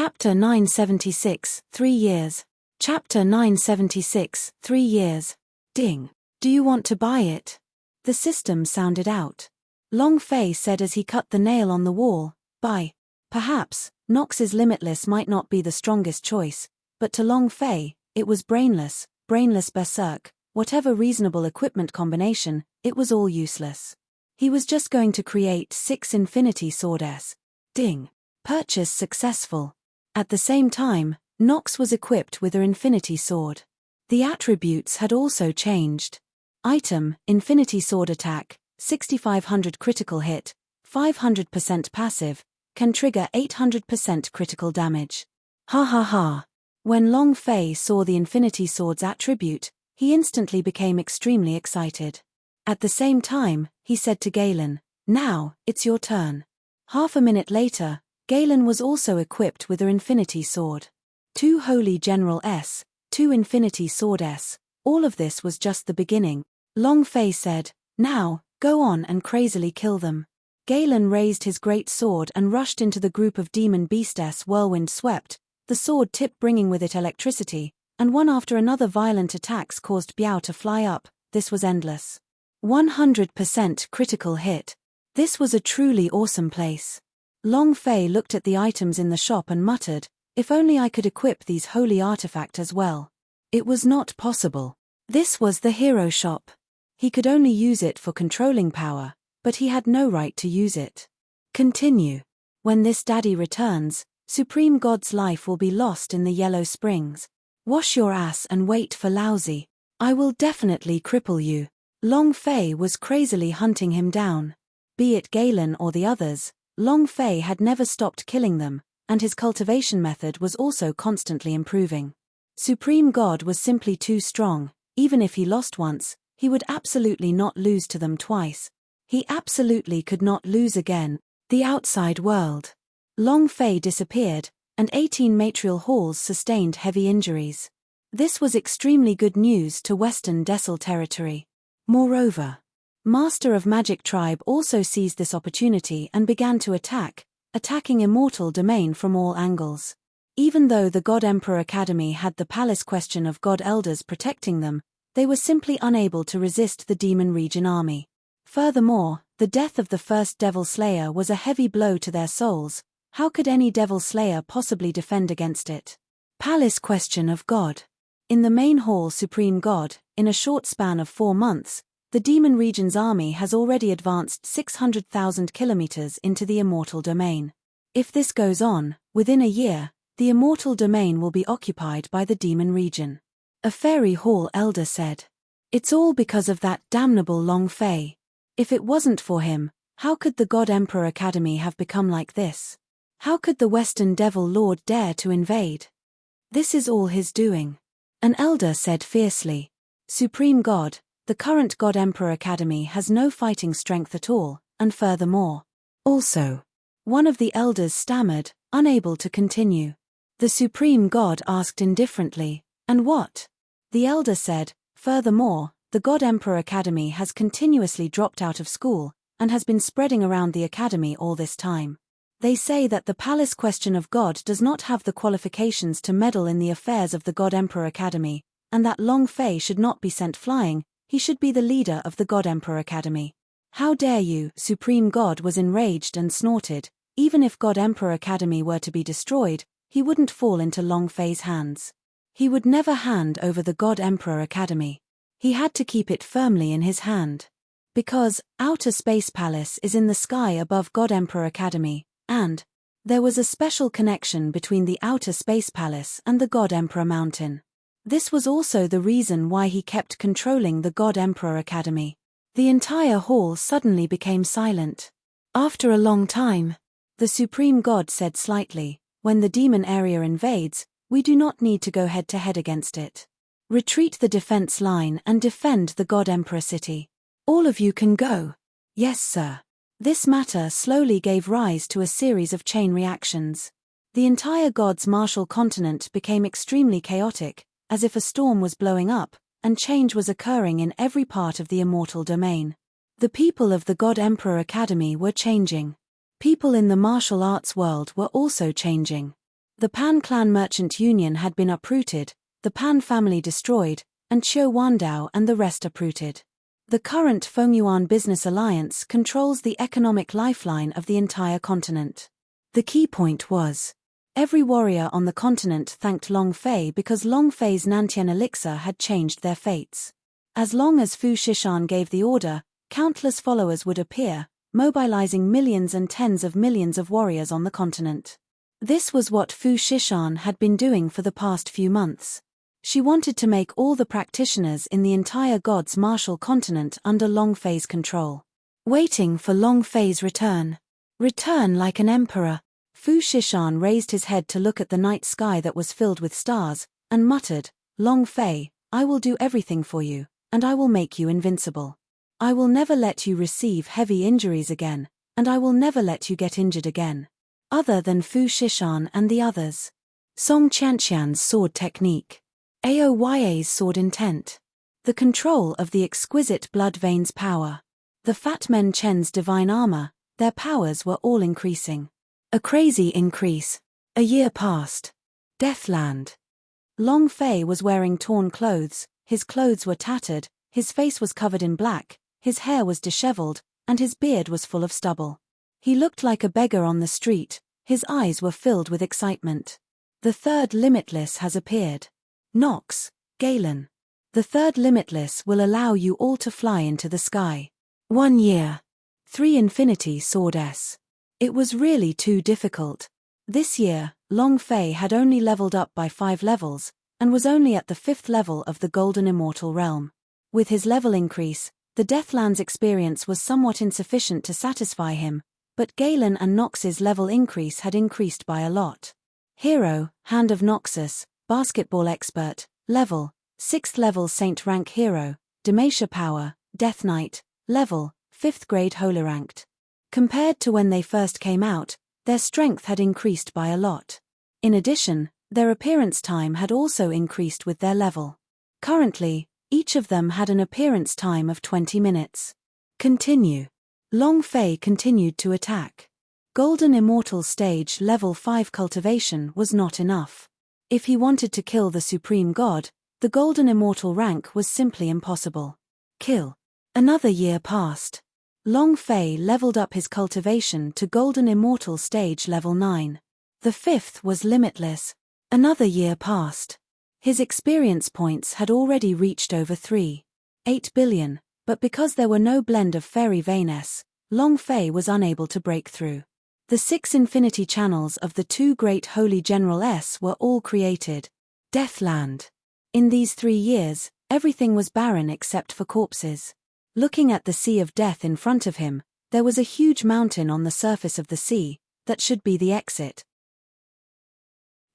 Chapter 976, 3 years. Chapter 976, 3 years. Ding. Do you want to buy it? The system sounded out. Long Fei said as he cut the nail on the wall, buy. Perhaps, Nox's limitless might not be the strongest choice, but to Long Fei, it was brainless berserk, whatever reasonable equipment combination, it was all useless. He was just going to create 6 Infinity Swords. Ding. Purchase successful. At the same time, Nox was equipped with her Infinity Sword. The attributes had also changed. Item, Infinity Sword attack, 6500 critical hit, 500% passive, can trigger 800% critical damage. Ha ha ha. When Long Fei saw the Infinity Sword's attribute, he instantly became extremely excited. At the same time, he said to Galen, now, it's your turn. Half a minute later, Galen was also equipped with her Infinity Sword. 2 Holy General S, 2 Infinity Sword S, all of this was just the beginning. Long Fei said, now, go on and crazily kill them. Galen raised his great sword and rushed into the group of demon beasts. Whirlwind swept, the sword tip bringing with it electricity, and one after another violent attacks caused Biao to fly up. This was endless. 100% critical hit. This was a truly awesome place. Long Fei looked at the items in the shop and muttered, if only I could equip these holy artifact as well. It was not possible. This was the hero shop. He could only use it for controlling power, but he had no right to use it. Continue. When this daddy returns, Supreme God's life will be lost in the Yellow Springs. Wash your ass and wait for lousy. I will definitely cripple you. Long Fei was crazily hunting him down. Be it Galen or the others, Long Fei had never stopped killing them, and his cultivation method was also constantly improving. Supreme God was simply too strong. Even if he lost once, he would absolutely not lose to them twice. He absolutely could not lose again. The outside world. Long Fei disappeared, and 18 Matrial Halls sustained heavy injuries. This was extremely good news to Western Desel territory. Moreover, Master of Magic Tribe also seized this opportunity and began to attacking Immortal Domain from all angles. Even though the God Emperor Academy had the Palace Question of God Elders protecting them, they were simply unable to resist the Demon Region army. Furthermore, the death of the first Devil Slayer was a heavy blow to their souls. How could any Devil Slayer possibly defend against it? Palace Question of God. In the main hall, Supreme God, in a short span of 4 months, the Demon Region's army has already advanced 600,000 kilometers into the Immortal Domain. If this goes on, within a year, the Immortal Domain will be occupied by the Demon Region. A Fairy Hall elder said. It's all because of that damnable Long Fei. If it wasn't for him, how could the God Emperor Academy have become like this? How could the Western Devil Lord dare to invade? This is all his doing. An elder said fiercely. Supreme God, the current God Emperor Academy has no fighting strength at all, and furthermore. Also. One of the elders stammered, unable to continue. The Supreme God asked indifferently, and what? The elder said, furthermore, the God Emperor Academy has continuously dropped out of school, and has been spreading around the academy all this time. They say that the Palace Question of God does not have the qualifications to meddle in the affairs of the God Emperor Academy, and that Long Fei should not be sent flying. He should be the leader of the God Emperor Academy. How dare you? Supreme God was enraged and snorted. Even if God Emperor Academy were to be destroyed, he wouldn't fall into Long Fei's hands. He would never hand over the God Emperor Academy. He had to keep it firmly in his hand. Because, Outer Space Palace is in the sky above God Emperor Academy, and there was a special connection between the Outer Space Palace and the God Emperor Mountain. This was also the reason why he kept controlling the God Emperor Academy. The entire hall suddenly became silent. After a long time, the Supreme God said slightly, when the demon area invades, we do not need to go head-to-head against it. Retreat the defense line and defend the God Emperor city. All of you can go. Yes, sir. This matter slowly gave rise to a series of chain reactions. The entire God's martial continent became extremely chaotic, as if a storm was blowing up, and change was occurring in every part of the Immortal Domain. The people of the God Emperor Academy were changing. People in the martial arts world were also changing. The Pan clan merchant union had been uprooted, the Pan family destroyed, and Qiu Wandao and the rest uprooted. The current Fengyuan business alliance controls the economic lifeline of the entire continent. The key point was, every warrior on the continent thanked Long Fei because Long Fei's Nantian elixir had changed their fates. As long as Fu Shishan gave the order, countless followers would appear, mobilizing millions and tens of millions of warriors on the continent. This was what Fu Shishan had been doing for the past few months. She wanted to make all the practitioners in the entire God's martial continent under Long Fei's control. Waiting for Long Fei's return. Return like an emperor. Fu Shishan raised his head to look at the night sky that was filled with stars, and muttered, Long Fei, I will do everything for you, and I will make you invincible. I will never let you receive heavy injuries again, and I will never let you get injured again. Other than Fu Shishan and the others. Song Qianqian's sword technique. Aoya's sword intent. The control of the exquisite blood veins power. The Fat Men Chen's divine armor, their powers were all increasing. A crazy increase. A year passed. Deathland. Long Fei was wearing torn clothes, his clothes were tattered, his face was covered in black, his hair was disheveled, and his beard was full of stubble. He looked like a beggar on the street, his eyes were filled with excitement. The third limitless has appeared. Nox, Galen. The third limitless will allow you all to fly into the sky. 1 year. 3 Infinity Sword S. It was really too difficult. This year, Long Fei had only leveled up by 5 levels, and was only at the 5th level of the Golden Immortal Realm. With his level increase, the Deathlands experience was somewhat insufficient to satisfy him, but Galen and Nox's level increase had increased by a lot. Hero, Hand of Noxus, Basketball Expert, level, 6th level Saint Rank Hero, Demacia Power, Death Knight, level, 5th grade Holy Ranked. Compared to when they first came out, their strength had increased by a lot. In addition, their appearance time had also increased with their level. Currently, each of them had an appearance time of 20 minutes. Continue. Long Fei continued to attack. Golden Immortal Stage Level 5 cultivation was not enough. If he wanted to kill the Supreme God, the Golden Immortal rank was simply impossible. Kill. Another year passed. Long Fei leveled up his cultivation to Golden Immortal Stage Level 9. The 5th was limitless. Another year passed. His experience points had already reached over 3.8 billion, but because there were no blend of Fairy Vein S, Long Fei was unable to break through. The 6 infinity channels of the 2 great Holy General S were all created. Deathland. In these 3 years, everything was barren except for corpses. Looking at the sea of death in front of him, there was a huge mountain on the surface of the sea, that should be the exit.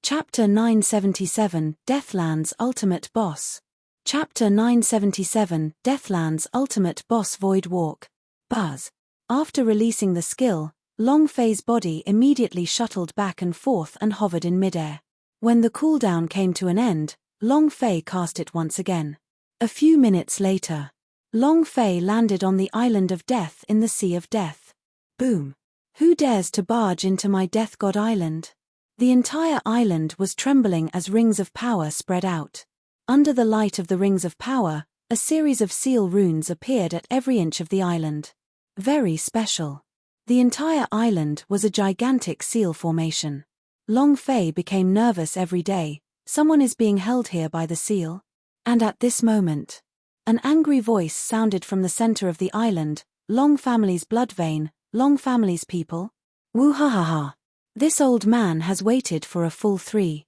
Chapter 977, Deathland's Ultimate Boss. Chapter 977, Deathland's Ultimate Boss Void Walk. Buzz. After releasing the skill, Long Fei's body immediately shuttled back and forth and hovered in midair. When the cooldown came to an end, Long Fei cast it once again. A few minutes later, Long Fei landed on the island of death in the Sea of Death. Boom. Who dares to barge into my Death God Island? The entire island was trembling as rings of power spread out. Under the light of the rings of power, a series of seal runes appeared at every inch of the island. Very special. The entire island was a gigantic seal formation. Long Fei became nervous every day. Someone is being held here by the seal. And at this moment, an angry voice sounded from the center of the island. Long family's blood vein, Long family's people. Woo-ha-ha-ha. This old man has waited for a full 3.9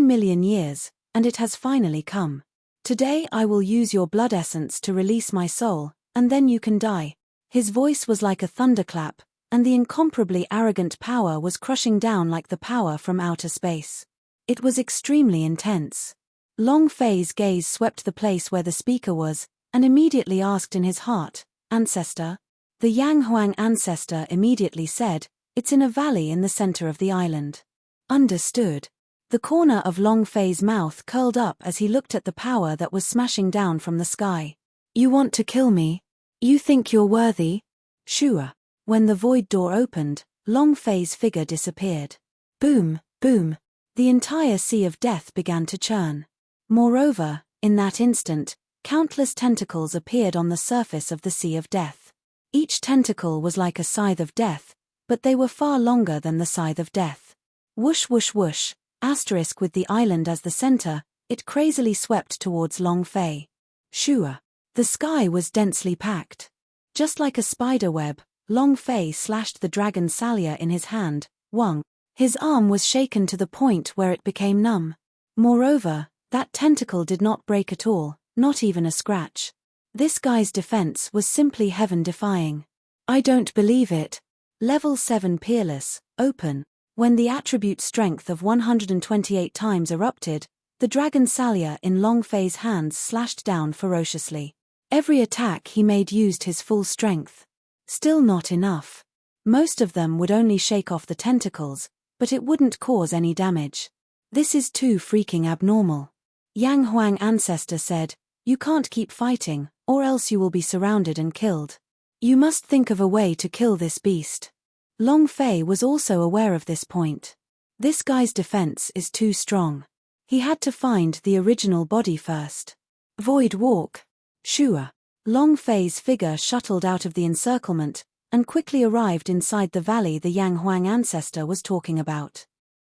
million years, and it has finally come. Today I will use your blood essence to release my soul, and then you can die. His voice was like a thunderclap, and the incomparably arrogant power was crushing down like the power from outer space. It was extremely intense. Long Fei's gaze swept the place where the speaker was, and immediately asked in his heart, Ancestor? The Yang Huang ancestor immediately said, It's in a valley in the center of the island. Understood. The corner of Long Fei's mouth curled up as he looked at the power that was smashing down from the sky. You want to kill me? You think you're worthy? Sure. When the void door opened, Long Fei's figure disappeared. Boom, boom. The entire sea of death began to churn. Moreover, in that instant, countless tentacles appeared on the surface of the sea of death. Each tentacle was like a scythe of death, but they were far longer than the scythe of death. Whoosh whoosh whoosh, asterisk with the island as the center, it crazily swept towards Long Fei. Shua. The sky was densely packed. Just like a spider web, Long Fei slashed the dragon Salia in his hand, Wang. His arm was shaken to the point where it became numb. Moreover, that tentacle did not break at all, not even a scratch. This guy's defense was simply heaven-defying. I don't believe it. Level 7 Peerless, Open. When the attribute strength of 128 times erupted, the dragon Salia in Long Fei's hands slashed down ferociously. Every attack he made used his full strength. Still not enough. Most of them would only shake off the tentacles, but it wouldn't cause any damage. This is too freaking abnormal. Yang Huang Ancestor said, "You can't keep fighting, or else you will be surrounded and killed. You must think of a way to kill this beast." Long Fei was also aware of this point. This guy's defense is too strong. He had to find the original body first. Void Walk. Shua. Long Fei's figure shuttled out of the encirclement, and quickly arrived inside the valley the Yang Huang Ancestor was talking about.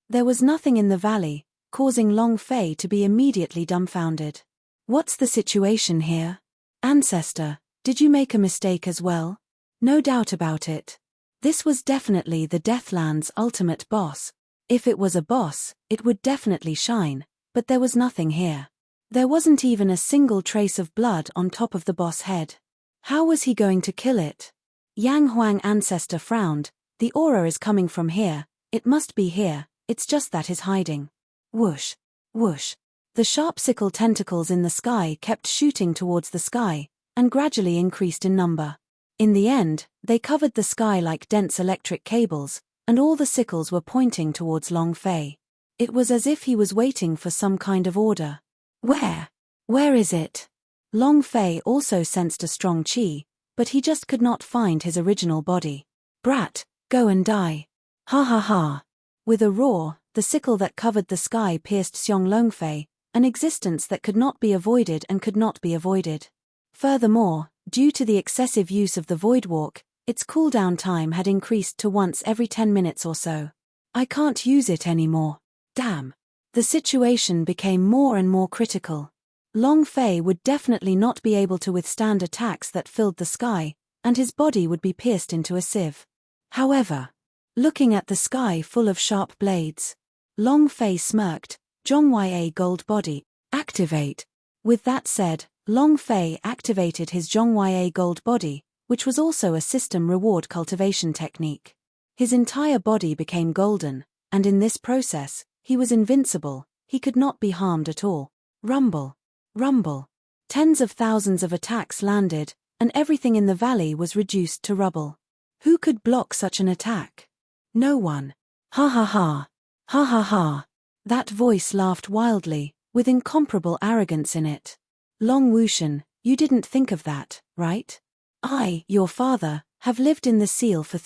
There was nothing in the valley, causing Long Fei to be immediately dumbfounded. What's the situation here? Ancestor, did you make a mistake as well? No doubt about it. This was definitely the Deathland's ultimate boss. If it was a boss, it would definitely shine, but there was nothing here. There wasn't even a single trace of blood on top of the boss head. How was he going to kill it? Yang Huang Ancestor frowned. The aura is coming from here, it must be here, it's just that is hiding. Whoosh, whoosh. The sharp sickle tentacles in the sky kept shooting towards the sky, and gradually increased in number. In the end, they covered the sky like dense electric cables, and all the sickles were pointing towards Long Fei. It was as if he was waiting for some kind of order. Where is it? Long Fei also sensed a strong qi, but he just could not find his original body. Brat, go and die. Ha ha ha. With a roar, the sickle that covered the sky pierced Xiong Longfei, an existence that could not be avoided and could not be avoided. Furthermore, due to the excessive use of the Void Walk, its cooldown time had increased to once every 10 minutes or so. I can't use it anymore. Damn. The situation became more and more critical. Long Fei would definitely not be able to withstand attacks that filled the sky, and his body would be pierced into a sieve. However, looking at the sky full of sharp blades, Long Fei smirked. Zhongya Gold Body, activate. With that said, Long Fei activated his Zhongya Gold Body, which was also a system reward cultivation technique. His entire body became golden, and in this process, he was invincible, he could not be harmed at all. Rumble. Rumble. Tens of thousands of attacks landed, and everything in the valley was reduced to rubble. Who could block such an attack? No one. Ha ha ha. Ha ha ha. That voice laughed wildly, with incomparable arrogance in it. Long Wushan, you didn't think of that, right? I, your father, have lived in the seal for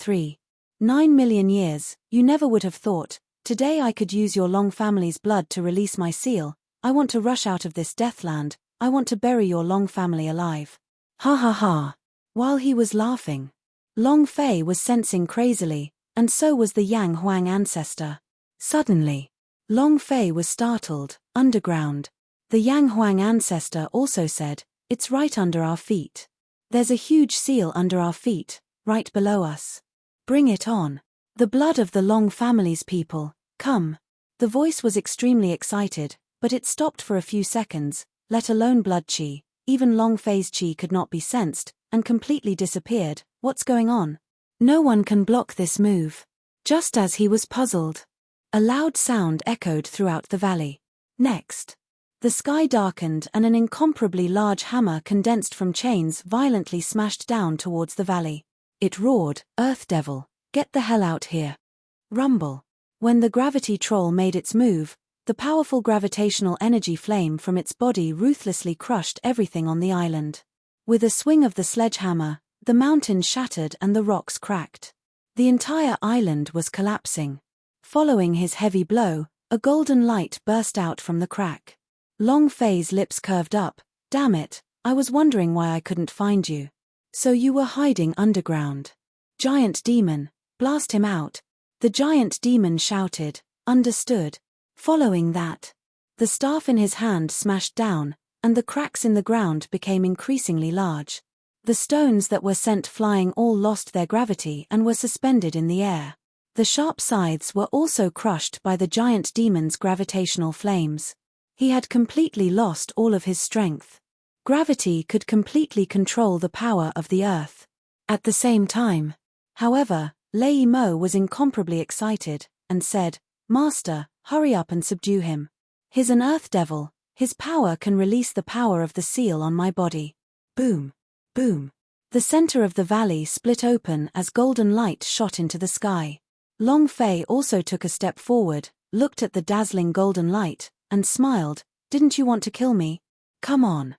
9 million years, you never would have thought, today I could use your Long family's blood to release my seal. I want to rush out of this deathland, I want to bury your Long family alive. Ha ha ha. While he was laughing, Long Fei was sensing crazily, and so was the Yang Huang Ancestor. Suddenly, Long Fei was startled. Underground. The Yang Huang Ancestor also said, "It's right under our feet. There's a huge seal under our feet, right below us. Bring it on. The blood of the Long family's people, come." The voice was extremely excited, but it stopped for a few seconds, let alone blood qi. Even Long Fei's qi could not be sensed, and completely disappeared. What's going on? No one can block this move. Just as he was puzzled, a loud sound echoed throughout the valley. Next, the sky darkened and an incomparably large hammer condensed from chains violently smashed down towards the valley. It roared, "Earth Devil, get the hell out here." Rumble. When the gravity troll made its move, the powerful gravitational energy flame from its body ruthlessly crushed everything on the island. With a swing of the sledgehammer, the mountain shattered and the rocks cracked. The entire island was collapsing. Following his heavy blow, A golden light burst out from the crack. Long Fei's lips curved up. Damn it, I was wondering why I couldn't find you. So you were hiding underground. Giant demon, blast him out. The giant demon shouted. Understood. Following that, the staff in his hand smashed down, and the cracks in the ground became increasingly large. The stones that were sent flying all lost their gravity and were suspended in the air. The sharp scythes were also crushed by the giant demon's gravitational flames. He had completely lost all of his strength. Gravity could completely control the power of the earth. At the same time, however, Lei Mo was incomparably excited, and said, Master, hurry up and subdue him. He's an earth devil, his power can release the power of the seal on my body. Boom. Boom. The center of the valley split open as golden light shot into the sky. Long Fei also took a step forward, looked at the dazzling golden light, and smiled. Didn't you want to kill me? Come on.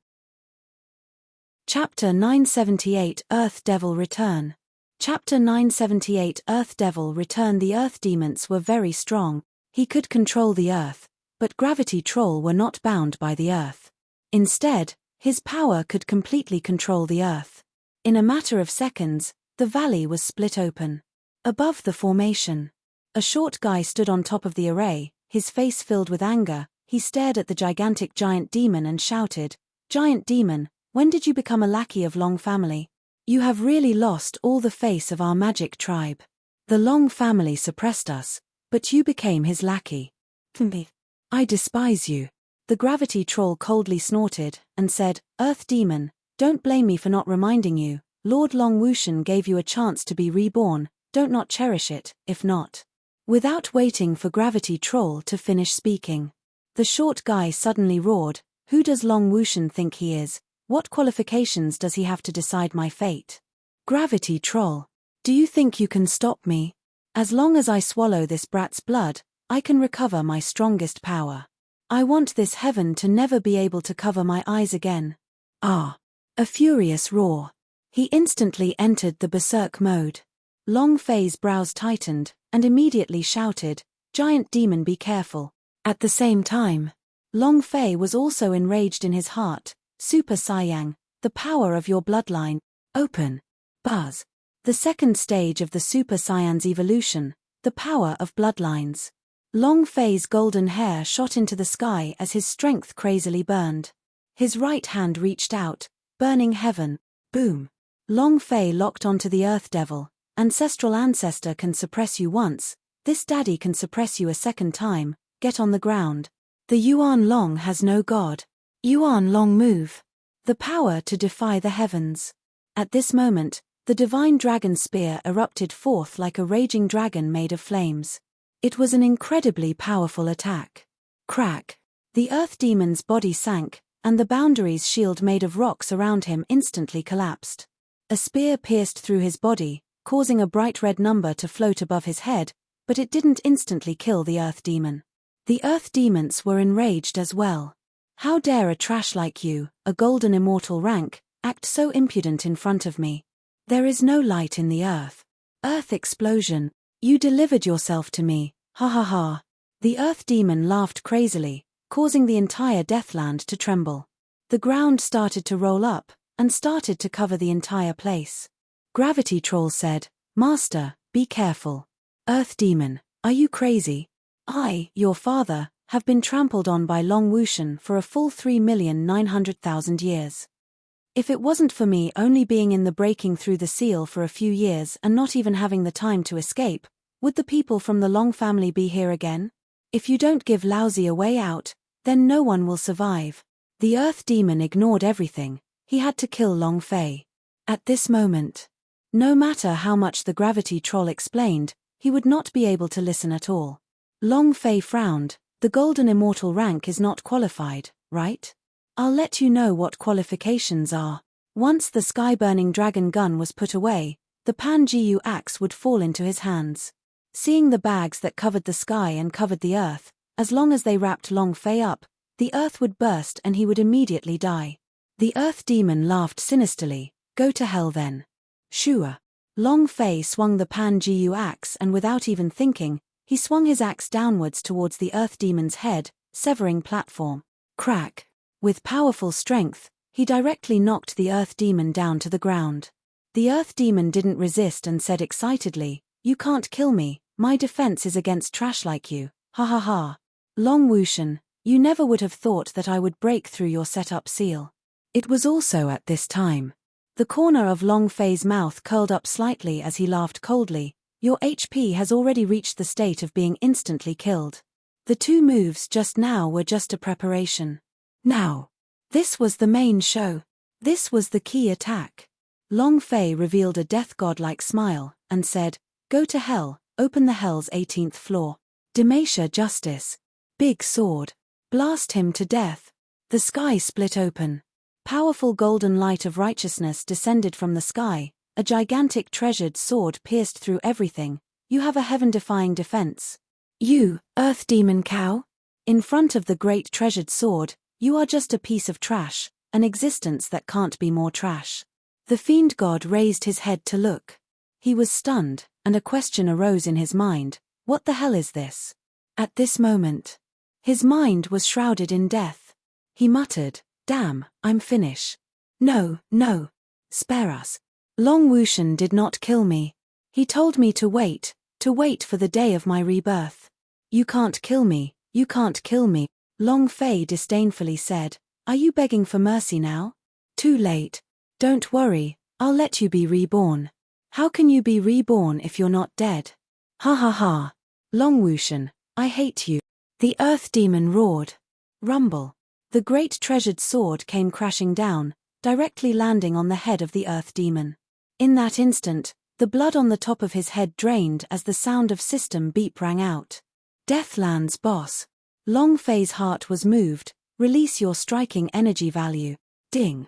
Chapter 978 Earth Devil Return. Chapter 978 Earth Devil Return. The earth demons were very strong. He could control the earth, but Gravity Troll were not bound by the earth. Instead, his power could completely control the earth. In a matter of seconds, the valley was split open. Above the formation, a short guy stood on top of the array, his face filled with anger. He stared at the gigantic giant demon and shouted, Giant demon, when did you become a lackey of Long family? You have really lost all the face of our magic tribe. The Long family suppressed us, but you became his lackey. I despise you. The Gravity Troll coldly snorted, and said, Earth demon, don't blame me for not reminding you. Lord Long Wushan gave you a chance to be reborn, don't not cherish it, if not. Without waiting for Gravity Troll to finish speaking, the short guy suddenly roared, Who does Long Wushan think he is? What qualifications does he have to decide my fate? Gravity Troll, do you think you can stop me? As long as I swallow this brat's blood, I can recover my strongest power. I want this heaven to never be able to cover my eyes again. Ah! A furious roar. He instantly entered the berserk mode. Long Fei's brows tightened, and immediately shouted, Giant demon, be careful. At the same time, Long Fei was also enraged in his heart. Super Saiyang, the power of your bloodline. Open. Buzz. The second stage of the Super Saiyan's evolution, the power of bloodlines. Long Fei's golden hair shot into the sky as his strength crazily burned. His right hand reached out, burning heaven. Boom. Long Fei locked onto the Earth Devil. Ancestral ancestor can suppress you once, this daddy can suppress you a second time, get on the ground. The Yuan Long has no god. Yuan Long move. The power to defy the heavens. At this moment, the divine dragon spear erupted forth like a raging dragon made of flames. It was an incredibly powerful attack. Crack. The earth demon's body sank, and the boundaries shield made of rocks around him instantly collapsed. A spear pierced through his body, causing a bright red number to float above his head, but it didn't instantly kill the earth demon. The earth demons were enraged as well. How dare a trash like you, a golden immortal rank, act so impudent in front of me? There is no light in the earth. Earth explosion. You delivered yourself to me, ha ha ha. The earth demon laughed crazily, causing the entire Deathland to tremble. The ground started to roll up, and started to cover the entire place. Gravity Troll said, Master, be careful. Earth demon, are you crazy? I, your father, have been trampled on by Long Wushan for a full 3,900,000 years. If it wasn't for me only being in the breaking through the seal for a few years and not even having the time to escape, would the people from the Long family be here again? If you don't give Laozi a way out, then no one will survive. The earth demon ignored everything, he had to kill Long Fei. At this moment, no matter how much the Gravity Troll explained, he would not be able to listen at all. Long Fei frowned, the golden immortal rank is not qualified, right? I'll let you know what qualifications are. Once the sky-burning dragon gun was put away, the Pan-Jiu axe would fall into his hands. Seeing the bags that covered the sky and covered the earth, as long as they wrapped Long Fei up, the earth would burst and he would immediately die. The earth demon laughed sinisterly, go to hell then. Shua. Long Fei swung the Pan-Jiu axe and without even thinking, He swung his axe downwards towards the earth demon's head, severing platform. Crack! With powerful strength, he directly knocked the earth demon down to the ground. The earth demon didn't resist and said excitedly, "You can't kill me, my defense is against trash like you, ha ha ha. Long Wushan, you never would have thought that I would break through your set-up seal." It was also at this time. The corner of Long Fei's mouth curled up slightly as he laughed coldly. "Your HP has already reached the state of being instantly killed. The two moves just now were just a preparation. Now, this was the main show. This was the key attack." Long Fei revealed a death god-like smile, and said, "Go to hell, open the hell's 18th floor. Demacia justice. Big sword. Blast him to death." The sky split open. Powerful golden light of righteousness descended from the sky, a gigantic treasured sword pierced through everything. "You have a heaven-defying defense. You, earth demon cow? In front of the great treasured sword, you are just a piece of trash, an existence that can't be more trash." The fiend god raised his head to look. He was stunned, and a question arose in his mind: what the hell is this? At this moment, his mind was shrouded in death. He muttered, "Damn, I'm finished. No, no. Spare us. Long Wushan did not kill me. He told me to wait for the day of my rebirth. You can't kill me, you can't kill me." Long Fei disdainfully said, "Are you begging for mercy now? Too late. Don't worry, I'll let you be reborn." "How can you be reborn if you're not dead? Ha ha ha. Long Wushan, I hate you." The earth demon roared. Rumble. The great treasured sword came crashing down, directly landing on the head of the earth demon. In that instant, the blood on the top of his head drained as the sound of system beep rang out. "Deathland's boss." Long Fei's heart was moved. "Release your striking energy value." Ding.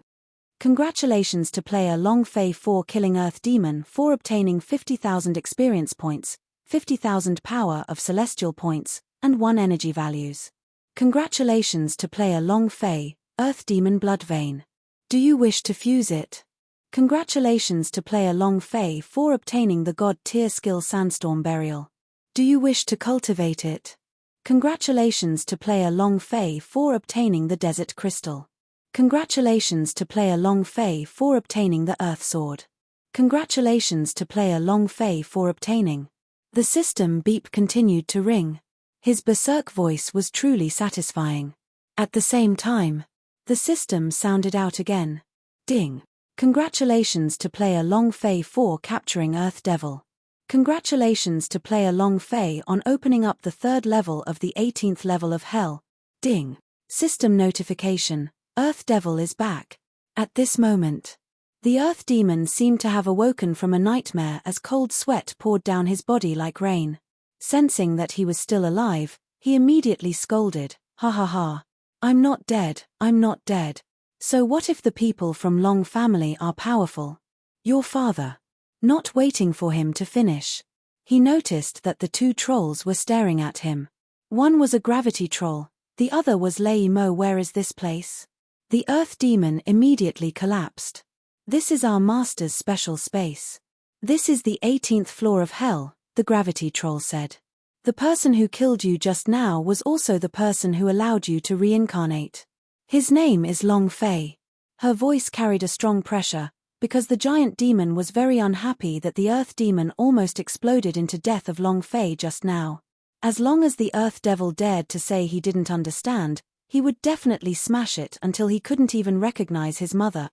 Congratulations to player Long Fei for killing Earth Demon for obtaining 50,000 experience points, 50,000 power of celestial points, and 1 energy values. Congratulations to player Long Fei, Earth Demon Blood Vein. Do you wish to fuse it? Congratulations to player Long Fei for obtaining the God tier skill Sandstorm Burial. Do you wish to cultivate it? Congratulations to player Long Fei for obtaining the Desert Crystal. Congratulations to player Long Fei for obtaining the Earth Sword. Congratulations to player Long Fei for obtaining. The system beep continued to ring. His berserk voice was truly satisfying. At the same time, the system sounded out again. Ding. Congratulations to player Long Fei for capturing Earth Devil. Congratulations to player Long Fei on opening up the 3rd level of the 18th level of Hell. Ding. System notification. Earth Devil is back. At this moment, the Earth Demon seemed to have awoken from a nightmare as cold sweat poured down his body like rain. Sensing that he was still alive, he immediately scolded, "Ha ha ha. I'm not dead, I'm not dead. So what if the people from Long family are powerful? Your father." Not waiting for him to finish, he noticed that the 2 trolls were staring at him. One was a gravity troll, the other was Lei Mo. "Where is this place?" The Earth Demon immediately collapsed. "This is our master's special space. This is the 18th floor of Hell," the gravity troll said. "The person who killed you just now was also the person who allowed you to reincarnate. His name is Long Fei." Her voice carried a strong pressure, because the giant demon was very unhappy that the Earth Demon almost exploded into death of Long Fei just now. As long as the Earth Devil dared to say he didn't understand, he would definitely smash it until he couldn't even recognize his mother.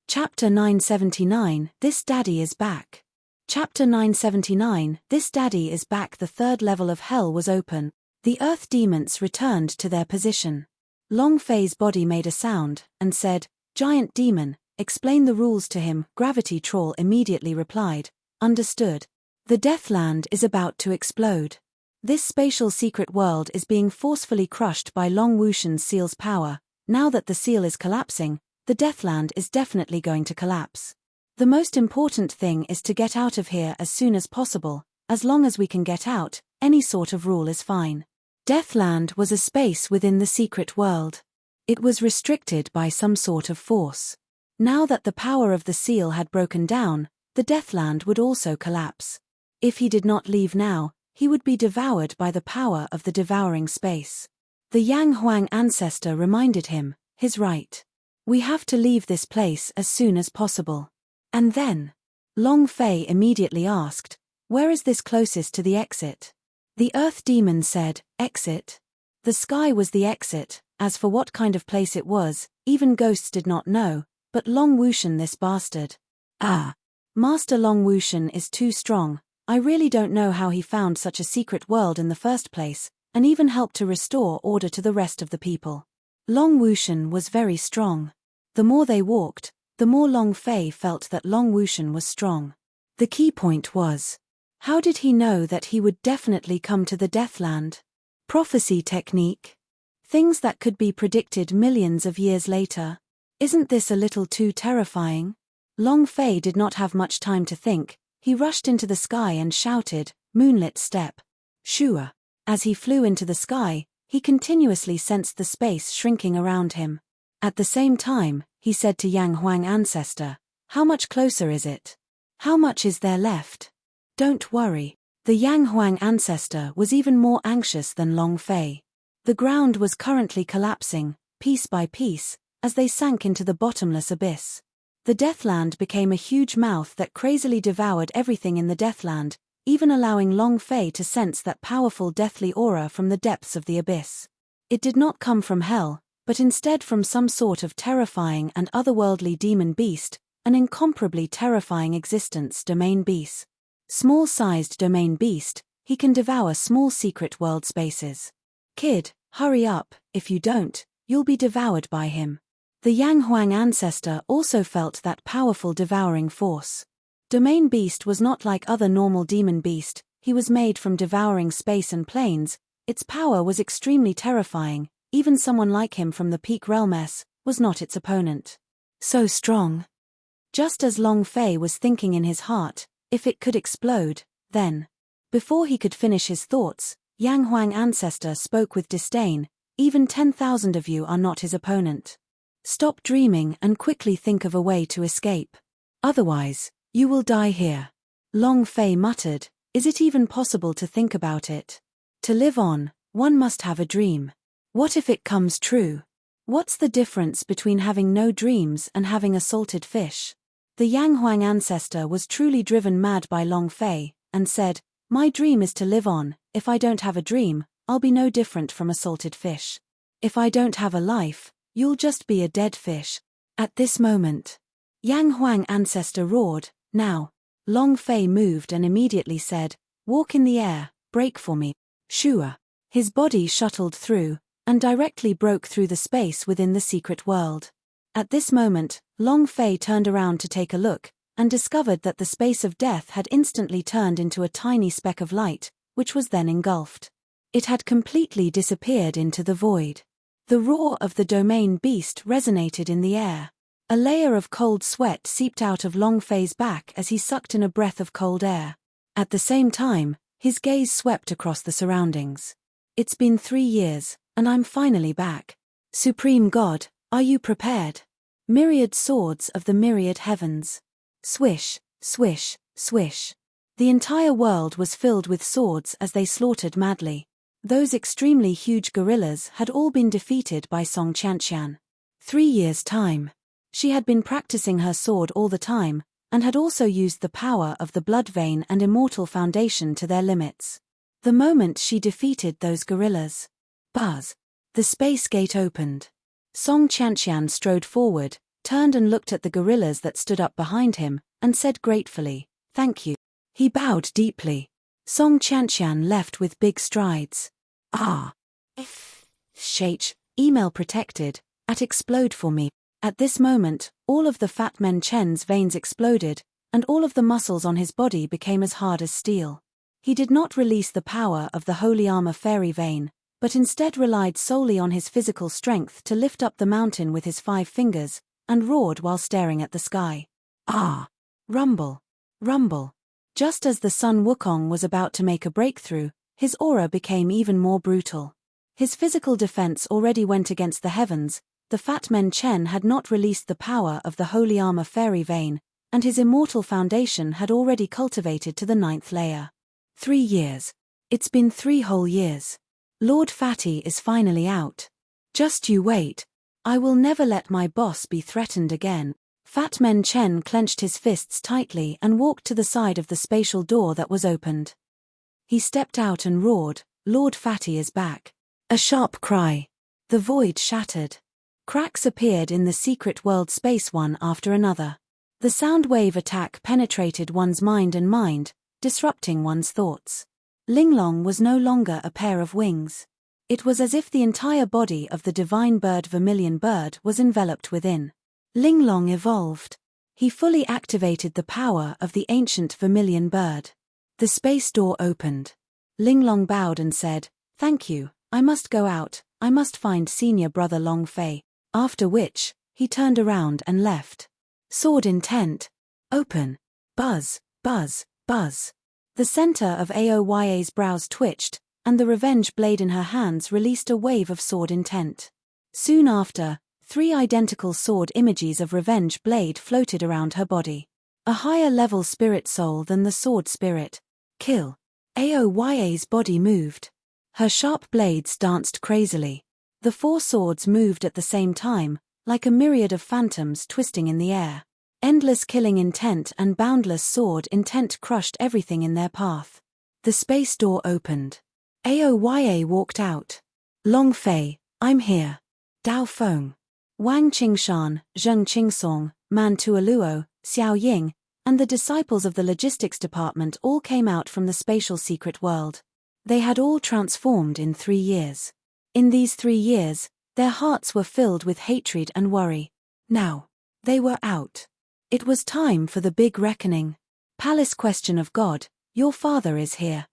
Chapter 979, This Daddy is Back. Chapter 979, This Daddy is Back. The 3rd level of Hell was open. The Earth Demons returned to their position. Long Fei's body made a sound, and said, "Giant Demon, explain the rules to him." Gravity Troll immediately replied, "Understood. The Deathland is about to explode. This spatial secret world is being forcefully crushed by Long Wushan's seal's power. Now that the seal is collapsing, the Deathland is definitely going to collapse. The most important thing is to get out of here as soon as possible. As long as we can get out, any sort of rule is fine." Deathland was a space within the secret world. It was restricted by some sort of force. Now that the power of the seal had broken down, the Deathland would also collapse. If he did not leave now, he would be devoured by the power of the devouring space. The Yang Huang ancestor reminded him, his right. We have to leave this place as soon as possible. And then? Long Fei immediately asked, where is this closest to the exit? The earth demon said, exit? The sky was the exit. As for what kind of place it was, even ghosts did not know, but Long Wushan, this bastard. Ah! Master Long Wushan is too strong. I really don't know how he found such a secret world in the first place, and even helped to restore order to the rest of the people. Long Wushan was very strong. The more they walked, the more Long Fei felt that Long Wushan was strong. The key point was, how did he know that he would definitely come to the Deathland? Prophecy technique. Things that could be predicted millions of years later. Isn't this a little too terrifying? Long Fei did not have much time to think. He rushed into the sky and shouted, moonlit step. Shua. As he flew into the sky, he continuously sensed the space shrinking around him. At the same time, he said to Yang Huang ancestor, how much closer is it? How much is there left? Don't worry. The Yang Huang ancestor was even more anxious than Long Fei. The ground was currently collapsing, piece by piece, as they sank into the bottomless abyss. The Deathland became a huge mouth that crazily devoured everything in the Deathland, even allowing Long Fei to sense that powerful deathly aura from the depths of the abyss. It did not come from hell, but instead from some sort of terrifying and otherworldly demon beast, an incomparably terrifying existence, domain beast. Small-sized domain beast, he can devour small secret world spaces. Kid, hurry up, if you don't, you'll be devoured by him. The Yang Huang ancestor also felt that powerful devouring force. Domain beast was not like other normal demon beast, he was made from devouring space and planes. Its power was extremely terrifying, even someone like him from the peak realmess was not its opponent. So strong. Just as Long Fei was thinking in his heart, if it could explode, then. Before he could finish his thoughts, Yang Huang ancestor spoke with disdain, even 10,000 of you are not his opponent. Stop dreaming and quickly think of a way to escape. Otherwise, you will die here. Long Fei muttered, is it even possible to think about it? To live on, one must have a dream. What if it comes true? What's the difference between having no dreams and having a salted fish? The Yang Huang ancestor was truly driven mad by Long Fei, and said, my dream is to live on. If I don't have a dream, I'll be no different from a salted fish. If I don't have a life, you'll just be a dead fish. At this moment, Yang Huang ancestor roared, now. Long Fei moved and immediately said, walk in the air, break for me. Shua. His body shuttled through, and directly broke through the space within the secret world. At this moment, Long Fei turned around to take a look, and discovered that the space of death had instantly turned into a tiny speck of light, which was then engulfed. It had completely disappeared into the void. The roar of the domain beast resonated in the air. A layer of cold sweat seeped out of Long Fei's back as he sucked in a breath of cold air. At the same time, his gaze swept across the surroundings. It's been 3 years, and I'm finally back. Supreme God, are you prepared? Myriad swords of the myriad heavens. Swish, swish, swish. The entire world was filled with swords as they slaughtered madly. Those extremely huge gorillas had all been defeated by Song Qianqian. 3 years' time. She had been practicing her sword all the time, and had also used the power of the blood vein and immortal foundation to their limits. The moment she defeated those gorillas, buzz, the space gate opened. Song Qianqian strode forward, turned and looked at the gorillas that stood up behind him, and said gratefully, thank you. He bowed deeply. Song Qianqian left with big strides. Ah. Shh. Email protected. At explode for me. At this moment, all of the Fat Men Chen's veins exploded, and all of the muscles on his body became as hard as steel. He did not release the power of the holy armor fairy vein, but instead relied solely on his physical strength to lift up the mountain with his 5 fingers, and roared while staring at the sky. Ah! Rumble! Rumble! Just as the Sun Wukong was about to make a breakthrough, his aura became even more brutal. His physical defense already went against the heavens. The Fat Men Chen had not released the power of the holy armor fairy vein, and his immortal foundation had already cultivated to the 9th layer. 3 years. It's been 3 whole years. Lord Fatty is finally out. Just you wait. I will never let my boss be threatened again. Fat Men Chen clenched his fists tightly and walked to the side of the spatial door that was opened. He stepped out and roared, "Lord Fatty is back." A sharp cry. The void shattered. Cracks appeared in the secret world space one after another. The sound wave attack penetrated one's mind, disrupting one's thoughts. Linglong was no longer a pair of wings. It was as if the entire body of the divine bird Vermilion Bird was enveloped within. Linglong evolved. He fully activated the power of the ancient Vermilion Bird. The space door opened. Linglong bowed and said, "Thank you, I must go out, I must find senior brother Long Fei," after which, he turned around and left. Sword intent. Open. Buzz, buzz, buzz. The center of Aoya's brows twitched, and the revenge blade in her hands released a wave of sword intent. Soon after, 3 identical sword images of revenge blade floated around her body. A higher level spirit soul than the sword spirit. Kill. Aoya's body moved. Her sharp blades danced crazily. The 4 swords moved at the same time, like a myriad of phantoms twisting in the air. Endless killing intent and boundless sword intent crushed everything in their path. The space door opened. Aoya walked out. "Long Fei, I'm here." Dao Feng, Wang Qingshan, Zheng Qingsong, Man Tuoluo, Xiao Ying, and the disciples of the logistics department all came out from the spatial secret world. They had all transformed in 3 years. In these 3 years, their hearts were filled with hatred and worry. Now, they were out. It was time for the big reckoning. Palace question of God, your father is here.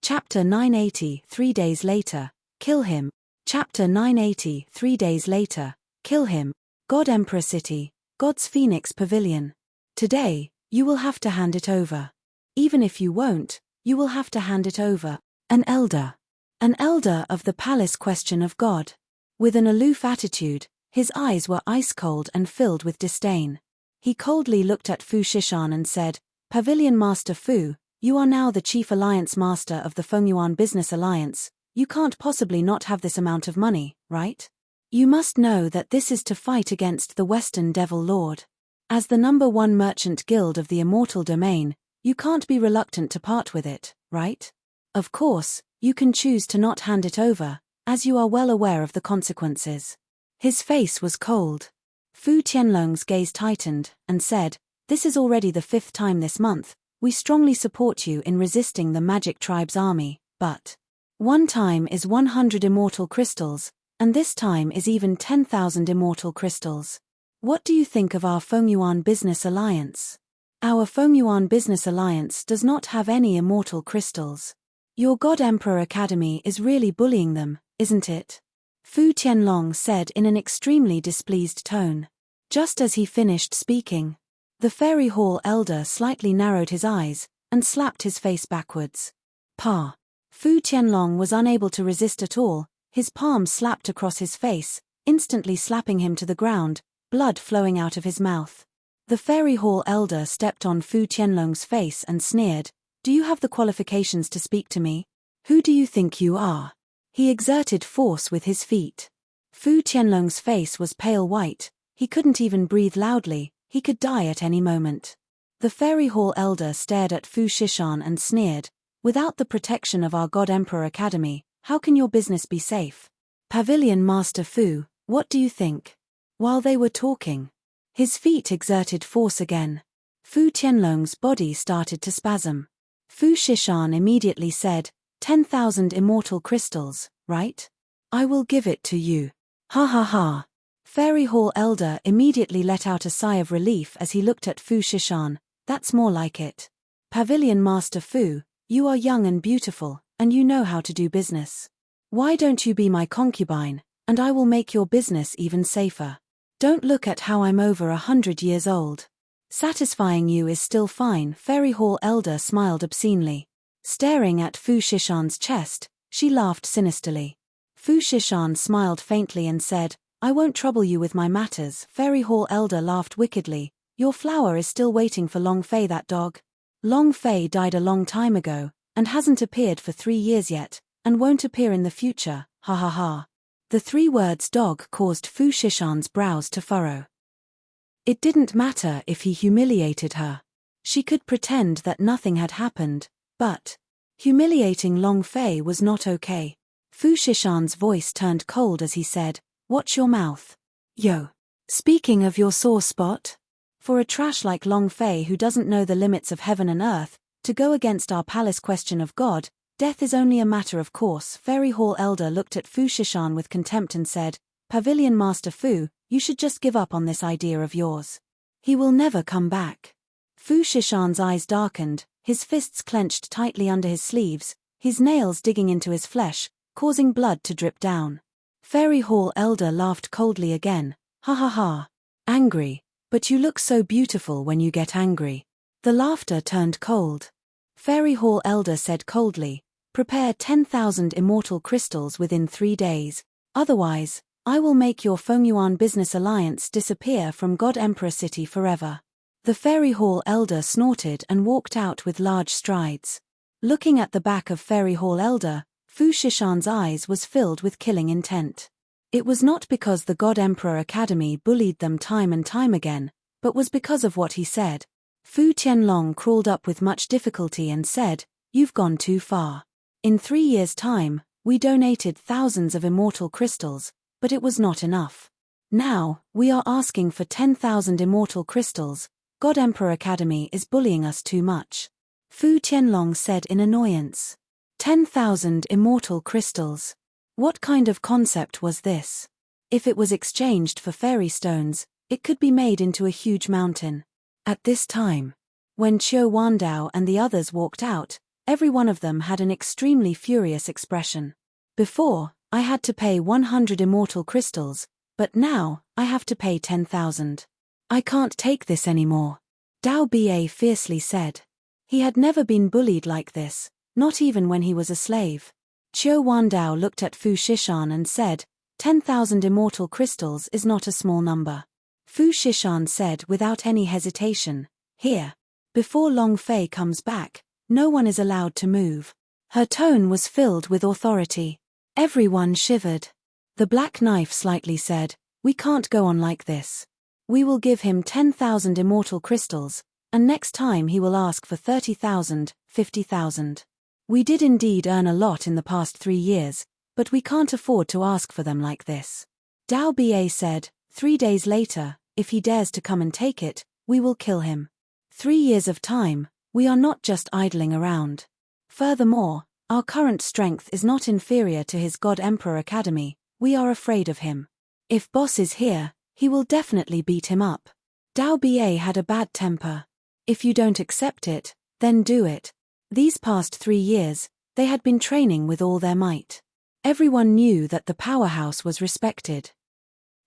Chapter 980, 3 days later, kill him. Chapter 980, 3 days later, kill him. God Emperor City, God's Phoenix Pavilion. Today, you will have to hand it over. Even if you won't, you will have to hand it over. An elder. An elder of the palace question of God. With an aloof attitude, his eyes were ice-cold and filled with disdain. He coldly looked at Fu Shishan and said, "Pavilion Master Fu, you are now the Chief Alliance Master of the Fengyuan Business Alliance. You can't possibly not have this amount of money, right? You must know that this is to fight against the Western Devil Lord. As the #1 merchant guild of the Immortal Domain, you can't be reluctant to part with it, right? Of course, you can choose to not hand it over, as you are well aware of the consequences." His face was cold. Fu Tianlong's gaze tightened, and said, "This is already the 5th time this month. We strongly support you in resisting the Magic Tribe's army, but 1 time is 100 immortal crystals, and this time is even 10,000 immortal crystals. What do you think of our Fengyuan Business Alliance? Our Fengyuan Business Alliance does not have any immortal crystals. Your God Emperor Academy is really bullying them, isn't it?" Fu Tianlong said in an extremely displeased tone. Just as he finished speaking, the Fairy Hall elder slightly narrowed his eyes, and slapped his face backwards. "Pa." Fu Tianlong was unable to resist at all, his palm slapped across his face, instantly slapping him to the ground, blood flowing out of his mouth. The Fairy Hall elder stepped on Fu Tianlong's face and sneered, "Do you have the qualifications to speak to me? Who do you think you are?" He exerted force with his feet. Fu Tianlong's face was pale white, he couldn't even breathe loudly, he could die at any moment. The Fairy Hall elder stared at Fu Shishan and sneered, "Without the protection of our God Emperor Academy, how can your business be safe? Pavilion Master Fu, what do you think?" While they were talking, his feet exerted force again. Fu Tianlong's body started to spasm. Fu Shishan immediately said, 10,000 immortal crystals, right? I will give it to you. Ha ha ha. Fairy Hall elder immediately let out a sigh of relief as he looked at Fu Shishan. That's more like it. Pavilion Master Fu, you are young and beautiful, and you know how to do business. Why don't you be my concubine, and I will make your business even safer. Don't look at how I'm over 100 years old. Satisfying you is still fine. Fairy Hall elder smiled obscenely. Staring at Fu Shishan's chest, she laughed sinisterly. Fu Shishan smiled faintly and said, I won't trouble you with my matters. Fairy Hall elder laughed wickedly. Your flower is still waiting for Long Fei, that dog. Long Fei died a long time ago, and hasn't appeared for 3 years yet, and won't appear in the future, ha ha ha. The 3 words dog caused Fu Shishan's brows to furrow. It didn't matter if he humiliated her. She could pretend that nothing had happened, but humiliating Long Fei was not okay. Fu Shishan's voice turned cold as he said, "Watch your mouth. Yo. Speaking of your sore spot? For a trash like Long Fei who doesn't know the limits of heaven and earth, to go against our palace question of God, death is only a matter of course." Fairy Hall Elder looked at Fu Shishan with contempt and said, "Pavilion Master Fu, you should just give up on this idea of yours. He will never come back." Fu Shishan's eyes darkened, his fists clenched tightly under his sleeves, his nails digging into his flesh, causing blood to drip down. Fairy Hall Elder laughed coldly again, "Ha ha ha. Angry, but you look so beautiful when you get angry." The laughter turned cold. Fairy Hall Elder said coldly, "Prepare 10,000 immortal crystals within 3 days, otherwise, I will make your Fengyuan business alliance disappear from God Emperor City forever." The Fairy Hall Elder snorted and walked out with large strides. Looking at the back of Fairy Hall Elder, Fu Shishan's eyes was filled with killing intent. It was not because the God Emperor Academy bullied them time and time again, but was because of what he said. Fu Tianlong crawled up with much difficulty and said, "You've gone too far. In 3 years' time, we donated thousands of immortal crystals, but it was not enough. Now, we are asking for 10,000 immortal crystals. God Emperor Academy is bullying us too much." Fu Tianlong said in annoyance. 10,000 immortal crystals. What kind of concept was this? If it was exchanged for fairy stones, it could be made into a huge mountain. At this time, when Qiu Wandao and the others walked out, every one of them had an extremely furious expression. Before, I had to pay 100 immortal crystals, but now, I have to pay 10,000. I can't take this anymore. Dao Ba fiercely said. He had never been bullied like this, not even when he was a slave. Qiu Wandao looked at Fu Shishan and said, 10,000 immortal crystals is not a small number. Fu Shishan said without any hesitation, "Here. Before Long Fei comes back, no one is allowed to move." Her tone was filled with authority. Everyone shivered. The Black Knife slightly said, "We can't go on like this. We will give him 10,000 immortal crystals, and next time he will ask for 30,000, 50,000. We did indeed earn a lot in the past 3 years, but we can't afford to ask for them like this." Dao Ba said, 3 days later, if he dares to come and take it, we will kill him. 3 years of time, we are not just idling around. Furthermore, our current strength is not inferior to his God Emperor Academy, we are afraid of him. If boss is here, he will definitely beat him up. Dao Ba had a bad temper. If you don't accept it, then do it. These past 3 years, they had been training with all their might. Everyone knew that the powerhouse was respected.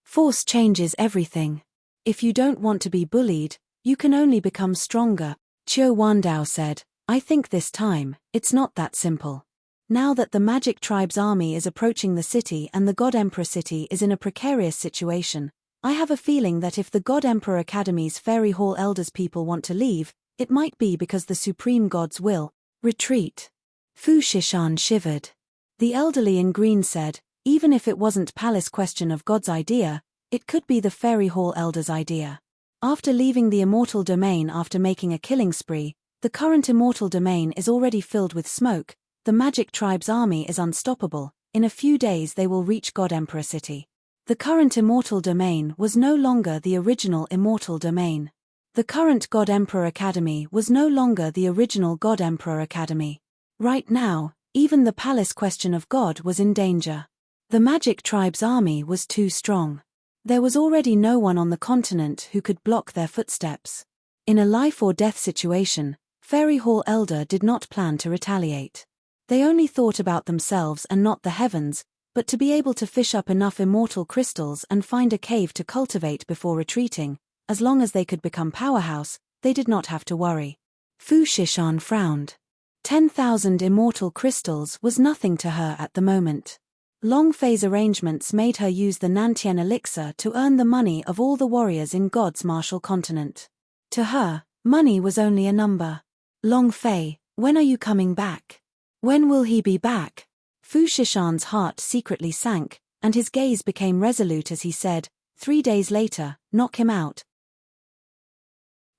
Force changes everything. If you don't want to be bullied, you can only become stronger. Qiu Wandao said, "I think this time, it's not that simple. Now that the Magic Tribe's army is approaching the city and the God Emperor City is in a precarious situation, I have a feeling that if the God Emperor Academy's Fairy Hall Elders people want to leave, it might be because the Supreme Gods will retreat." Fu Shishan shivered. The elderly in green said, "Even if it wasn't Palace Question of God's idea, it could be the Fairy Hall Elders' idea. After leaving the Immortal Domain after making a killing spree, the current Immortal Domain is already filled with smoke, the Magic Tribe's army is unstoppable, in a few days they will reach God Emperor City." The current Immortal Domain was no longer the original Immortal Domain. The current God Emperor Academy was no longer the original God Emperor Academy. Right now, even the Palace Question of God was in danger. The Magic Tribe's army was too strong. There was already no one on the continent who could block their footsteps. In a life-or-death situation, Fairy Hall Elder did not plan to retaliate. They only thought about themselves and not the heavens, but to be able to fish up enough immortal crystals and find a cave to cultivate before retreating, as long as they could become powerhouse, they did not have to worry. Fu Shishan frowned. 10,000 immortal crystals was nothing to her at the moment. Long Fei's arrangements made her use the Nantian elixir to earn the money of all the warriors in God's martial continent. To her, money was only a number. Long Fei, when are you coming back? When will he be back? Fu Shishan's heart secretly sank, and his gaze became resolute as he said, 3 days later, knock him out.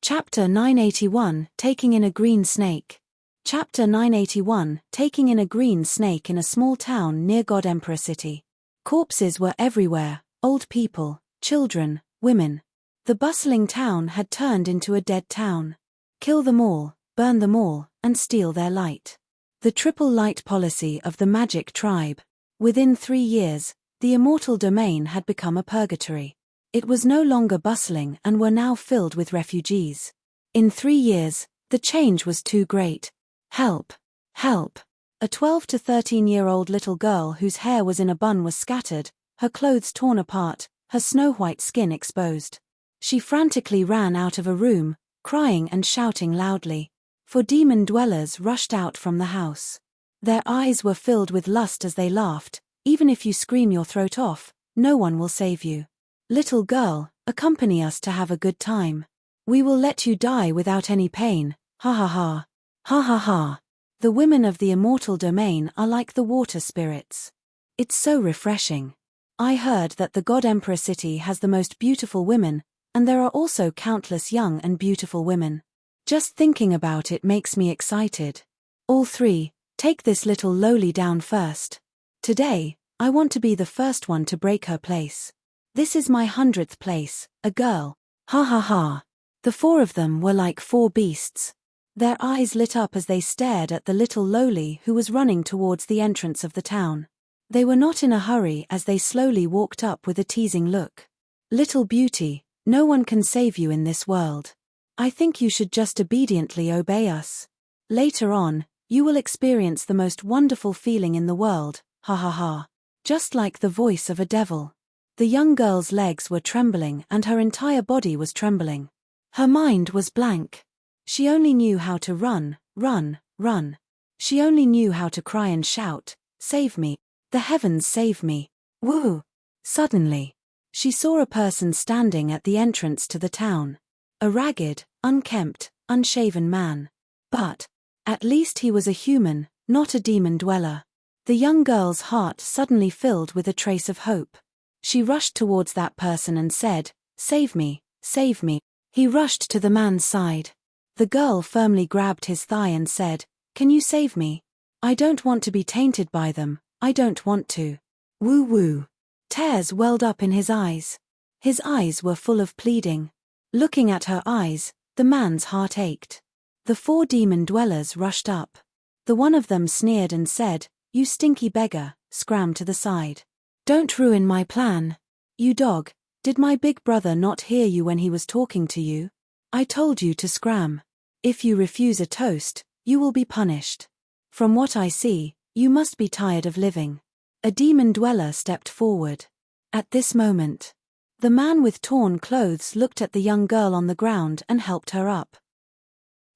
Chapter 981, Taking in a Green Snake. Chapter 981, Taking in a Green Snake in a small town near God Emperor City. Corpses were everywhere, old people, children, women. The bustling town had turned into a dead town. Kill them all, burn them all, and steal their light. The triple light policy of the magic tribe. Within 3 years, the immortal domain had become a purgatory. It was no longer bustling and were now filled with refugees. In 3 years, the change was too great. Help! Help! A 12 to 13-year-old little girl whose hair was in a bun was scattered, her clothes torn apart, her snow-white skin exposed. She frantically ran out of a room, crying and shouting loudly. 4 demon dwellers rushed out from the house. Their eyes were filled with lust as they laughed. Even if you scream your throat off, no one will save you. Little girl, accompany us to have a good time. We will let you die without any pain, ha ha ha. Ha ha ha. The women of the immortal domain are like the water spirits. It's so refreshing. I heard that the God Emperor City has the most beautiful women, and there are also countless young and beautiful women. Just thinking about it makes me excited. All 3, take this little lowly down first. Today, I want to be the first one to break her place. This is my 100th place, a girl. Ha ha ha. The 4 of them were like 4 beasts. Their eyes lit up as they stared at the little lowly who was running towards the entrance of the town. They were not in a hurry as they slowly walked up with a teasing look. Little beauty, no one can save you in this world. I think you should just obediently obey us. Later on, you will experience the most wonderful feeling in the world, ha ha ha. Just like the voice of a devil. The young girl's legs were trembling and her entire body was trembling. Her mind was blank. She only knew how to run, run, run. She only knew how to cry and shout, save me, the heavens save me, woo! Suddenly, she saw a person standing at the entrance to the town. A ragged, unkempt, unshaven man. But, at least he was a human, not a demon dweller. The young girl's heart suddenly filled with a trace of hope. She rushed towards that person and said, save me, save me. He rushed to the man's side. The girl firmly grabbed his thigh and said, can you save me? I don't want to be tainted by them, I don't want to. Woo woo. Tears welled up in his eyes. His eyes were full of pleading. Looking at her eyes, the man's heart ached. The 4 demon dwellers rushed up. The one of them sneered and said, you stinky beggar, scram to the side. Don't ruin my plan. You dog, did my big brother not hear you when he was talking to you? I told you to scram. If you refuse a toast, you will be punished. From what I see, you must be tired of living. A demon dweller stepped forward. At this moment, the man with torn clothes looked at the young girl on the ground and helped her up.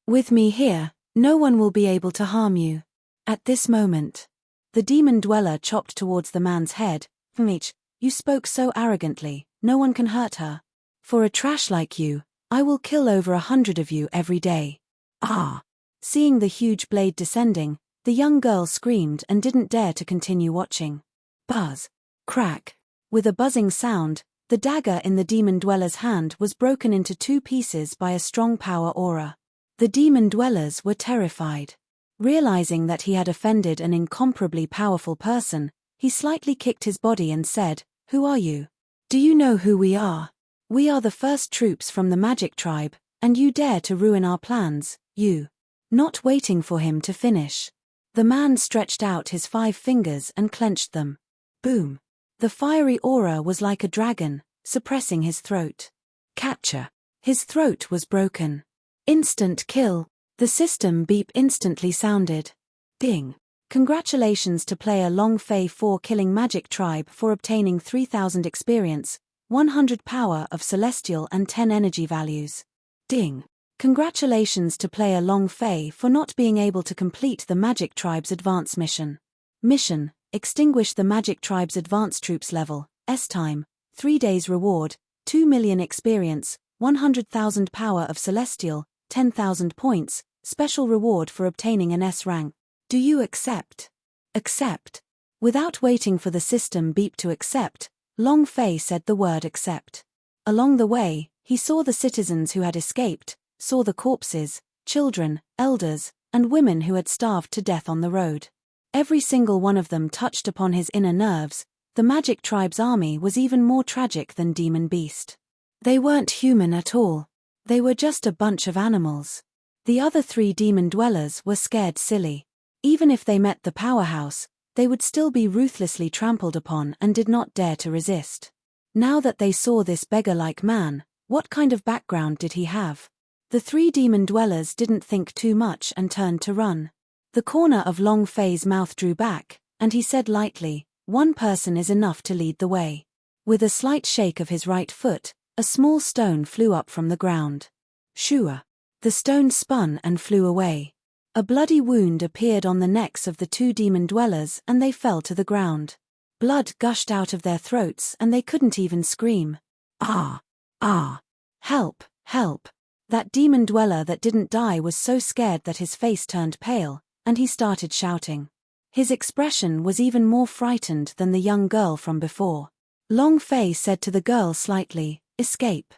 With me here, no one will be able to harm you. At this moment, the demon dweller chopped towards the man's head. You spoke so arrogantly, no one can hurt her. For a trash like you, I will kill over 100 of you every day. Ah! Seeing the huge blade descending, the young girl screamed and didn't dare to continue watching. Buzz! Crack! With a buzzing sound, the dagger in the demon dweller's hand was broken into 2 pieces by a strong power aura. The demon dwellers were terrified. Realizing that he had offended an incomparably powerful person, he slightly kicked his body and said, who are you? Do you know who we are? We are the first troops from the magic tribe, and you dare to ruin our plans, you. Not waiting for him to finish. The man stretched out his 5 fingers and clenched them. Boom. The fiery aura was like a dragon, suppressing his throat. Catcher. His throat was broken. Instant kill. The system beep instantly sounded. Ding. Congratulations to player Long Fei 4 killing Magic Tribe for obtaining 3000 experience, 100 power of celestial and 10 energy values. Ding. Congratulations to player Long Fei for not being able to complete the Magic Tribe's advance mission. Mission: extinguish the Magic Tribe's advanced troops level, S time, 3 days reward, 2 million experience, 100,000 power of celestial, 10,000 points, special reward for obtaining an S rank. Do you accept? Accept. Without waiting for the system beep to accept, Long Fei said the word accept. Along the way, he saw the citizens who had escaped, saw the corpses, children, elders, and women who had starved to death on the road. Every single one of them touched upon his inner nerves. The Magic Tribe's army was even more tragic than Demon Beast. They weren't human at all. They were just a bunch of animals. The other 3 demon dwellers were scared silly. Even if they met the powerhouse, they would still be ruthlessly trampled upon and did not dare to resist. Now that they saw this beggar-like man, what kind of background did he have? The 3 demon dwellers didn't think too much and turned to run. The corner of Long Fei's mouth drew back, and he said lightly, "One person is enough to lead the way." With a slight shake of his right foot, a small stone flew up from the ground. Shua. The stone spun and flew away. A bloody wound appeared on the necks of the 2 demon dwellers and they fell to the ground. Blood gushed out of their throats and they couldn't even scream. Ah! Ah! Help! Help! That demon dweller that didn't die was so scared that his face turned pale, and he started shouting. His expression was even more frightened than the young girl from before. Long Fei said to the girl slightly, "Escape."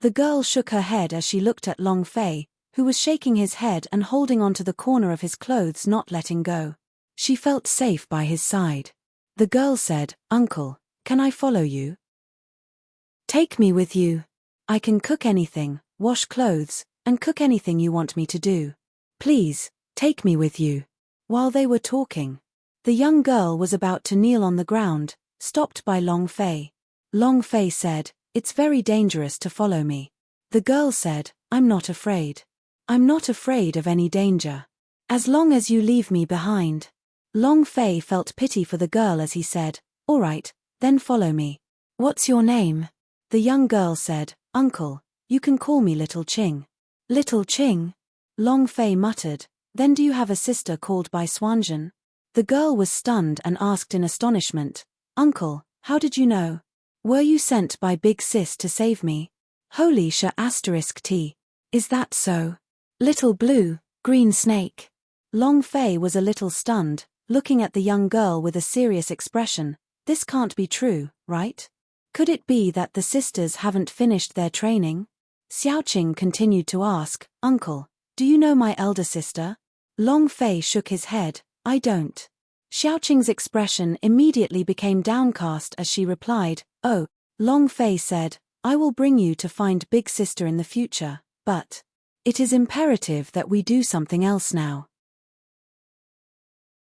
The girl shook her head as she looked at Long Fei, who was shaking his head and holding onto the corner of his clothes, not letting go. She felt safe by his side. The girl said, "Uncle, can I follow you? Take me with you. I can cook anything, wash clothes, and cook anything you want me to do. Please, take me with you." While they were talking, the young girl was about to kneel on the ground, stopped by Long Fei. Long Fei said, "It's very dangerous to follow me." The girl said, "I'm not afraid. I'm not afraid of any danger. As long as you leave me behind." Long Fei felt pity for the girl as he said, "All right, then follow me. What's your name?" The young girl said, "Uncle, you can call me Little Ching." "Little Ching?" Long Fei muttered, "Then do you have a sister called Bai Xuanzhen?" The girl was stunned and asked in astonishment, "Uncle, how did you know? Were you sent by Big Sis to save me?" Holy sh**. Is that so? Little blue, green snake. Long Fei was a little stunned, looking at the young girl with a serious expression. This can't be true, right? Could it be that the sisters haven't finished their training? Xiaoqing continued to ask, "Uncle, do you know my elder sister?" Long Fei shook his head, "I don't." Xiaoqing's expression immediately became downcast as she replied, "Oh." Long Fei said, "I will bring you to find Big Sister in the future, but it is imperative that we do something else now."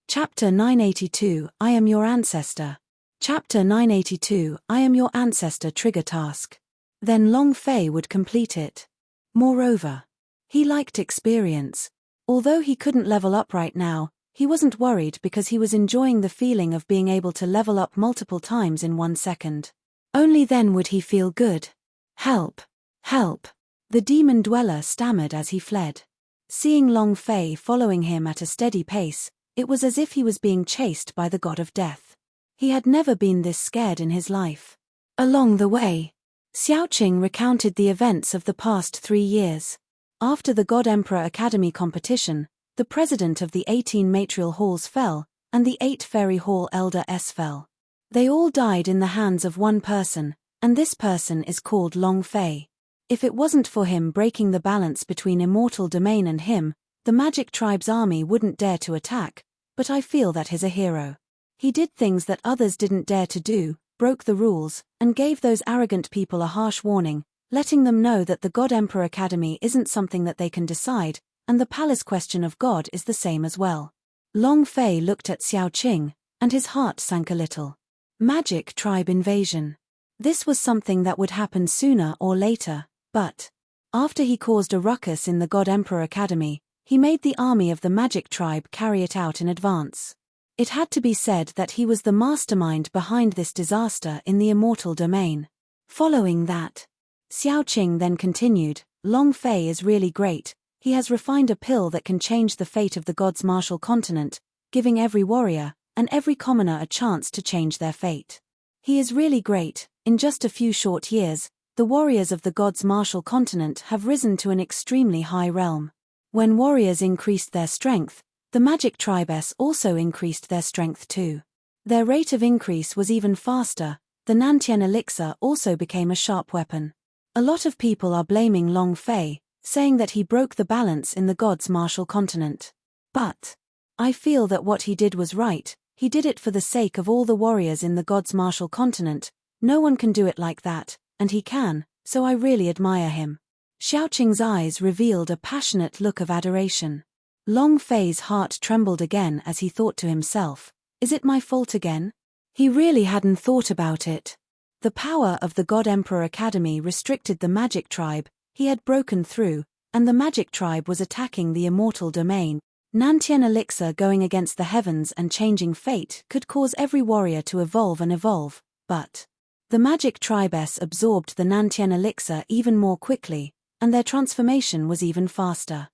Chapter 982, I am your ancestor. Chapter 982, I am your ancestor trigger task. Then Long Fei would complete it. Moreover, he liked experience. Although he couldn't level up right now, he wasn't worried because he was enjoying the feeling of being able to level up multiple times in 1 second. Only then would he feel good. "Help! Help!" The demon dweller stammered as he fled. Seeing Long Fei following him at a steady pace, it was as if he was being chased by the god of death. He had never been this scared in his life. Along the way, Xiaoqing recounted the events of the past 3 years. After the God Emperor Academy competition, the president of the 18 matrial halls fell, and the 8 fairy hall elder S fell. They all died in the hands of one person, and this person is called Long Fei. If it wasn't for him breaking the balance between Immortal Domain and him, the Magic Tribe's army wouldn't dare to attack, but I feel that he's a hero. He did things that others didn't dare to do, broke the rules, and gave those arrogant people a harsh warning, letting them know that the God Emperor Academy isn't something that they can decide, and the palace question of God is the same as well. Long Fei looked at Xiaoqing, and his heart sank a little. Magic Tribe invasion. This was something that would happen sooner or later. But after he caused a ruckus in the God Emperor Academy, he made the army of the Magic Tribe carry it out in advance. It had to be said that he was the mastermind behind this disaster in the Immortal Domain. Following that, Xiaoqing then continued, Long Fei is really great. He has refined a pill that can change the fate of the gods' martial continent, giving every warrior and every commoner a chance to change their fate. He is really great. In just a few short years, the warriors of the gods' martial continent have risen to an extremely high realm. When warriors increased their strength, the magic tribes also increased their strength too. Their rate of increase was even faster. The Nantian elixir also became a sharp weapon. A lot of people are blaming Long Fei, saying that he broke the balance in the gods' martial continent. But I feel that what he did was right. He did it for the sake of all the warriors in the gods' martial continent. No one can do it like that, and he can, so I really admire him. Xiaoqing's eyes revealed a passionate look of adoration. Long Fei's heart trembled again as he thought to himself, is it my fault again? He really hadn't thought about it. The power of the God Emperor Academy restricted the magic tribe. He had broken through, and the magic tribe was attacking the immortal domain. Nantian elixir going against the heavens and changing fate could cause every warrior to evolve and evolve, but the magic tribes absorbed the Nantian elixir even more quickly, and their transformation was even faster.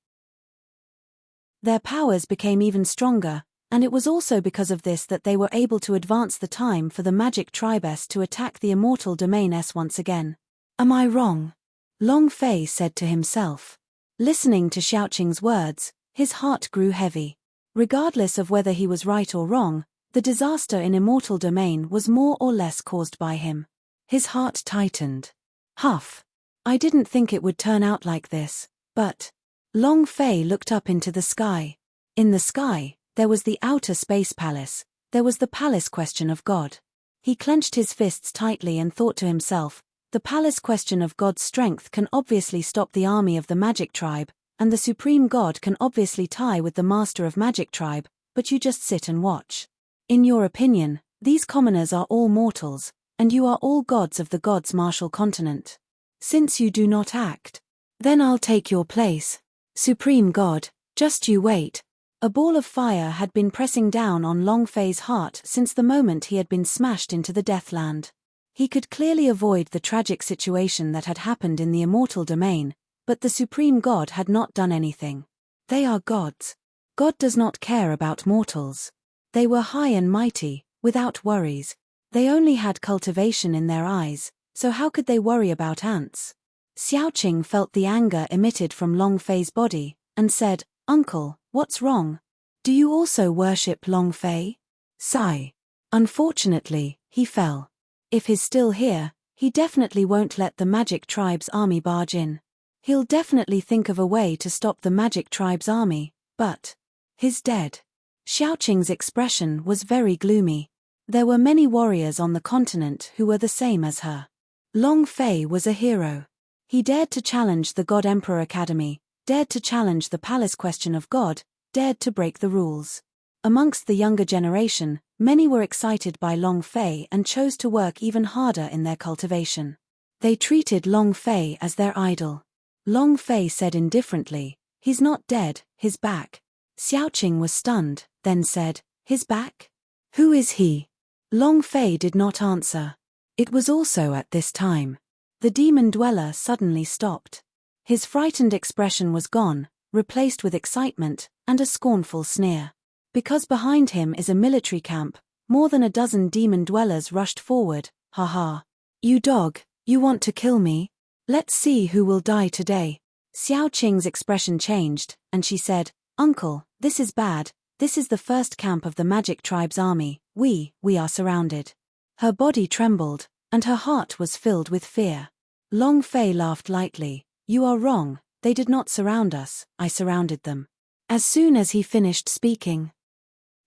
Their powers became even stronger, and it was also because of this that they were able to advance the time for the magic tribes to attack the immortal domain once again. Am I wrong? Long Fei said to himself. Listening to Xiaoqing's words, his heart grew heavy. Regardless of whether he was right or wrong, the disaster in immortal domain was more or less caused by him. His heart tightened. Huff. I didn't think it would turn out like this, but Long Fei looked up into the sky. In the sky, there was the outer space palace. There was the palace question of God. He clenched his fists tightly and thought to himself, the palace question of God's strength can obviously stop the army of the magic tribe, and the supreme God can obviously tie with the master of magic tribe, but you just sit and watch. In your opinion, these commoners are all mortals, and you are all gods of the gods' martial continent. Since you do not act, then I'll take your place. Supreme God, just you wait. A ball of fire had been pressing down on Long Fei's heart since the moment he had been smashed into the Deathland. He could clearly avoid the tragic situation that had happened in the immortal domain, but the Supreme God had not done anything. They are gods. God does not care about mortals. They were high and mighty, without worries. They only had cultivation in their eyes, so how could they worry about ants? Xiaoqing felt the anger emitted from Long Fei's body, and said, Uncle, what's wrong? Do you also worship Long Fei? Sigh. Unfortunately, he fell. If he's still here, he definitely won't let the magic tribe's army barge in. He'll definitely think of a way to stop the magic tribe's army, but he's dead. Xiaoqing's expression was very gloomy. There were many warriors on the continent who were the same as her. Long Fei was a hero. He dared to challenge the God Emperor Academy, dared to challenge the palace question of God, dared to break the rules. Amongst the younger generation, many were excited by Long Fei and chose to work even harder in their cultivation. They treated Long Fei as their idol. Long Fei said indifferently, he's not dead, he's back. Xiaoqing was stunned, then said, his back? Who is he? Long Fei did not answer. It was also at this time. The demon dweller suddenly stopped. His frightened expression was gone, replaced with excitement and a scornful sneer. Because behind him is a military camp, more than a dozen demon dwellers rushed forward. Ha ha. You dog, you want to kill me? Let's see who will die today. Xiaoqing's expression changed, and she said, Uncle, this is bad. This is the first camp of the magic tribe's army. We are surrounded. Her body trembled, and her heart was filled with fear. Long Fei laughed lightly. You are wrong, they did not surround us, I surrounded them. As soon as he finished speaking,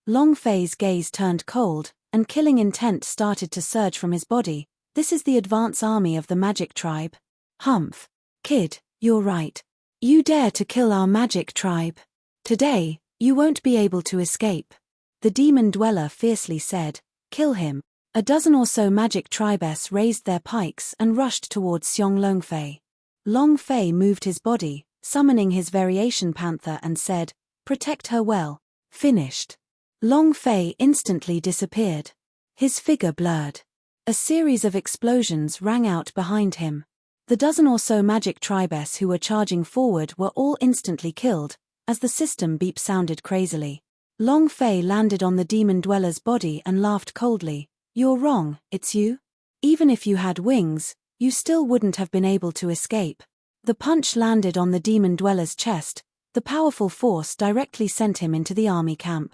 Long Fei's gaze turned cold, and killing intent started to surge from his body. This is the advance army of the magic tribe. Humph. Kid, you're right. You dare to kill our magic tribe. Today, you won't be able to escape. The demon dweller fiercely said, kill him. A dozen or so magic tribes raised their pikes and rushed towards Xiong Long Fei. Long Fei moved his body, summoning his variation panther and said, protect her well. Finished. Long Fei instantly disappeared. His figure blurred. A series of explosions rang out behind him. The dozen or so magic tribes who were charging forward were all instantly killed, as the system beep sounded crazily. Long Fei landed on the demon dweller's body and laughed coldly. You're wrong, it's you? Even if you had wings, you still wouldn't have been able to escape. The punch landed on the demon dweller's chest. The powerful force directly sent him into the army camp.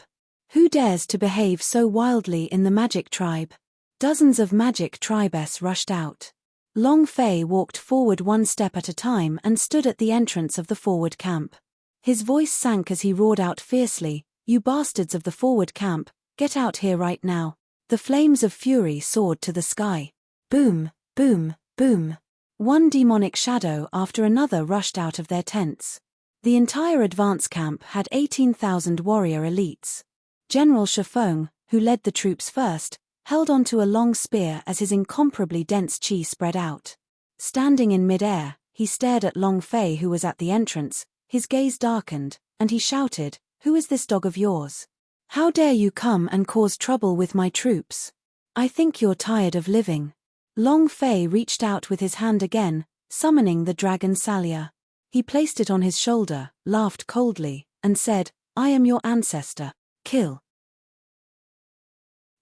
Who dares to behave so wildly in the magic tribe? Dozens of magic tribes rushed out. Long Fei walked forward one step at a time and stood at the entrance of the forward camp. His voice sank as he roared out fiercely, "You bastards of the forward camp, get out here right now." The flames of fury soared to the sky. Boom, boom, boom. One demonic shadow after another rushed out of their tents. The entire advance camp had 18,000 warrior elites. General Shifeng, who led the troops first, held onto a long spear as his incomparably dense chi spread out. Standing in mid-air, he stared at Long Fei, who was at the entrance. His gaze darkened, and he shouted, "Who is this dog of yours? How dare you come and cause trouble with my troops? I think you're tired of living." Long Fei reached out with his hand again, summoning the dragon Salia. He placed it on his shoulder, laughed coldly, and said, "I am your ancestor. Kill."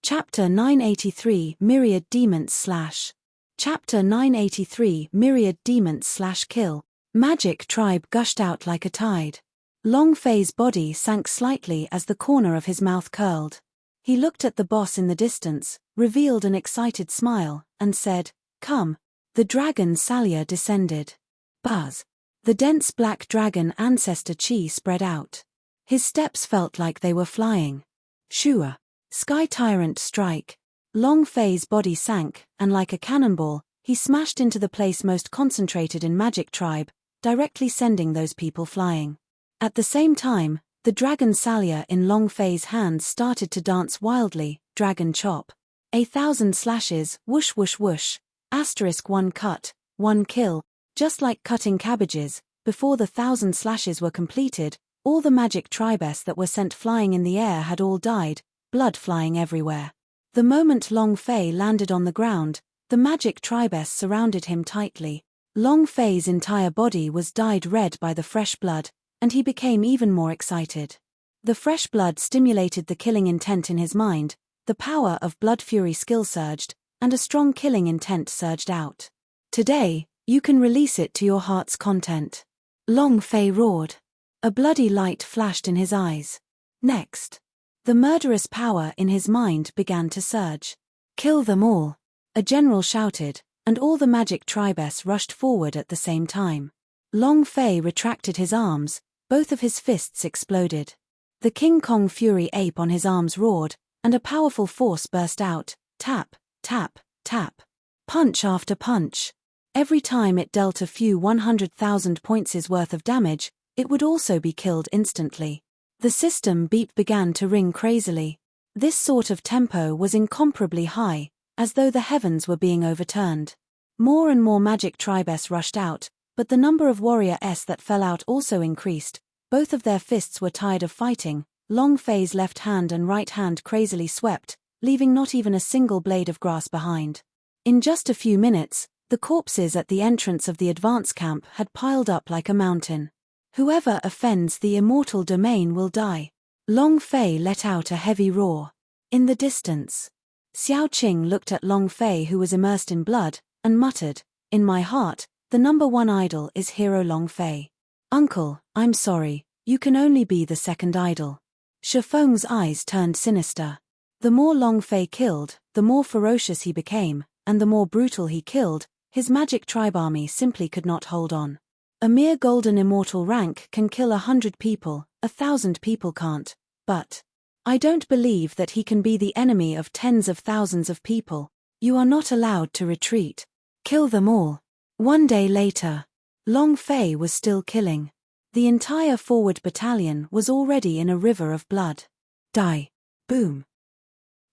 Chapter 983 Myriad Demons / Chapter 983 Myriad Demons / Kill. Magic tribe gushed out like a tide. Long Fei's body sank slightly as the corner of his mouth curled. He looked at the boss in the distance, revealed an excited smile, and said, "Come." The dragon Salia descended. Buzz. The dense black dragon ancestor chi spread out. His steps felt like they were flying. Shua. Sky Tyrant strike. Long Fei's body sank, and like a cannonball, he smashed into the place most concentrated in Magic Tribe, directly sending those people flying. At the same time, the dragon Salia in Long Fei's hands started to dance wildly, dragon chop. 1,000 slashes, whoosh whoosh whoosh, *1 cut, 1 kill, just like cutting cabbages. Before the 1,000 slashes were completed, all the Magic Tribes that were sent flying in the air had all died, blood flying everywhere. The moment Long Fei landed on the ground, the Magic Tribes surrounded him tightly. Long Fei's entire body was dyed red by the fresh blood, and he became even more excited. The fresh blood stimulated the killing intent in his mind, the power of blood fury skill surged, and a strong killing intent surged out. "Today, you can release it to your heart's content." Long Fei roared. A bloody light flashed in his eyes. Next, the murderous power in his mind began to surge. "Kill them all," a general shouted, and all the Magic Tribes rushed forward at the same time. Long Fei retracted his arms, both of his fists exploded. The King Kong Fury ape on his arms roared, and a powerful force burst out, tap, tap, tap. Punch after punch. Every time it dealt a few 100,000 points' worth of damage, it would also be killed instantly. The system beep began to ring crazily. This sort of tempo was incomparably high, as though the heavens were being overturned. More and more Magic Tribes rushed out, but the number of warriors that fell out also increased. Both of their fists were tired of fighting. Long Fei's left hand and right hand crazily swept, leaving not even a single blade of grass behind. In just a few minutes, the corpses at the entrance of the advance camp had piled up like a mountain. "Whoever offends the immortal domain will die." Long Fei let out a heavy roar. In the distance, Xiao Qing looked at Long Fei, who was immersed in blood, and muttered, "In my heart, the #1 idol is Hero Long Fei. Uncle, I'm sorry, you can only be the second idol." Shifeng's eyes turned sinister. The more Long Fei killed, the more ferocious he became, and the more brutal he killed, his Magic Tribe army simply could not hold on. A mere golden immortal rank can kill 100 people, 1,000 people can't, but I don't believe that he can be the enemy of tens of thousands of people. You are not allowed to retreat. Kill them all. One day later, Long Fei was still killing. The entire forward battalion was already in a river of blood. Die. Boom.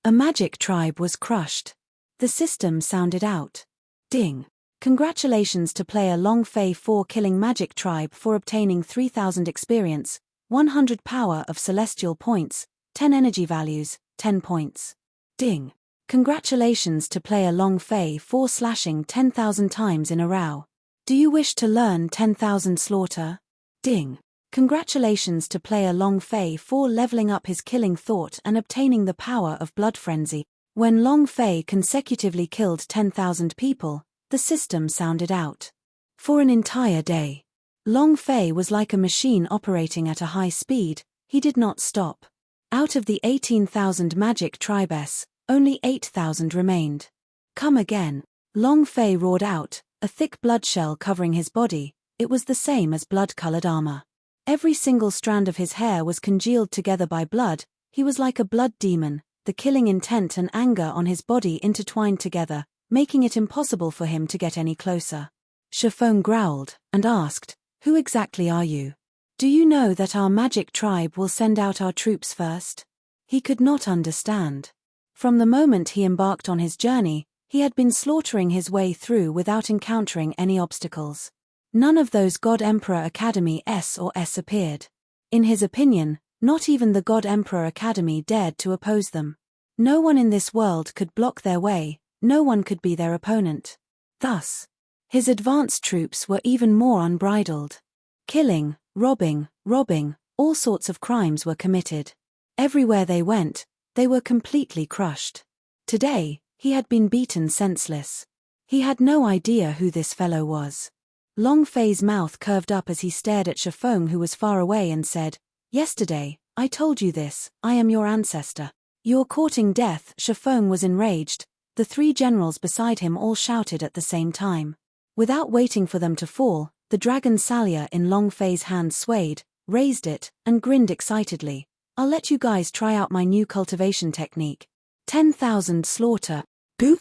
A Magic Tribe was crushed. The system sounded out. Ding. Congratulations to player Long Fei 4 killing Magic Tribe for obtaining 3,000 experience, 100 power of celestial points, 10 energy values, 10 points. Ding. Congratulations to player Long Fei 4 slashing 10,000 times in a row. Do you wish to learn 10,000 slaughter? Ding. Congratulations to player Long Fei 4 leveling up his killing thought and obtaining the power of blood frenzy. When Long Fei consecutively killed 10,000 people, the system sounded out. For an entire day. Long Fei was like a machine operating at a high speed. He did not stop. Out of the 18,000 magic tribes, only 8,000 remained. Come again. Long Fei roared out, a thick blood shell covering his body. It was the same as blood-colored armor. Every single strand of his hair was congealed together by blood. He was like a blood demon, the killing intent and anger on his body intertwined together, making it impossible for him to get any closer. Shifeng growled, and asked, "Who exactly are you? Do you know that our magic tribe will send out our troops first?" He could not understand. From the moment he embarked on his journey, he had been slaughtering his way through without encountering any obstacles. None of those God Emperor Academy S appeared. In his opinion, not even the God Emperor Academy dared to oppose them. No one in this world could block their way, no one could be their opponent. Thus, his advanced troops were even more unbridled. Killing, robbing, all sorts of crimes were committed. Everywhere they went, they were completely crushed. Today, he had been beaten senseless. He had no idea who this fellow was. Long Fei's mouth curved up as he stared at Shifeng, who was far away, and said, "Yesterday, I told you this, I am your ancestor. You're courting death." Shifeng was enraged. The three generals beside him all shouted at the same time. Without waiting for them to fall, the dragon Salia in Long Fei's hand swayed, raised it, and grinned excitedly. "I'll let you guys try out my new cultivation technique. 10,000 slaughter." Boop.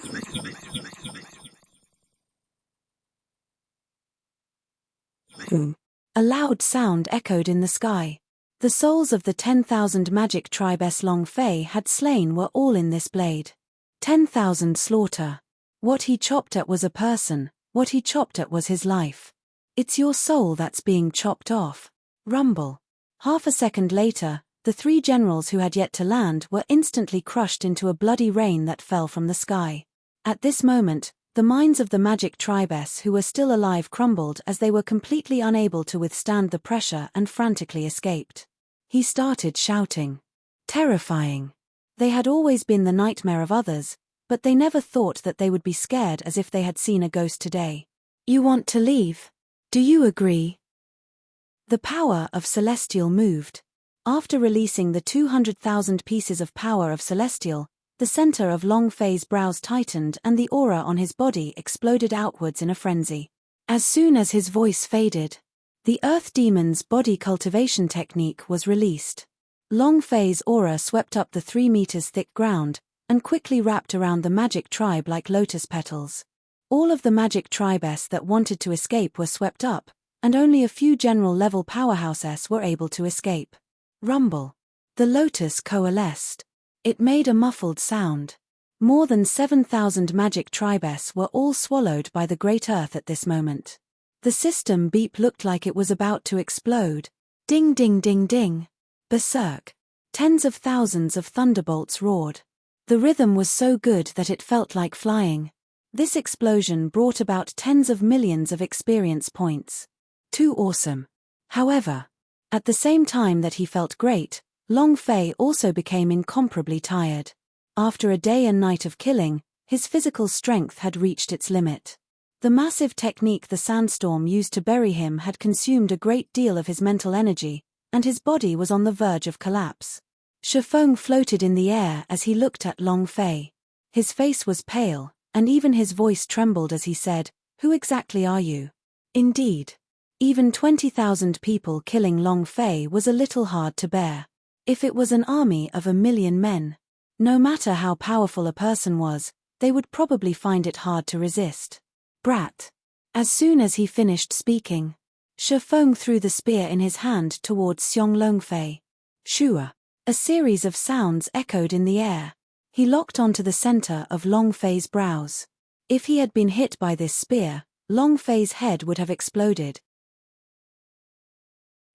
A loud sound echoed in the sky. The souls of the 10,000 magic tribes Long Fei had slain were all in this blade. 10,000 slaughter. What he chopped at was a person, what he chopped at was his life. It's your soul that's being chopped off. Rumble. Half a second later, the three generals who had yet to land were instantly crushed into a bloody rain that fell from the sky. At this moment, the minds of the magic tribes who were still alive crumbled as they were completely unable to withstand the pressure and frantically escaped. He started shouting. Terrifying. They had always been the nightmare of others, but they never thought that they would be scared as if they had seen a ghost today. "You want to leave? Do you agree?" The power of Celestial moved. After releasing the 200,000 pieces of power of Celestial, the center of Long Fei's brows tightened and the aura on his body exploded outwards in a frenzy. As soon as his voice faded, the Earth Demon's body cultivation technique was released. Long Fei's aura swept up the 3 meters thick ground, and quickly wrapped around the magic tribe like lotus petals. All of the magic tribes that wanted to escape were swept up, and only a few general-level powerhouses were able to escape. Rumble. The lotus coalesced. It made a muffled sound. More than 7,000 magic tribes were all swallowed by the great earth at this moment. The system beep looked like it was about to explode. Ding ding ding ding. Berserk. Tens of thousands of thunderbolts roared. The rhythm was so good that it felt like flying. This explosion brought about tens of millions of experience points. Too awesome. However, at the same time that he felt great, Long Fei also became incomparably tired. After a day and night of killing, his physical strength had reached its limit. The massive technique the sandstorm used to bury him had consumed a great deal of his mental energy, and his body was on the verge of collapse. Shifeng floated in the air as he looked at Long Fei. His face was pale, and even his voice trembled as he said, "Who exactly are you?" Indeed. Even 20,000 people killing Long Fei was a little hard to bear. If it was an army of 1,000,000 men, no matter how powerful a person was, they would probably find it hard to resist. Brat. As soon as he finished speaking, Shifeng threw the spear in his hand towards Xiong Long Fei. Shua. A series of sounds echoed in the air. He locked onto the center of Long Fei's brows. If he had been hit by this spear, Long Fei's head would have exploded.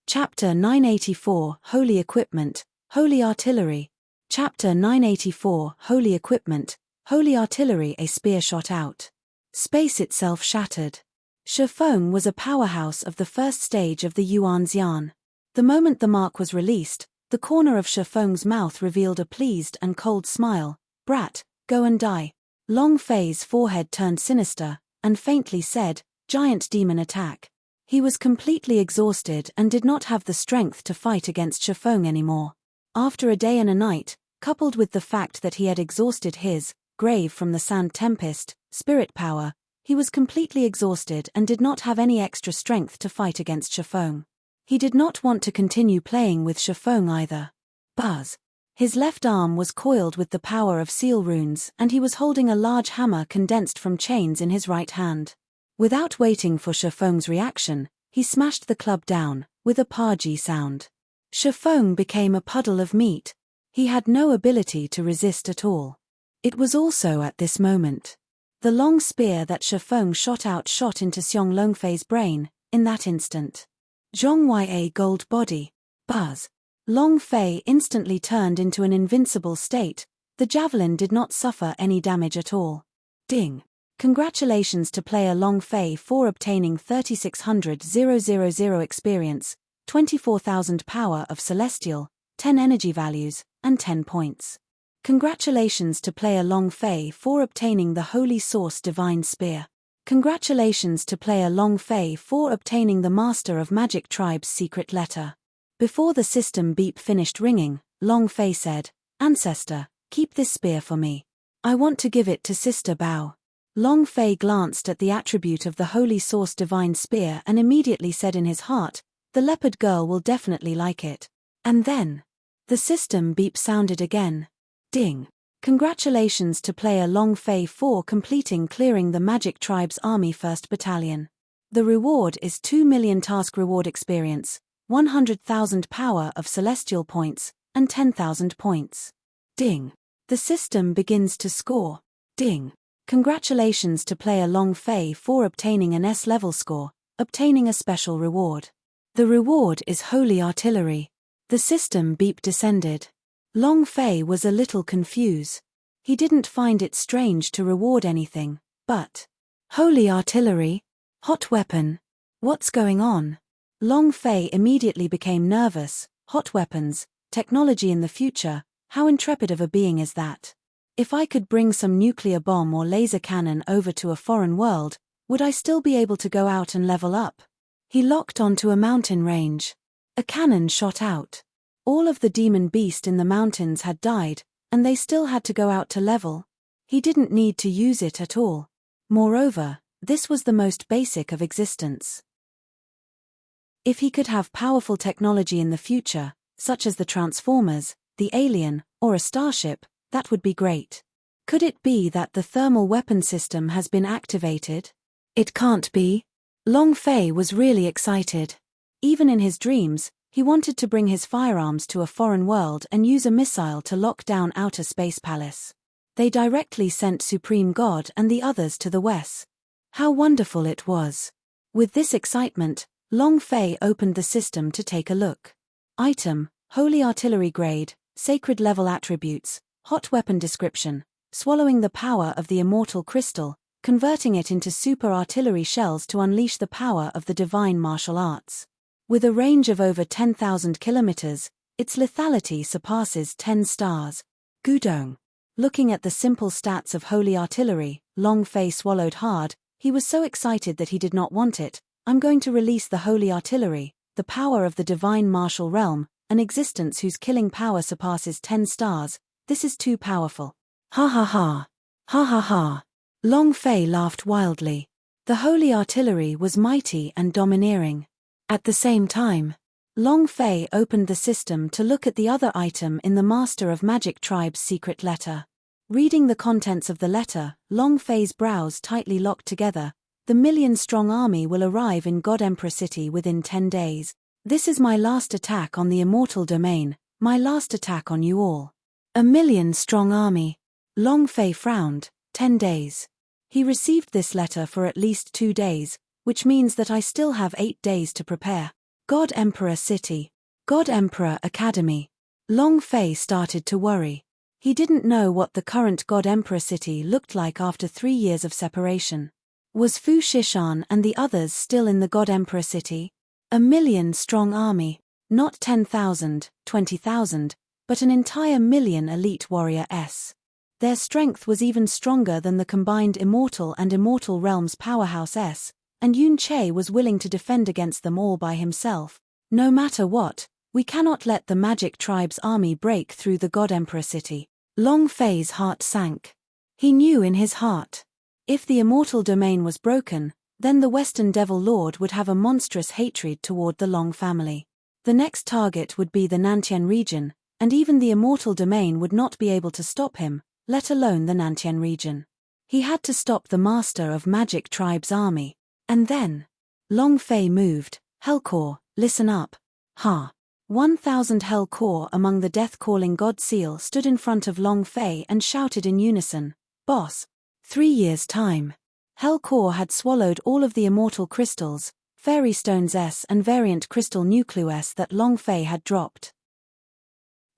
Chapter 984 Holy Equipment, Holy Artillery. Chapter 984 Holy Equipment, Holy Artillery. A spear shot out. Space itself shattered. Shifeng was a powerhouse of the first stage of the Yuanxian. The moment the mark was released, the corner of Shifeng's mouth revealed a pleased and cold smile. "Brat, go and die." Long Fei's forehead turned sinister, and faintly said, "Giant demon attack." He was completely exhausted and did not have the strength to fight against Shifeng anymore. After a day and a night, coupled with the fact that he had exhausted his grave from the Sand Tempest spirit power, he was completely exhausted and did not have any extra strength to fight against Shifeng. He did not want to continue playing with Shifeng either. Buzz. His left arm was coiled with the power of seal runes and he was holding a large hammer condensed from chains in his right hand. Without waiting for Shifeng's reaction, he smashed the club down, with a paji sound. Shifeng became a puddle of meat. He had no ability to resist at all. It was also at this moment. The long spear that Shifeng shot into Xiong Longfei's brain, in that instant. Zhongya gold body. Buzz. Long Fei instantly turned into an invincible state. The javelin did not suffer any damage at all. Ding. Congratulations to player Long Fei for obtaining 3600,000 experience, 24,000 power of celestial, 10 energy values, and 10 points. Congratulations to player Long Fei for obtaining the Holy Source Divine Spear. Congratulations to player Long Fei for obtaining the Master of Magic Tribe's secret letter. Before the system beep finished ringing, Long Fei said, "Ancestor, keep this spear for me. I want to give it to Sister Bao." Long Fei glanced at the attribute of the Holy Source Divine Spear and immediately said in his heart, "The leopard girl will definitely like it." And then, the system beep sounded again. Ding. Congratulations to player Long Fei for clearing the Magic Tribe's Army 1st Battalion. The reward is 2 million task reward experience, 100,000 power of celestial points, and 10,000 points. Ding. The system begins to score. Ding. Congratulations to player Long Fei for obtaining an S-level score, obtaining a special reward. The reward is Holy Artillery. The system beep descended. Long Fei was a little confused. He didn't find it strange to reward anything, but Holy Artillery? Hot weapon? What's going on? Long Fei immediately became nervous. Hot weapons, technology in the future, how intrepid of a being is that? If I could bring some nuclear bomb or laser cannon over to a foreign world, would I still be able to go out and level up? He locked onto a mountain range. A cannon shot out. All of the demon beast in the mountains had died, and they still had to go out to level. He didn't need to use it at all. Moreover, this was the most basic of existence. If he could have powerful technology in the future, such as the Transformers, the Alien, or a starship, that would be great. Could it be that the thermal weapon system has been activated? It can't be. Long Fei was really excited. Even in his dreams, he wanted to bring his firearms to a foreign world and use a missile to lock down Outer Space Palace. They directly sent Supreme God and the others to the west. How wonderful it was. With this excitement, Long Fei opened the system to take a look. Item, Holy Artillery Grade, Sacred Level Attributes, Hot Weapon Description, swallowing the power of the immortal crystal, converting it into super artillery shells to unleash the power of the divine martial arts. With a range of over 10,000 kilometers, its lethality surpasses 10 stars. Gudong. Looking at the simple stats of Holy Artillery, Long Fei swallowed hard. He was so excited that he did not want it. I'm going to release the Holy Artillery, the power of the divine martial realm, an existence whose killing power surpasses 10 stars. This is too powerful. Ha ha ha. Ha ha ha. Long Fei laughed wildly. The Holy Artillery was mighty and domineering. At the same time, Long Fei opened the system to look at the other item in the Master of Magic Tribe's secret letter. Reading the contents of the letter, Long Fei's brows tightly locked together. The million-strong army will arrive in God Emperor City within 10 days. This is my last attack on the immortal domain, my last attack on you all. A million-strong army. Long Fei frowned. 10 days. He received this letter for at least 2 days, which means that I still have 8 days to prepare. God Emperor City. God Emperor Academy. Long Fei started to worry. He didn't know what the current God Emperor City looked like after 3 years of separation. Was Fu Shishan and the others still in the God Emperor City? A million-strong army. Not 10,000, 20,000, but an entire million elite warrior-s. Their strength was even stronger than the combined immortal and immortal realms powerhouse S, and Yun Che was willing to defend against them all by himself. No matter what, we cannot let the Magic Tribe's army break through the God Emperor city. Long Fei's heart sank. He knew in his heart, if the immortal domain was broken, then the Western Devil Lord would have a monstrous hatred toward the Long family. The next target would be the Nantian region, and even the immortal domain would not be able to stop him, let alone the Nantian region. He had to stop the master of Magic Tribe's army. And then, Long Fei moved. Hellcore, listen up. Ha! 1,000 Hellcore among the death-calling God Seal stood in front of Long Fei and shouted in unison, "Boss! 3 years' time." Hellcore had swallowed all of the immortal crystals, Fairy Stones S and variant crystal nucleus that Long Fei had dropped.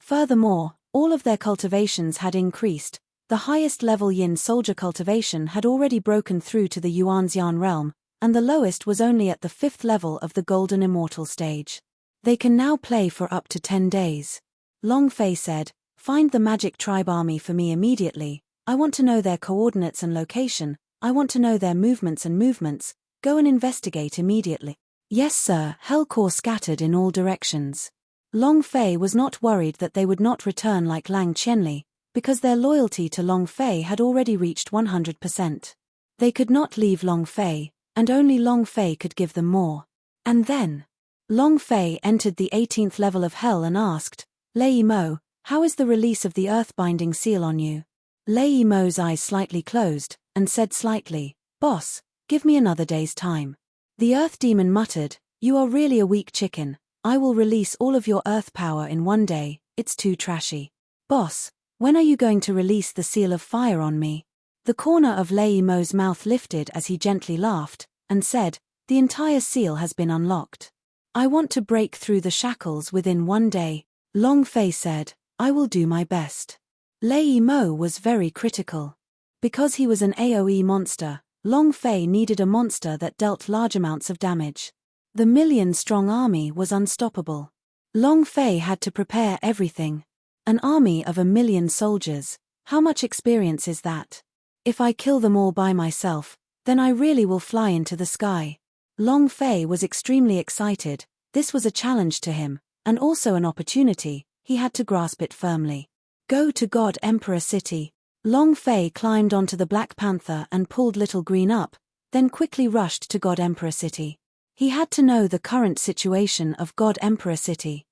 Furthermore, all of their cultivations had increased. The highest level Yin soldier cultivation had already broken through to the Yuanxian realm, and the lowest was only at the 5th level of the Golden Immortal stage. They can now play for up to 10 days. Long Fei said, "Find the Magic Tribe army for me immediately. I want to know their coordinates and location. I want to know their movements. Go and investigate immediately." "Yes, sir." Hellcore scattered in all directions. Long Fei was not worried that they would not return like Lang Qianli, because their loyalty to Long Fei had already reached 100%. They could not leave Long Fei, and only Long Fei could give them more. And then, Long Fei entered the 18th level of Hell and asked, "Lei Mo, how is the release of the earth-binding seal on you?" Lei Mo's eyes slightly closed, and said slightly, "Boss, give me another day's time." The Earth Demon muttered, "You are really a weak chicken. I will release all of your earth power in 1 day, it's too trashy." "Boss, when are you going to release the seal of fire on me?" The corner of Lei Mo's mouth lifted as he gently laughed, and said, "The entire seal has been unlocked. I want to break through the shackles within 1 day." Long Fei said, "I will do my best." Lei Mo was very critical. Because he was an AoE monster, Long Fei needed a monster that dealt large amounts of damage. The million-strong army was unstoppable. Long Fei had to prepare everything. An army of 1,000,000 soldiers, how much experience is that? If I kill them all by myself, then I really will fly into the sky. Long Fei was extremely excited. This was a challenge to him, and also an opportunity. He had to grasp it firmly. Go to God Emperor City. Long Fei climbed onto the Black Panther and pulled Little Green up, then quickly rushed to God Emperor City. He had to know the current situation of God Emperor City.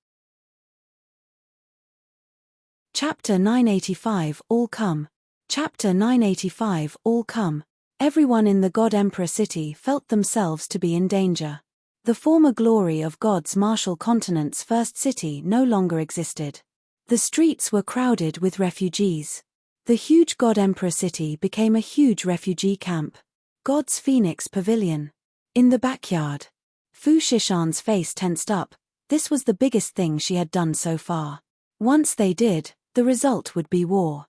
Chapter 985 All Come. Chapter 985 All Come. Everyone in the God Emperor City felt themselves to be in danger. The former glory of God's martial continent's first city no longer existed. The streets were crowded with refugees. The huge God Emperor City became a huge refugee camp. God's Phoenix Pavilion. In the backyard. Fu Shishan's face tensed up. This was the biggest thing she had done so far. Once they did, the result would be war.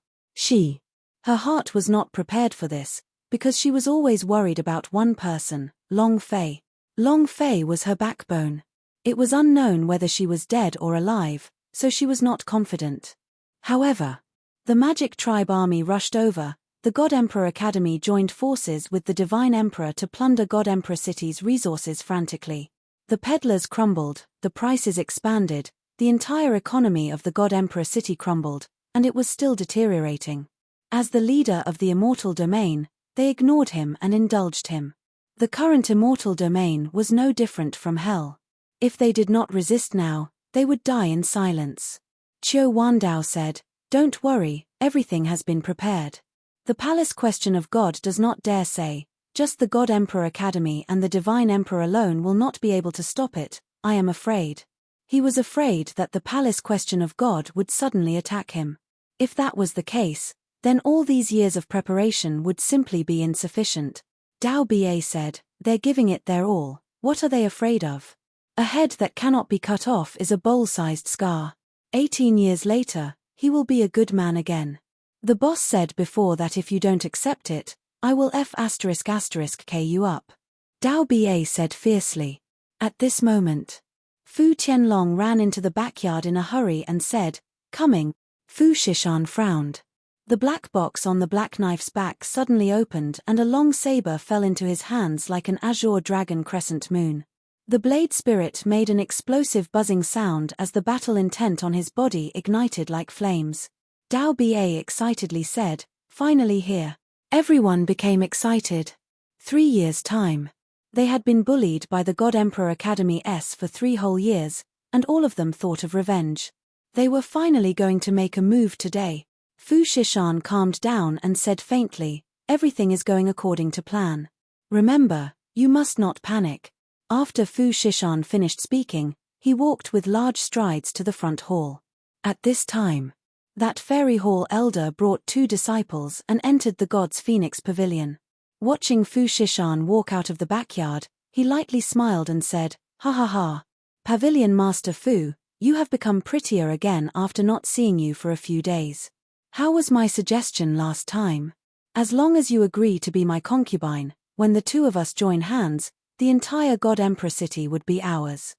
Her heart was not prepared for this, because she was always worried about one person, Long Fei. Long Fei was her backbone. It was unknown whether she was dead or alive, so she was not confident. However, the Magic Tribe army rushed over. The God Emperor Academy joined forces with the Divine Emperor to plunder God Emperor City's resources frantically. The peddlers crumbled, the prices expanded, the entire economy of the God Emperor City crumbled, and it was still deteriorating. As the leader of the Immortal Domain, they ignored him and indulged him. The current Immortal Domain was no different from hell. If they did not resist now, they would die in silence. Qiu Wandao said, "Don't worry, everything has been prepared. The Palace Question of God does not dare say, just the God Emperor Academy and the Divine Emperor alone will not be able to stop it, I am afraid." He was afraid that the Palace Question of God would suddenly attack him. If that was the case, then all these years of preparation would simply be insufficient. Dao Ba said, "They're giving it their all, what are they afraid of? A head that cannot be cut off is a bowl-sized scar. 18 years later, he will be a good man again. The boss said before that if you don't accept it, I will F***K you up." Dao Ba said fiercely. At this moment, Fu Tianlong ran into the backyard in a hurry and said, "Coming." Fu Shishan frowned. The black box on the black knife's back suddenly opened and a long saber fell into his hands like an azure dragon crescent moon. The blade spirit made an explosive buzzing sound as the battle intent on his body ignited like flames. Dao Ba excitedly said, "Finally here." Everyone became excited. 3 years' time. They had been bullied by the God Emperor Academy S for 3 whole years, and all of them thought of revenge. They were finally going to make a move today. Fu Shishan calmed down and said faintly, "Everything is going according to plan. Remember, you must not panic." After Fu Shishan finished speaking, he walked with large strides to the front hall. At this time, that fairy hall elder brought 2 disciples and entered the god's phoenix pavilion. Watching Fu Shishan walk out of the backyard, he lightly smiled and said, "Ha ha ha. Pavilion Master Fu, you have become prettier again after not seeing you for a few days. How was my suggestion last time? As long as you agree to be my concubine, when the 2 of us join hands, the entire God Emperor city would be ours."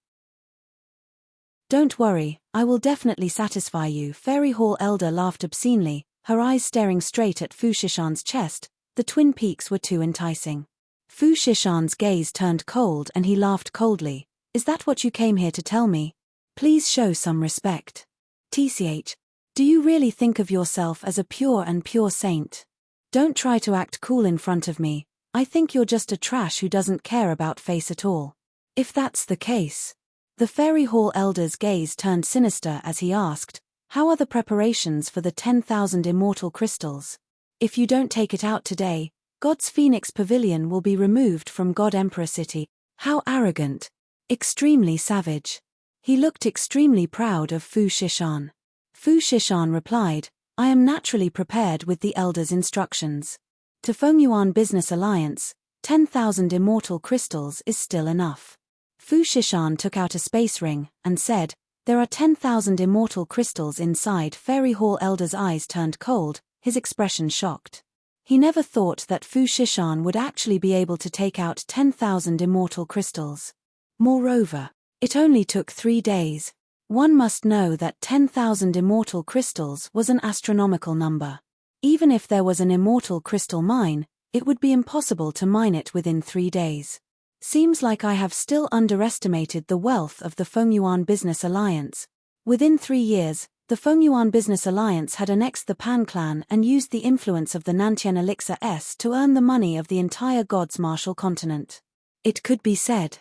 "Don't worry, I will definitely satisfy you." Fairy Hall Elder laughed obscenely, her eyes staring straight at Fu Shishan's chest. The twin peaks were too enticing. Fu Shishan's gaze turned cold and he laughed coldly. "Is that what you came here to tell me? Please show some respect. TCH. Do you really think of yourself as a pure saint? Don't try to act cool in front of me. I think you're just a trash who doesn't care about face at all." If that's the case. The Fairy Hall Elder's gaze turned sinister as he asked, "How are the preparations for the 10,000 immortal crystals? If you don't take it out today, God's Phoenix Pavilion will be removed from God Emperor City." How arrogant. Extremely savage. He looked extremely proud of Fu Shishan. Fu Shishan replied, "I am naturally prepared with the Elder's instructions. To Fengyuan Business Alliance, 10,000 immortal crystals is still enough." Fu Shishan took out a space ring and said, "There are 10,000 immortal crystals inside." Fairy Hall Elder's eyes turned cold, his expression shocked. He never thought that Fu Shishan would actually be able to take out 10,000 immortal crystals. Moreover, it only took 3 days. One must know that 10,000 immortal crystals was an astronomical number. Even if there was an immortal crystal mine, it would be impossible to mine it within 3 days. Seems like I have still underestimated the wealth of the Fengyuan Business Alliance. Within 3 years, the Fengyuan Business Alliance had annexed the Pan clan and used the influence of the Nantian Elixir S to earn the money of the entire God's Martial continent. It could be said,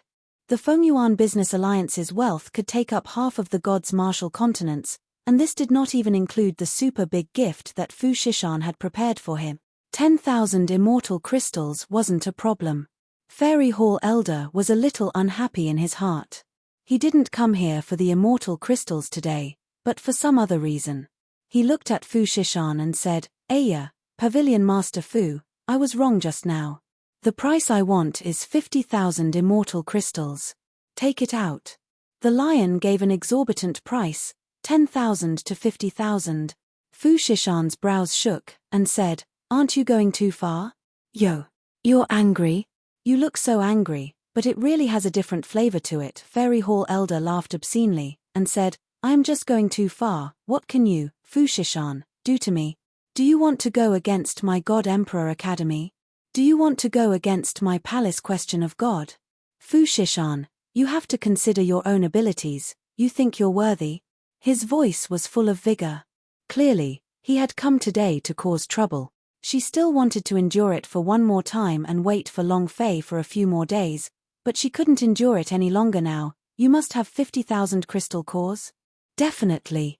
the Fengyuan Business Alliance's wealth could take up half of the God's Martial continents, and this did not even include the super big gift that Fu Shishan had prepared for him. 10,000 immortal crystals wasn't a problem. Fairy Hall Elder was a little unhappy in his heart. He didn't come here for the immortal crystals today, but for some other reason. He looked at Fu Shishan and said, "Aya, Pavilion Master Fu, I was wrong just now. The price I want is 50,000 immortal crystals. Take it out." The lion gave an exorbitant price, 10,000 to 50,000. Fu Shishan's brows shook, and said, "Aren't you going too far? Yo, you're angry? You look so angry, but it really has a different flavor to it." Fairy Hall Elder laughed obscenely, and said, "I am just going too far. What can you, Fu Shishan, do to me? Do you want to go against my God Emperor Academy? Do you want to go against my palace question of God? Fu Shishan, you have to consider your own abilities. You think you're worthy?" His voice was full of vigor. Clearly, he had come today to cause trouble. She still wanted to endure it for one more time and wait for Long Fei for a few more days, but she couldn't endure it any longer now. "You must have 50,000 crystal cores?" "Definitely."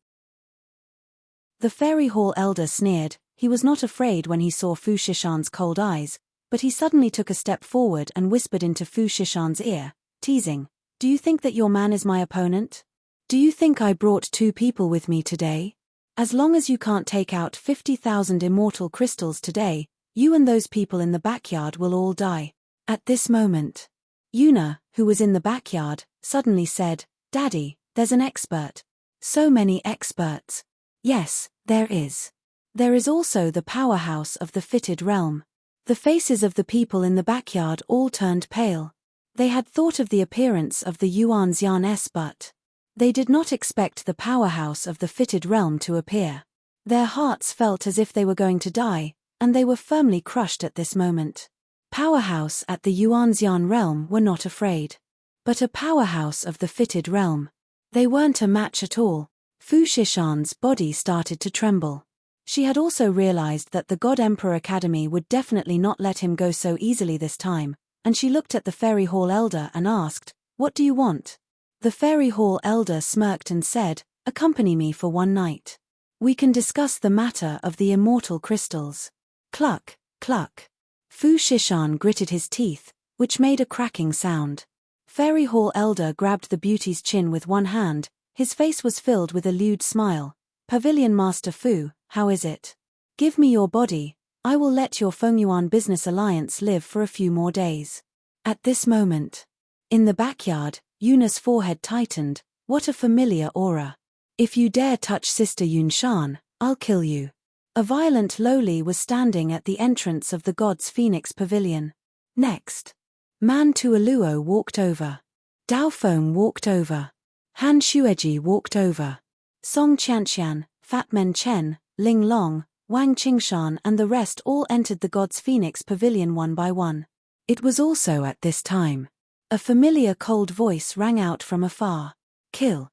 The Fairy Hall Elder sneered. He was not afraid when he saw Fu Shishan's cold eyes, but he suddenly took a step forward and whispered into Fu Shishan's ear, teasing, "Do you think that your man is my opponent? Do you think I brought 2 people with me today? As long as you can't take out 50,000 immortal crystals today, you and those people in the backyard will all die." At this moment, Yuna, who was in the backyard, suddenly said, "Daddy, there's an expert." "So many experts." "Yes, there is. There is also the powerhouse of the fitted realm." The faces of the people in the backyard all turned pale. They had thought of the appearance of the Yuan Xian S, but they did not expect the powerhouse of the fitted realm to appear. Their hearts felt as if they were going to die, and they were firmly crushed at this moment. Powerhouse at the Yuanxian realm were not afraid. But a powerhouse of the fitted realm. They weren't a match at all. Fu Shishan's body started to tremble. She had also realized that the God Emperor Academy would definitely not let him go so easily this time, and she looked at the Fairy Hall Elder and asked, "What do you want?" The Fairy Hall Elder smirked and said, "Accompany me for one night. We can discuss the matter of the immortal crystals." Cluck, cluck. Fu Shishan gritted his teeth, which made a cracking sound. Fairy Hall Elder grabbed the beauty's chin with one hand, his face was filled with a lewd smile. "Pavilion Master Fu, how is it? Give me your body, I will let your Fengyuan business alliance live for a few more days." At this moment, in the backyard, Yuna's forehead tightened. What a familiar aura. "If you dare touch Sister Yunshan, I'll kill you." A violent loli was standing at the entrance of the God's Phoenix Pavilion. Next, Man Tuoluo walked over. Dao Feng walked over. Han Shueji walked over. Song Qianqian, Fat Men Chen, Ling Long, Wang Qingshan and the rest all entered the God's Phoenix Pavilion one by one. It was also at this time. A familiar cold voice rang out from afar. "Kill."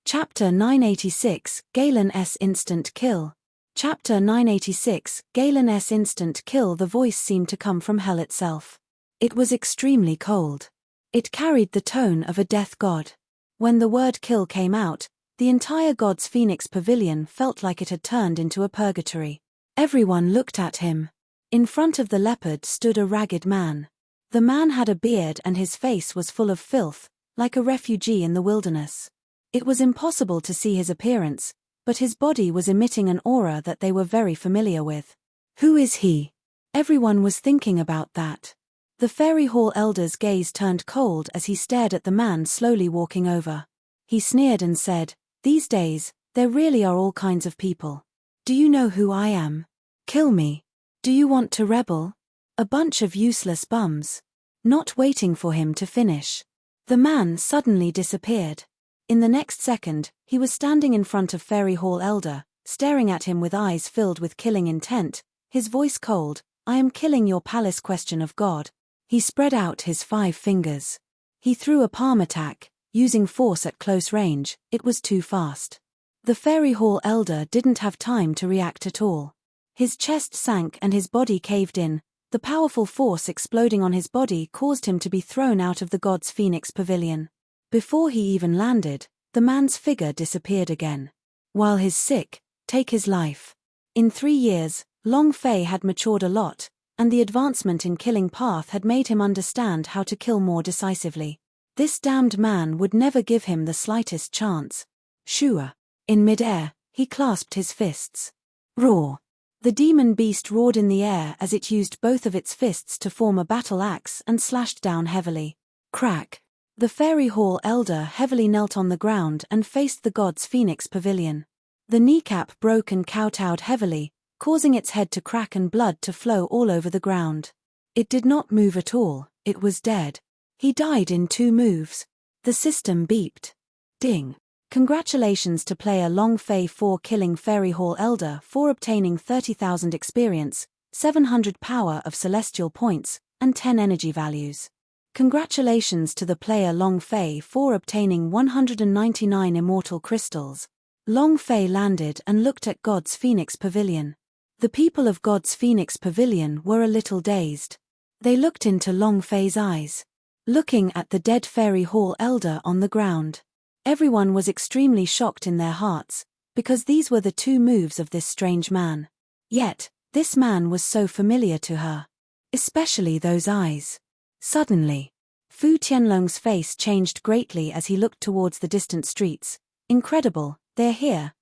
Chapter 986, Galen S. Instant Kill. Chapter 986, Galen S. Instant Kill. The voice seemed to come from hell itself. It was extremely cold. It carried the tone of a death god. When the word kill came out, the entire God's Phoenix Pavilion felt like it had turned into a purgatory. Everyone looked at him. In front of the leopard stood a ragged man. The man had a beard and his face was full of filth, like a refugee in the wilderness. It was impossible to see his appearance, but his body was emitting an aura that they were very familiar with. Who is he? Everyone was thinking about that. The Fairy Hall Elder's gaze turned cold as he stared at the man slowly walking over. He sneered and said, "These days, there really are all kinds of people. Do you know who I am? Kill me. Do you want to rebel? A bunch of useless bums." Not waiting for him to finish, the man suddenly disappeared. In the next second, he was standing in front of Fairy Hall Elder, staring at him with eyes filled with killing intent, his voice cold. "I am killing your palace, question of God." He spread out his 5 fingers. He threw a palm attack, using force at close range. It was too fast. The Fairy Hall Elder didn't have time to react at all. His chest sank and his body caved in. The powerful force exploding on his body caused him to be thrown out of the God's Phoenix Pavilion. Before he even landed, the man's figure disappeared again. While his sick, take his life. In 3 years, Long Fei had matured a lot, and the advancement in killing path had made him understand how to kill more decisively. This damned man would never give him the slightest chance. Shua. In midair, he clasped his fists. Roar. The demon beast roared in the air as it used both of its fists to form a battle axe and slashed down heavily. Crack. The Fairy Hall Elder heavily knelt on the ground and faced the God's Phoenix Pavilion. The kneecap broke and kowtowed heavily, causing its head to crack and blood to flow all over the ground. It did not move at all, it was dead. He died in 2 moves. The system beeped. Ding. Congratulations to player Long Fei for killing Fairy Hall Elder for obtaining 30,000 experience, 700 power of celestial points, and 10 energy values. Congratulations to the player Long Fei for obtaining 199 immortal crystals. Long Fei landed and looked at God's Phoenix Pavilion. The people of God's Phoenix Pavilion were a little dazed. They looked into Long Fei's eyes. Looking at the dead Fairy Hall Elder on the ground. Everyone was extremely shocked in their hearts, because these were the 2 moves of this strange man. Yet, this man was so familiar to her. Especially those eyes. Suddenly, Fu Tianlong's face changed greatly as he looked towards the distant streets. Incredible, they're here,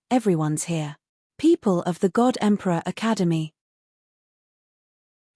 everyone's here. People of the God Emperor Academy.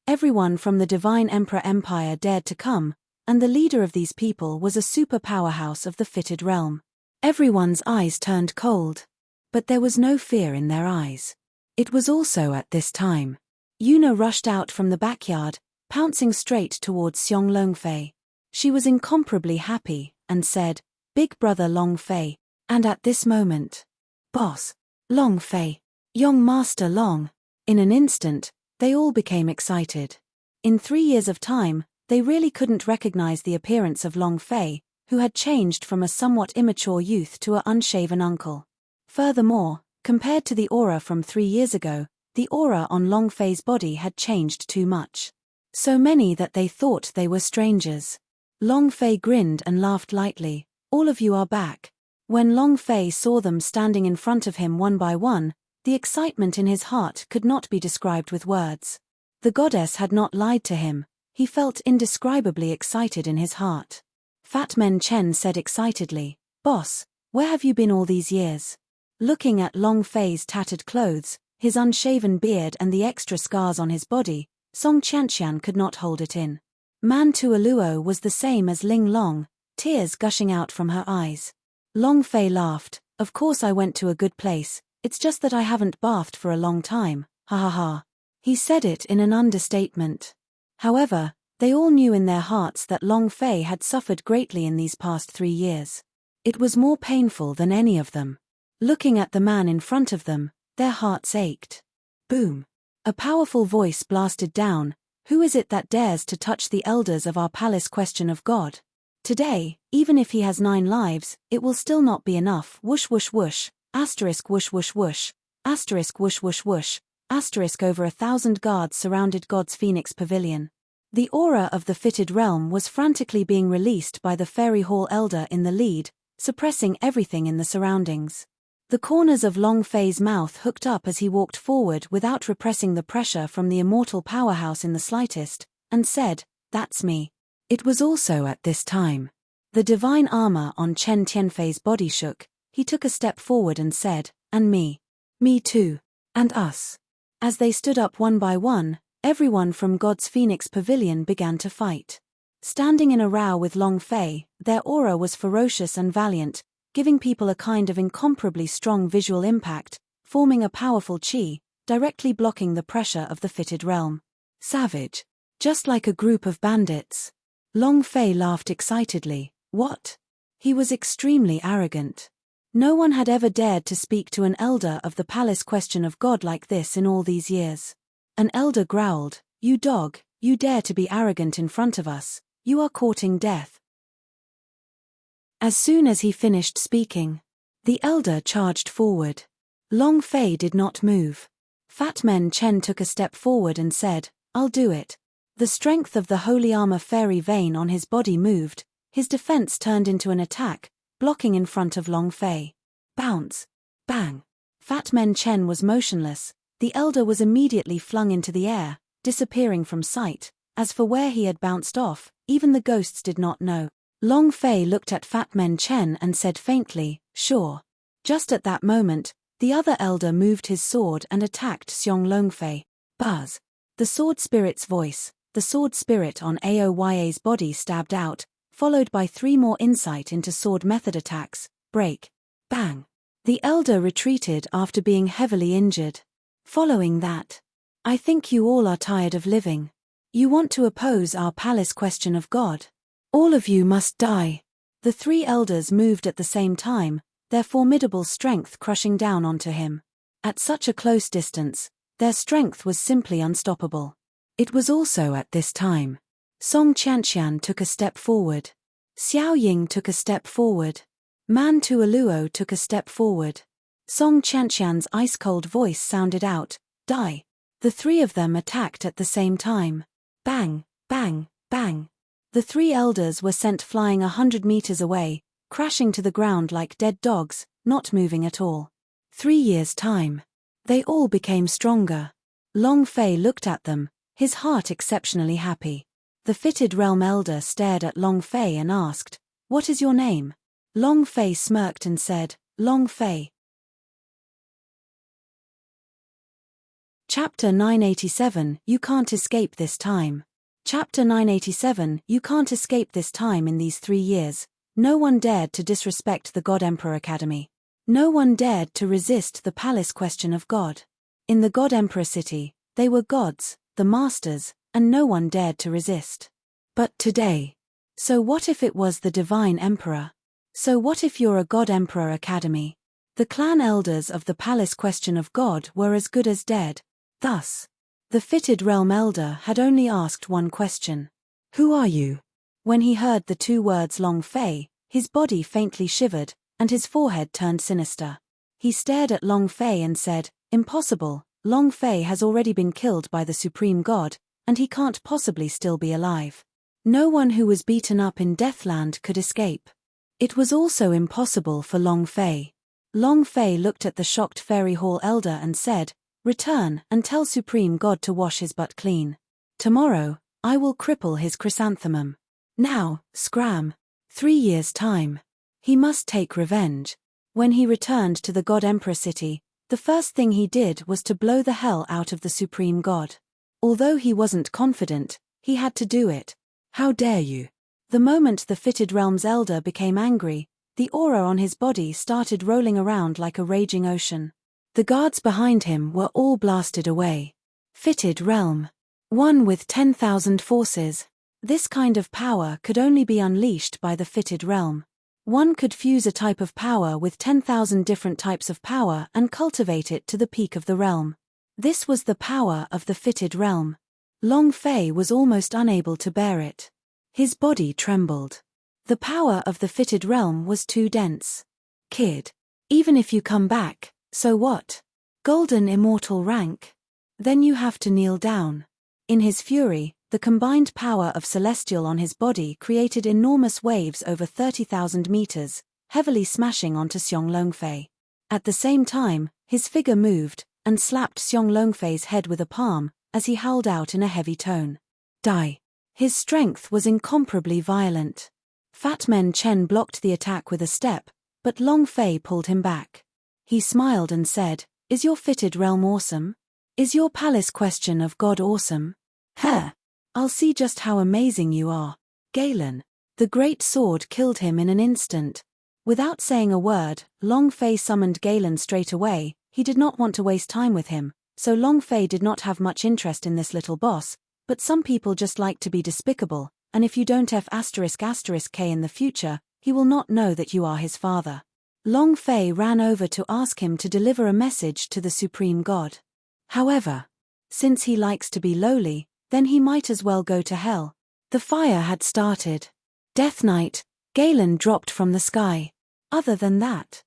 Everyone from the Divine Emperor Empire dared to come, and the leader of these people was a super powerhouse of the fitted realm. Everyone's eyes turned cold. But there was no fear in their eyes. It was also at this time. Yuna rushed out from the backyard, pouncing straight towards Xiong Longfei. She was incomparably happy, and said, "Big brother Long Fei, And at this moment, Boss, Long Fei, Young Master Long, in an instant, they all became excited. In 3 years of time, they really couldn't recognize the appearance of Long Fei, who had changed from a somewhat immature youth to an unshaven uncle. Furthermore, compared to the aura from 3 years ago, the aura on Long Fei's body had changed too much. So many that they thought they were strangers. Long Fei grinned and laughed lightly. All of you are back. When Long Fei saw them standing in front of him one by one, the excitement in his heart could not be described with words. The goddess had not lied to him. He felt indescribably excited in his heart. Fat Man Chen said excitedly, "Boss, where have you been all these years?" Looking at Long Fei's tattered clothes, his unshaven beard and the extra scars on his body, Song Qianqian could not hold it in. Man Tuoluo was the same as Ling Long, tears gushing out from her eyes. Long Fei laughed, "Of course I went to a good place, it's just that I haven't bathed for a long time, ha ha ha." He said it in an understatement. However, they all knew in their hearts that Long Fei had suffered greatly in these past 3 years. It was more painful than any of them. Looking at the man in front of them, their hearts ached. Boom! A powerful voice blasted down, "Who is it that dares to touch the elders of our palace question of God? Today, even if he has 9 lives, it will still not be enough. Whoosh whoosh whoosh, asterisk whoosh whoosh whoosh, asterisk whoosh whoosh whoosh, asterisk over 1,000 guards surrounded God's Phoenix Pavilion. The aura of the fitted realm was frantically being released by the Fairy Hall Elder in the lead, suppressing everything in the surroundings. The corners of Long Fei's mouth hooked up as he walked forward without repressing the pressure from the immortal powerhouse in the slightest, and said, "That's me." It was also at this time. The divine armor on Chen Tianfei's body shook. He took a step forward and said, "And me. Me too. And us." As they stood up one by one, everyone from God's Phoenix Pavilion began to fight. Standing in a row with Long Fei, their aura was ferocious and valiant, giving people a kind of incomparably strong visual impact, forming a powerful qi, directly blocking the pressure of the fitted realm. Savage. Just like a group of bandits. Long Fei laughed excitedly. What? He was extremely arrogant. No one had ever dared to speak to an elder of the palace question of God like this in all these years. An elder growled, "You dog, you dare to be arrogant in front of us, you are courting death." As soon as he finished speaking, the elder charged forward. Long Fei did not move. Fat Man Chen took a step forward and said, "I'll do it." The strength of the holy armor fairy vein on his body moved, his defense turned into an attack, blocking in front of Long Fei. Bounce! Bang! Fat Man Chen was motionless. The elder was immediately flung into the air, disappearing from sight. As for where he had bounced off, even the ghosts did not know. Long Fei looked at Fat Man Chen and said faintly, "Sure." Just at that moment, the other elder moved his sword and attacked Xiong Longfei. Buzz! The sword spirit's voice, the sword spirit on Aoya's body stabbed out, followed by 3 more insight into sword method attacks. Break! Bang! The elder retreated after being heavily injured. Following that, "I think you all are tired of living. You want to oppose our palace question of God. All of you must die." The 3 elders moved at the same time, their formidable strength crushing down onto him. At such a close distance, their strength was simply unstoppable. It was also at this time. Song Qianqian took a step forward. Xiao Ying took a step forward. Man Tuoluo took a step forward. Song Qianqian's ice-cold voice sounded out, "Die." The 3 of them attacked at the same time. Bang, bang, bang. The 3 elders were sent flying 100 meters away, crashing to the ground like dead dogs, not moving at all. 3 years' time. They all became stronger. Long Fei looked at them, his heart exceptionally happy. The fitted realm elder stared at Long Fei and asked, "What is your name?" Long Fei smirked and said, "Long Fei." Chapter 987, You Can't Escape This Time. Chapter 987, You can't escape this time. In these 3 years, no one dared to disrespect the God Emperor Academy. No one dared to resist the palace question of God. In the God Emperor city, they were gods, the masters, and no one dared to resist. But today. So what if it was the divine emperor? So what if you're a God Emperor Academy? The clan elders of the palace question of God were as good as dead. Thus, the fitted realm elder had only asked one question. Who are you? When he heard the two words Long Fei, his body faintly shivered, and his forehead turned sinister. He stared at Long Fei and said, Impossible, Long Fei has already been killed by the supreme god, and he can't possibly still be alive. No one who was beaten up in Deathland could escape. It was also impossible for Long Fei. Long Fei looked at the shocked Fairy Hall elder and said, Return and tell Supreme God to wash his butt clean. Tomorrow, I will cripple his chrysanthemum. Now, scram. 3 years' time. He must take revenge. When he returned to the God Emperor city, the first thing he did was to blow the hell out of the Supreme God. Although he wasn't confident, he had to do it. How dare you? The moment the fitted realm's elder became angry, the aura on his body started rolling around like a raging ocean. The guards behind him were all blasted away. Fitted realm. One with 10,000 forces. This kind of power could only be unleashed by the fitted realm. One could fuse a type of power with 10,000 different types of power and cultivate it to the peak of the realm. This was the power of the fitted realm. Long Fei was almost unable to bear it. His body trembled. The power of the fitted realm was too dense. Kid. Even if you come back, so what? Golden immortal rank? Then you have to kneel down. In his fury, the combined power of Celestial on his body created enormous waves over 30,000 meters, heavily smashing onto Xiong Longfei. At the same time, his figure moved, and slapped Xiong Longfei's head with a palm, as he howled out in a heavy tone. Die. His strength was incomparably violent. Fat Man Chen blocked the attack with a step, but Long Fei pulled him back. He smiled and said, Is your fitted realm awesome? Is your palace question of God awesome? Heh! I'll see just how amazing you are. Galen. The great sword killed him in an instant. Without saying a word, Long Fei summoned Galen straight away. He did not want to waste time with him, so Long Fei did not have much interest in this little boss, but some people just like to be despicable, and if you don't F***K in the future, he will not know that you are his father. Long Fei ran over to ask him to deliver a message to the Supreme God. However, since he likes to be lowly, then he might as well go to hell. The fire had started. Death Knight, Galen dropped from the sky. Other than that,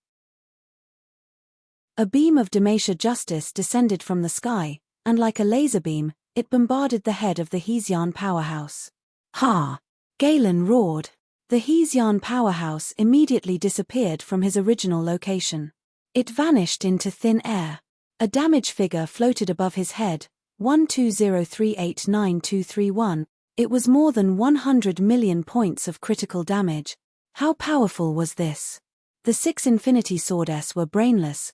a beam of Demacia justice descended from the sky, and like a laser beam, it bombarded the head of the Hexian powerhouse. Ha! Galen roared. The Hexian powerhouse immediately disappeared from his original location. It vanished into thin air. A damage figure floated above his head, 120389231. It was more than 100 million points of critical damage. How powerful was this? The 6 Infinity Swordess were brainless,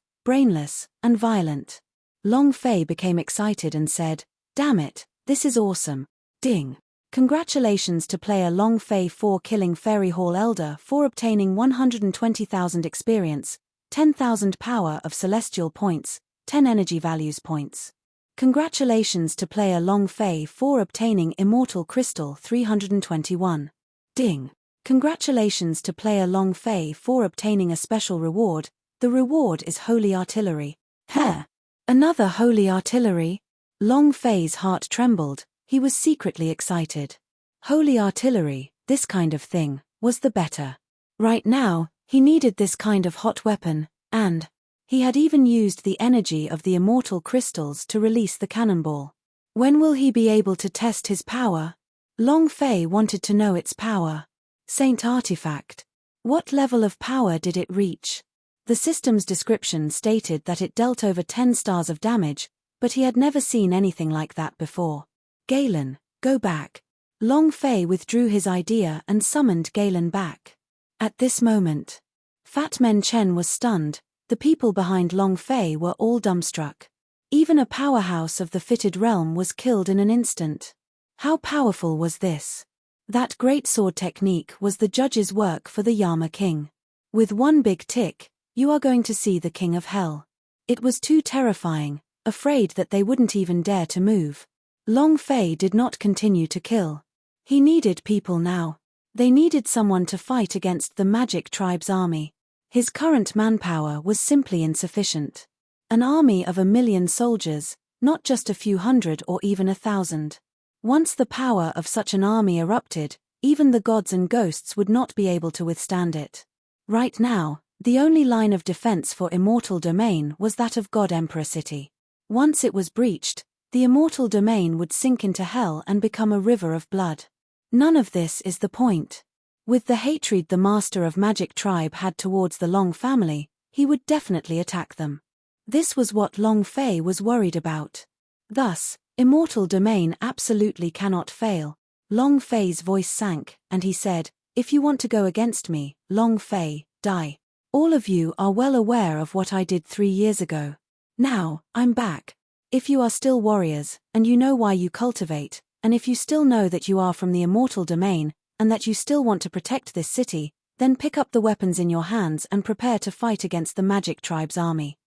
and violent. Long Fei became excited and said, Damn it, this is awesome. Ding. Congratulations to player Long Fei for killing Fairy Hall Elder for obtaining 120,000 experience, 10,000 power of celestial points, 10 energy values points. Congratulations to player Long Fei for obtaining Immortal Crystal 321. Ding. Congratulations to player Long Fei for obtaining a special reward. The reward is Holy Artillery. Heh! Another Holy Artillery? Long Fei's heart trembled. He was secretly excited. Holy Artillery, this kind of thing, was the better. Right now, he needed this kind of hot weapon, and he had even used the energy of the immortal crystals to release the cannonball. When will he be able to test his power? Long Fei wanted to know its power. Saint Artifact. What level of power did it reach? The system's description stated that it dealt over 10 stars of damage, but he had never seen anything like that before. Galen, go back. Long Fei withdrew his idea and summoned Galen back. At this moment, Fat Man Chen was stunned. The people behind Long Fei were all dumbstruck. Even a powerhouse of the fitted realm was killed in an instant. How powerful was this? That great sword technique was the judge's work for the Yama King. With one big tick, you are going to see the King of Hell. It was too terrifying, afraid that they wouldn't even dare to move. Long Fei did not continue to kill. He needed people now. They needed someone to fight against the magic tribe's army. His current manpower was simply insufficient. An army of 1,000,000 soldiers, not just a few hundred or even 1,000. Once the power of such an army erupted, even the gods and ghosts would not be able to withstand it. Right now, the only line of defense for Immortal Domain was that of God Emperor City. Once it was breached, the Immortal Domain would sink into hell and become a river of blood. None of this is the point. With the hatred the Master of Magic Tribe had towards the Long family, he would definitely attack them. This was what Long Fei was worried about. Thus, Immortal Domain absolutely cannot fail. Long Fei's voice sank, and he said, "If you want to go against me, Long Fei, die. All of you are well aware of what I did 3 years ago. Now, I'm back. If you are still warriors, and you know why you cultivate, and if you still know that you are from the Immortal Domain, and that you still want to protect this city, then pick up the weapons in your hands and prepare to fight against the Magic Tribe's army.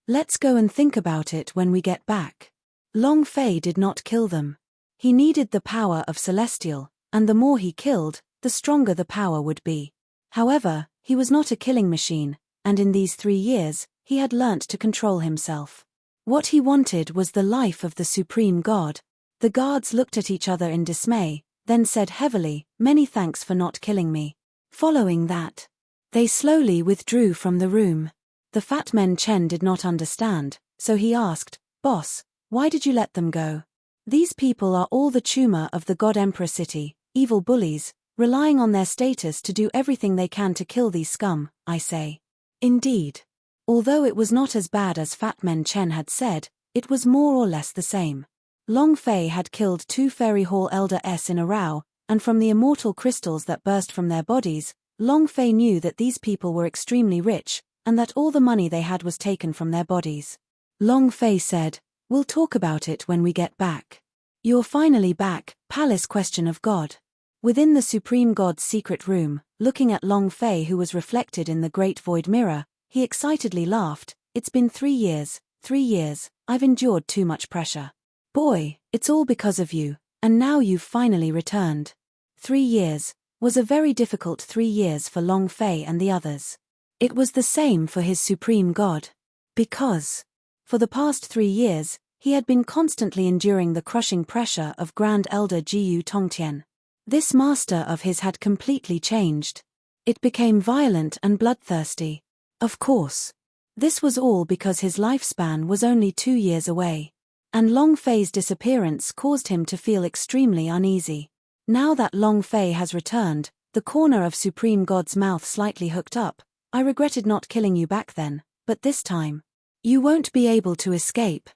Let's go and think about it when we get back." Long Fei did not kill them. He needed the power of Celestial, and the more he killed, the stronger the power would be. However, he was not a killing machine, and in these 3 years, he had learnt to control himself. What he wanted was the life of the Supreme God. The guards looked at each other in dismay, then said heavily, "Many thanks for not killing me." Following that, they slowly withdrew from the room. The fat man Chen did not understand, so he asked, "Boss, why did you let them go? These people are all the tumor of the God Emperor City, evil bullies, relying on their status to do everything they can to kill these scum, I say." Indeed. Although it was not as bad as Fat Man Chen had said, it was more or less the same. Long Fei had killed 2 Fairy Hall Elders in a row, and from the immortal crystals that burst from their bodies, Long Fei knew that these people were extremely rich, and that all the money they had was taken from their bodies. Long Fei said, "We'll talk about it when we get back." "You're finally back, Palace Question of God." Within the Supreme God's secret room, looking at Long Fei who was reflected in the Great Void Mirror, he excitedly laughed, "It's been 3 years, 3 years, I've endured too much pressure. Boy, it's all because of you, and now you've finally returned." 3 years was a very difficult 3 years for Long Fei and the others. It was the same for his Supreme God. Because, for the past 3 years, he had been constantly enduring the crushing pressure of Grand Elder Jiyu Tongtian. This master of his had completely changed. It became violent and bloodthirsty. Of course. This was all because his lifespan was only 2 years away. And Long Fei's disappearance caused him to feel extremely uneasy. Now that Long Fei has returned, the corner of Supreme God's mouth slightly hooked up. "I regretted not killing you back then, but this time, you won't be able to escape."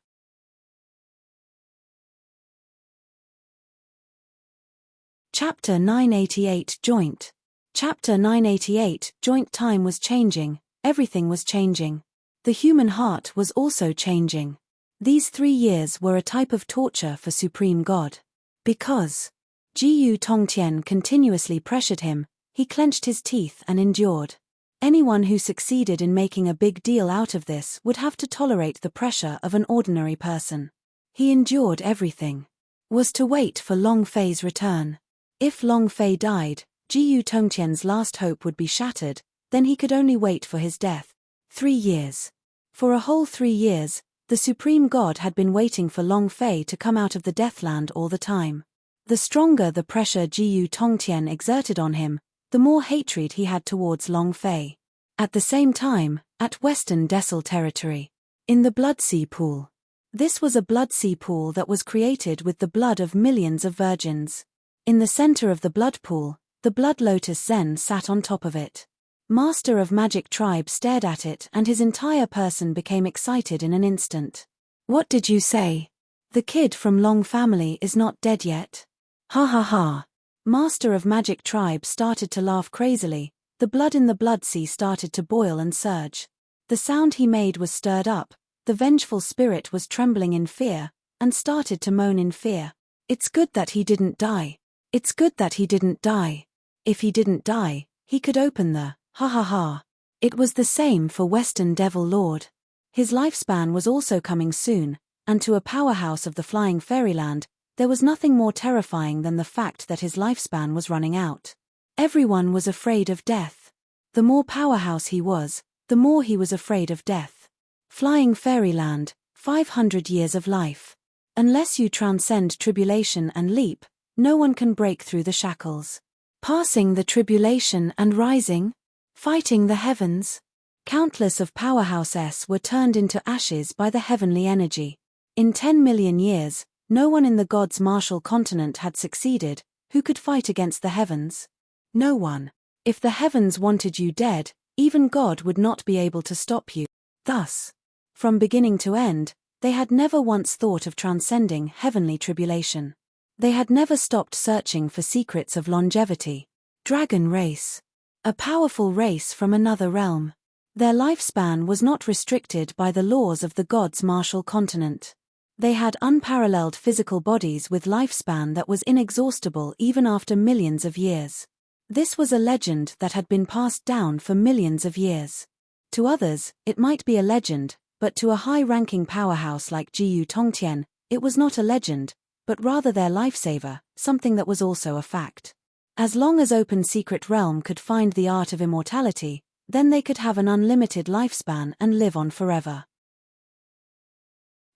Chapter 988 Joint. Chapter 988 Joint. Time was changing, everything was changing. The human heart was also changing. These 3 years were a type of torture for Supreme God. Because Jiyu Tongtian continuously pressured him, he clenched his teeth and endured. Anyone who succeeded in making a big deal out of this would have to tolerate the pressure of an ordinary person. He endured everything. Was to wait for Long Fei's return. If Long Fei died, Jiyu Tongtian's last hope would be shattered, then he could only wait for his death. 3 years. For a whole 3 years, the Supreme God had been waiting for Long Fei to come out of the Deathland all the time. The stronger the pressure Jiyu Tongtian exerted on him, the more hatred he had towards Long Fei. At the same time, at Western Desel territory, in the Bloodsea Pool. This was a Bloodsea Pool that was created with the blood of millions of virgins. In the center of the blood pool, the Blood Lotus Zen sat on top of it. Master of Magic Tribe stared at it and his entire person became excited in an instant. "What did you say? The kid from Long family is not dead yet? Ha ha ha." Master of Magic Tribe started to laugh crazily. The blood in the blood sea started to boil and surge. The sound he made was stirred up, the vengeful spirit was trembling in fear, and started to moan in fear. "It's good that he didn't die. It's good that he didn't die. If he didn't die, he could open the ha ha ha." It was the same for Western Devil Lord. His lifespan was also coming soon, and to a powerhouse of the flying fairyland, There was nothing more terrifying than the fact that his lifespan was running out. Everyone was afraid of death. The more powerhouse he was, the more he was afraid of death. Flying fairyland, 500 years of life. Unless you transcend tribulation and leap, no one can break through the shackles. Passing the tribulation and rising, fighting the heavens. Countless of powerhouses were turned into ashes by the heavenly energy. In 10 million years, no one in the gods' martial continent had succeeded. Who could fight against the heavens? No one. If the heavens wanted you dead, even God would not be able to stop you. Thus, from beginning to end, they had never once thought of transcending heavenly tribulation. They had never stopped searching for secrets of longevity. Dragon race. A powerful race from another realm. Their lifespan was not restricted by the laws of the gods' martial continent. They had unparalleled physical bodies with lifespan that was inexhaustible even after millions of years. This was a legend that had been passed down for millions of years. To others, it might be a legend, but to a high-ranking powerhouse like Jiu Tongtian, it was not a legend, but rather their lifesaver, something that was also a fact. As long as Open Secret Realm could find the art of immortality, then they could have an unlimited lifespan and live on forever.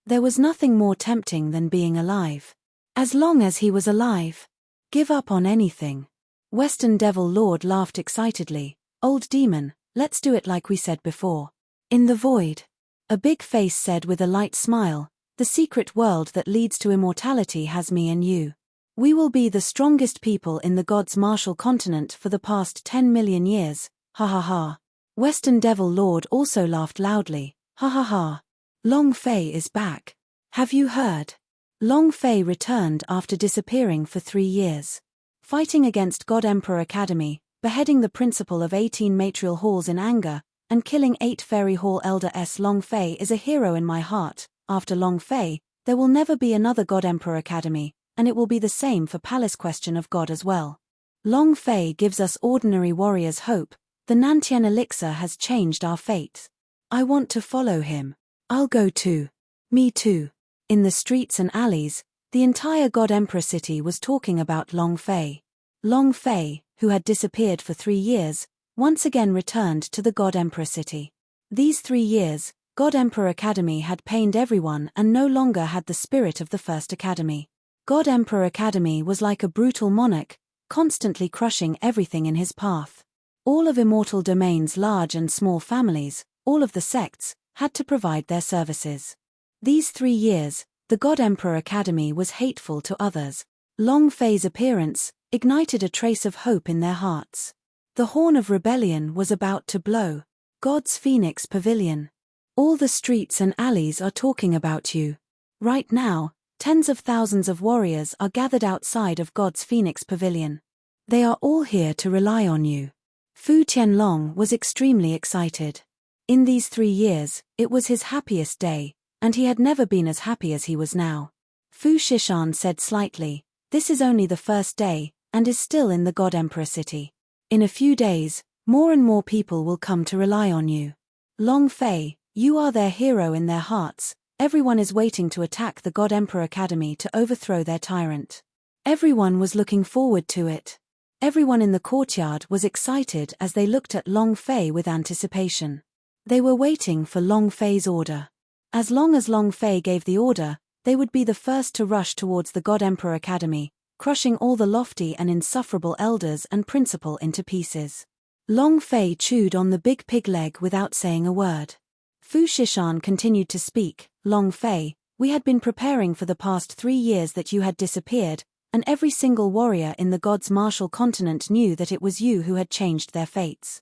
There was nothing more tempting than being alive. As long as he was alive. Give up on anything. Western Devil Lord laughed excitedly. Old demon, let's do it like we said before. In the void. A big face said with a light smile, the secret world that leads to immortality has me and you. We will be the strongest people in the gods' martial continent for the past 10 million years, ha ha ha. Western Devil Lord also laughed loudly, ha ha ha. Long Fei is back. Have you heard? Long Fei returned after disappearing for 3 years. Fighting against God Emperor Academy, beheading the principal of 18 matrial halls in anger, and killing 8 Fairy Hall Elder S. Long Fei is a hero in my heart. After Long Fei, there will never be another God Emperor Academy, and it will be the same for Palace Question of God as well. Long Fei gives us ordinary warriors hope. The Nantian elixir has changed our fate. I want to follow him. I'll go too. Me too. In the streets and alleys, the entire God Emperor city was talking about Long Fei. Long Fei, who had disappeared for 3 years, once again returned to the God Emperor city. These 3 years, God Emperor Academy had pained everyone and no longer had the spirit of the first academy. God Emperor Academy was like a brutal monarch, constantly crushing everything in his path. All of Immortal Domain's large and small families, all of the sects, had to provide their services. These 3 years, the God Emperor Academy was hateful to others. Long Fei's appearance ignited a trace of hope in their hearts. The horn of rebellion was about to blow. God's Phoenix Pavilion. All the streets and alleys are talking about you. Right now, tens of thousands of warriors are gathered outside of God's Phoenix Pavilion. They are all here to rely on you. Fu Tianlong was extremely excited. In these 3 years, it was his happiest day, and he had never been as happy as he was now. Fu Shishan said slightly, this is only the first day, and is still in the God Emperor city. In a few days, more and more people will come to rely on you. Long Fei, you are their hero in their hearts. Everyone is waiting to attack the God Emperor Academy to overthrow their tyrant. Everyone was looking forward to it. Everyone in the courtyard was excited as they looked at Long Fei with anticipation. They were waiting for Long Fei's order. As long as Long Fei gave the order, they would be the first to rush towards the God Emperor Academy, crushing all the lofty and insufferable elders and principal into pieces. Long Fei chewed on the big pig leg without saying a word. Fu Shishan continued to speak, Long Fei, we had been preparing for the past 3 years that you had disappeared, and every single warrior in the gods' martial continent knew that it was you who had changed their fates.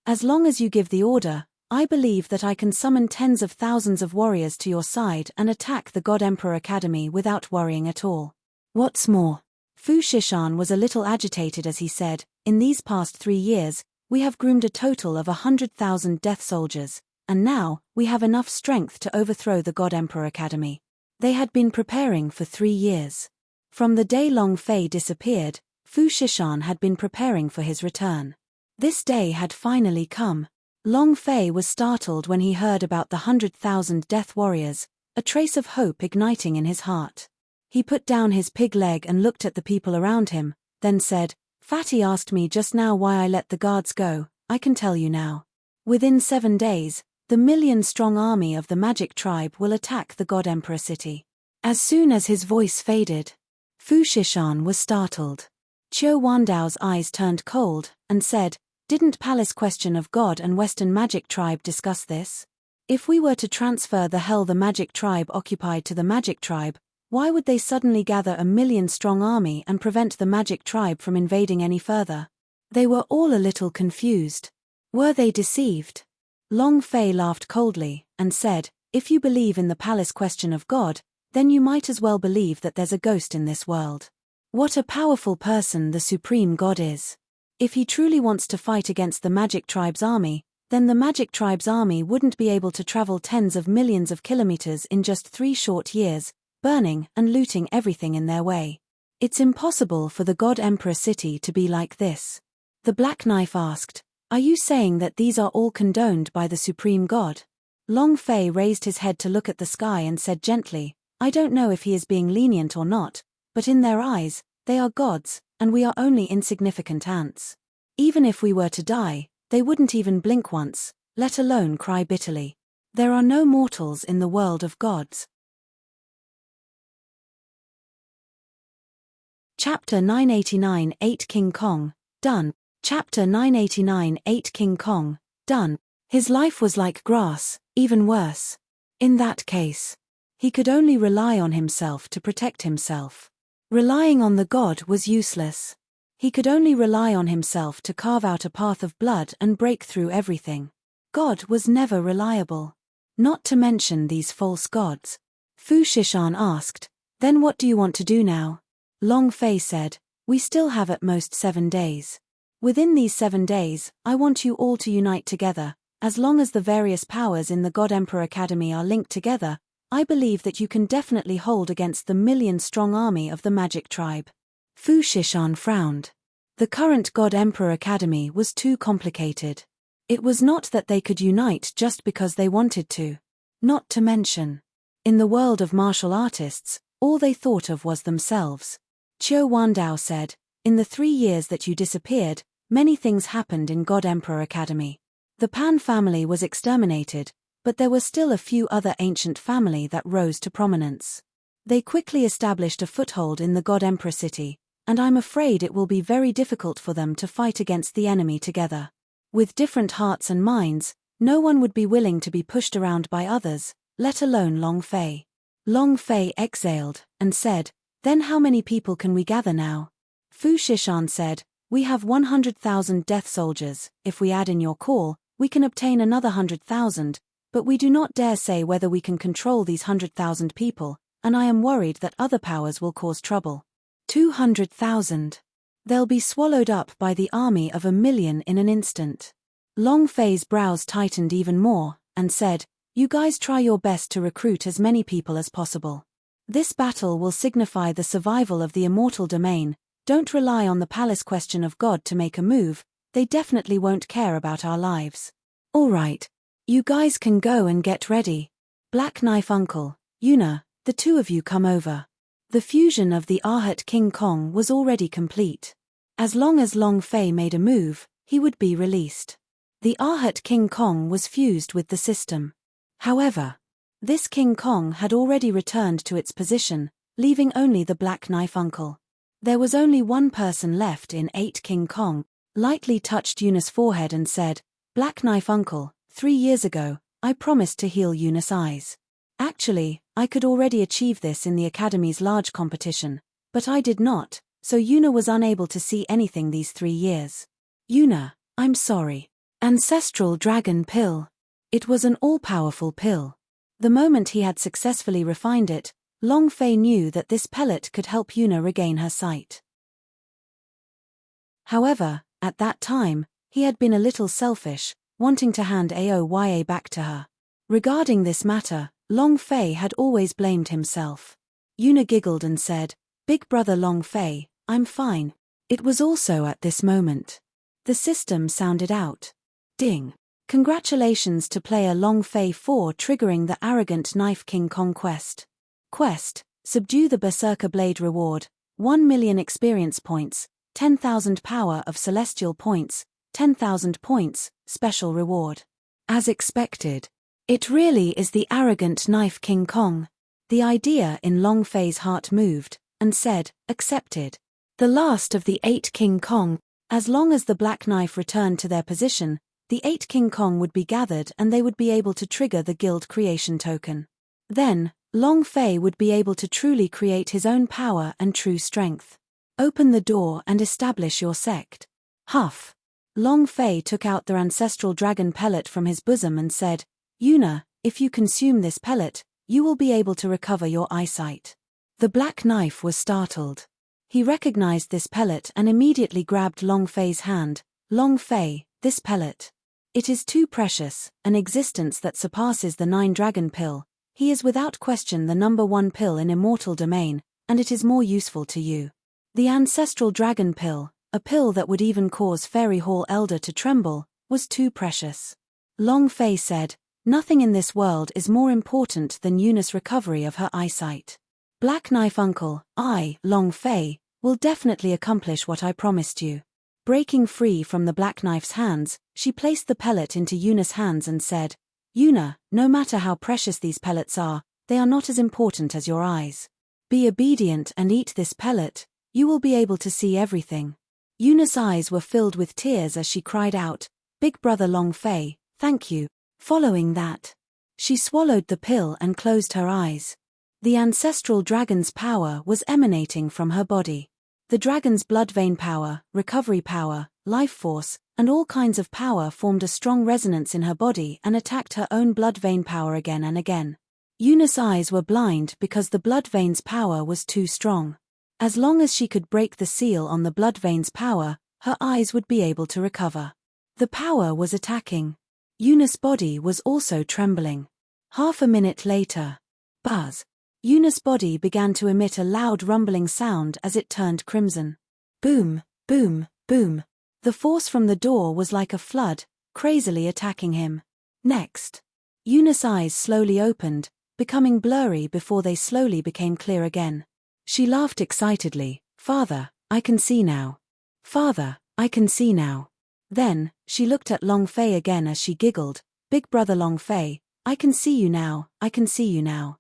As long as you give the order, I believe that I can summon tens of thousands of warriors to your side and attack the God Emperor Academy without worrying at all. What's more, Fu Shishan was a little agitated as he said, in these past 3 years, we have groomed a total of 100,000 death soldiers, and now, we have enough strength to overthrow the God Emperor Academy. They had been preparing for 3 years. From the day Long Fei disappeared, Fu Shishan had been preparing for his return. This day had finally come. Long Fei was startled when he heard about the 100,000 death warriors. a trace of hope igniting in his heart. He put down his pig leg and looked at the people around him, then said, "Fatty asked me just now why I let the guards go. I can tell you now. Within 7 days, the million-strong army of the magic tribe will attack the God Emperor city." As soon as his voice faded, Fu Shishan was startled. Qiu Wandao's eyes turned cold, and said, "Didn't Palace Question of God and Western Magic Tribe discuss this? If we were to transfer the hell the Magic Tribe occupied to the Magic Tribe, why would they suddenly gather a million-strong army and prevent the Magic Tribe from invading any further?" They were all a little confused. Were they deceived? Long Fei laughed coldly, and said, "If you believe in the Palace Question of God, then you might as well believe that there's a ghost in this world. What a powerful person the Supreme God is. If he truly wants to fight against the Magic Tribe's army, then the Magic Tribe's army wouldn't be able to travel tens of millions of kilometers in just 3 short years, burning and looting everything in their way. It's impossible for the God Emperor city to be like this." The Black Knife asked, "Are you saying that these are all condoned by the Supreme God?" Long Fei raised his head to look at the sky and said gently, "I don't know if he is being lenient or not, but in their eyes, they are gods, and we are only insignificant ants. Even if we were to die, they wouldn't even blink once, let alone cry bitterly. There are no mortals in the world of gods." Chapter 989 8 King Kong, done. Chapter 989 8 King Kong, done. His life was like grass, even worse. In that case, he could only rely on himself to protect himself. Relying on the god was useless. He could only rely on himself to carve out a path of blood and break through everything. God was never reliable. Not to mention these false gods. Fu Shishan asked, "Then what do you want to do now?" Long Fei said, "We still have at most 7 days. Within these 7 days, I want you all to unite together. As long as the various powers in the God Emperor Academy are linked together, I believe that you can definitely hold against the million-strong army of the Magic Tribe." Fu Shishan frowned. The current God Emperor Academy was too complicated. It was not that they could unite just because they wanted to. Not to mention, in the world of martial artists, all they thought of was themselves. Qiu Wandao said, "In the 3 years that you disappeared, many things happened in God Emperor Academy. The Pan family was exterminated, but there were still a few other ancient family that rose to prominence. They quickly established a foothold in the God Emperor city, and I'm afraid it will be very difficult for them to fight against the enemy together. With different hearts and minds, no one would be willing to be pushed around by others, let alone Long Fei." Long Fei exhaled, and said, "Then how many people can we gather now?" Fu Shishan said, "We have 100,000 death soldiers. If we add in your call, we can obtain another 100,000, but we do not dare say whether we can control these 100,000 people, and I am worried that other powers will cause trouble." 200,000. They'll be swallowed up by the army of 1,000,000 in an instant. Long Fei's brows tightened even more, and said, "You guys try your best to recruit as many people as possible. This battle will signify the survival of the immortal domain. Don't rely on the Palace Question of God to make a move, they definitely won't care about our lives." "All right. You guys can go and get ready. Black Knife Uncle, Yuna, the 2 of you come over." The fusion of the Ahat King Kong was already complete. As long as Long Fei made a move, he would be released. The Ahat King Kong was fused with the system. However, this King Kong had already returned to its position, leaving only the Black Knife Uncle. There was only one person left in 8 King Kong, lightly touched Yuna's forehead and said, "Black Knife Uncle, 3 years ago, I promised to heal Yuna's eyes. Actually, I could already achieve this in the Academy's large competition, but I did not, so Yuna was unable to see anything these 3 years. Yuna, I'm sorry." Ancestral Dragon Pill. It was an all-powerful pill. The moment he had successfully refined it, Long Fei knew that this pellet could help Yuna regain her sight. However, at that time, he had been a little selfish, wanting to hand Aoya back to her. Regarding this matter, Long Fei had always blamed himself. Yuna giggled and said, "Big brother Long Fei, I'm fine." It was also at this moment. The system sounded out. Ding. Congratulations to player Long Fei 4 triggering the Arrogant Knife King Kong quest. Quest: Subdue the Berserker Blade reward, 1 million experience points, 10,000 power of celestial points, 10,000 points, special reward. As expected. It really is the Arrogant Knife King Kong. The idea in Long Fei's heart moved, and said, accepted. The last of the 8 King Kong. As long as the Black Knife returned to their position, the 8 King Kong would be gathered and they would be able to trigger the guild creation token. Then, Long Fei would be able to truly create his own power and true strength. Open the door and establish your sect. Huff. Long Fei took out their ancestral dragon pellet from his bosom and said, Yuna, if you consume this pellet, you will be able to recover your eyesight. The Black Knife was startled. He recognized this pellet and immediately grabbed Long Fei's hand. Long Fei, this pellet. It is too precious, an existence that surpasses the 9 dragon pill. He is without question the number 1 pill in immortal domain, and it is more useful to you. The ancestral dragon pill, a pill that would even cause Fairy Hall Elder to tremble, was too precious. Long Fei said, nothing in this world is more important than Yuna's recovery of her eyesight. Black Knife Uncle, I, Long Fei, will definitely accomplish what I promised you. Breaking free from the Black Knife's hands, she placed the pellet into Yuna's hands and said, Yuna, no matter how precious these pellets are, they are not as important as your eyes. Be obedient and eat this pellet, you will be able to see everything. Yuna's eyes were filled with tears as she cried out, Big brother Long Fei, thank you. Following that, she swallowed the pill and closed her eyes. The ancestral dragon's power was emanating from her body. The dragon's blood vein power, recovery power, life force, and all kinds of power formed a strong resonance in her body and attacked her own blood vein power again and again. Yuna's eyes were blind because the blood vein's power was too strong. As long as she could break the seal on the blood vein's power, her eyes would be able to recover. The power was attacking. Yuna's body was also trembling. Half a minute later. Buzz. Yuna's body began to emit a loud rumbling sound as it turned crimson. Boom, boom, boom. The force from the door was like a flood, crazily attacking him. Next. Yuna's eyes slowly opened, becoming blurry before they slowly became clear again. She laughed excitedly. Father, I can see now. Father, I can see now. Then, she looked at Long Fei again as she giggled. Big brother Long Fei, I can see you now, I can see you now.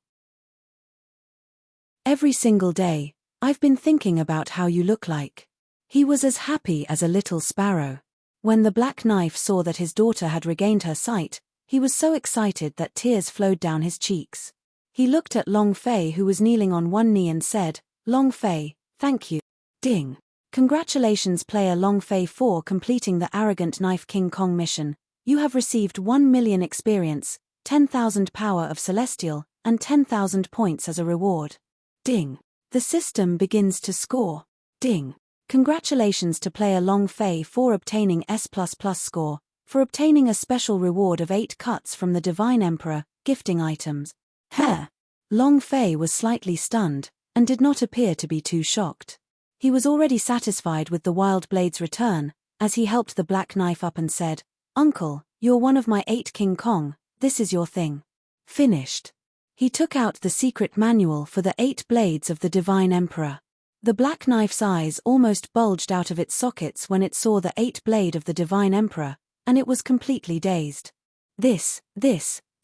Every single day, I've been thinking about how you look like. He was as happy as a little sparrow. When the Black Knife saw that his daughter had regained her sight, he was so excited that tears flowed down his cheeks. He looked at Long Fei who was kneeling on one knee and said, Long Fei, thank you. Ding. Congratulations player Long Fei for completing the Arrogant Knife King Kong mission. You have received 1 million experience, 10,000 power of celestial, and 10,000 points as a reward. Ding. The system begins to score. Ding. Congratulations to player Long Fei for obtaining S++ score, for obtaining a special reward of 8 cuts from the Divine Emperor, gifting items. Heh. Long Fei was slightly stunned, and did not appear to be too shocked. He was already satisfied with the Wild Blade's return, as he helped the Black Knife up and said, Uncle, you're one of my 8 King Kong, this is your thing. Finished. He took out the secret manual for the 8 blades of the Divine Emperor. The Black Knife's eyes almost bulged out of its sockets when it saw the 8 blade of the Divine Emperor, and it was completely dazed. This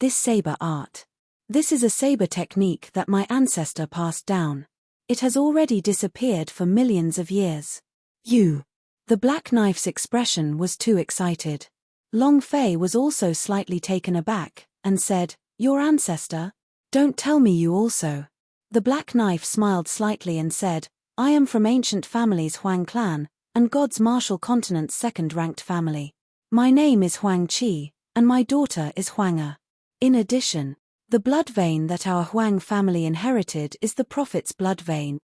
saber art. This is a saber technique that my ancestor passed down. It has already disappeared for millions of years. You. The Black Knife's expression was too excited. Long Fei was also slightly taken aback, and said, Your ancestor? Don't tell me you also. The Black Knife smiled slightly and said, I am from ancient family's Huang clan, and God's martial continent's second-ranked family. My name is Huang Qi, and my daughter is Huanga. In addition, the blood vein that our Huang family inherited is the Prophet's blood vein.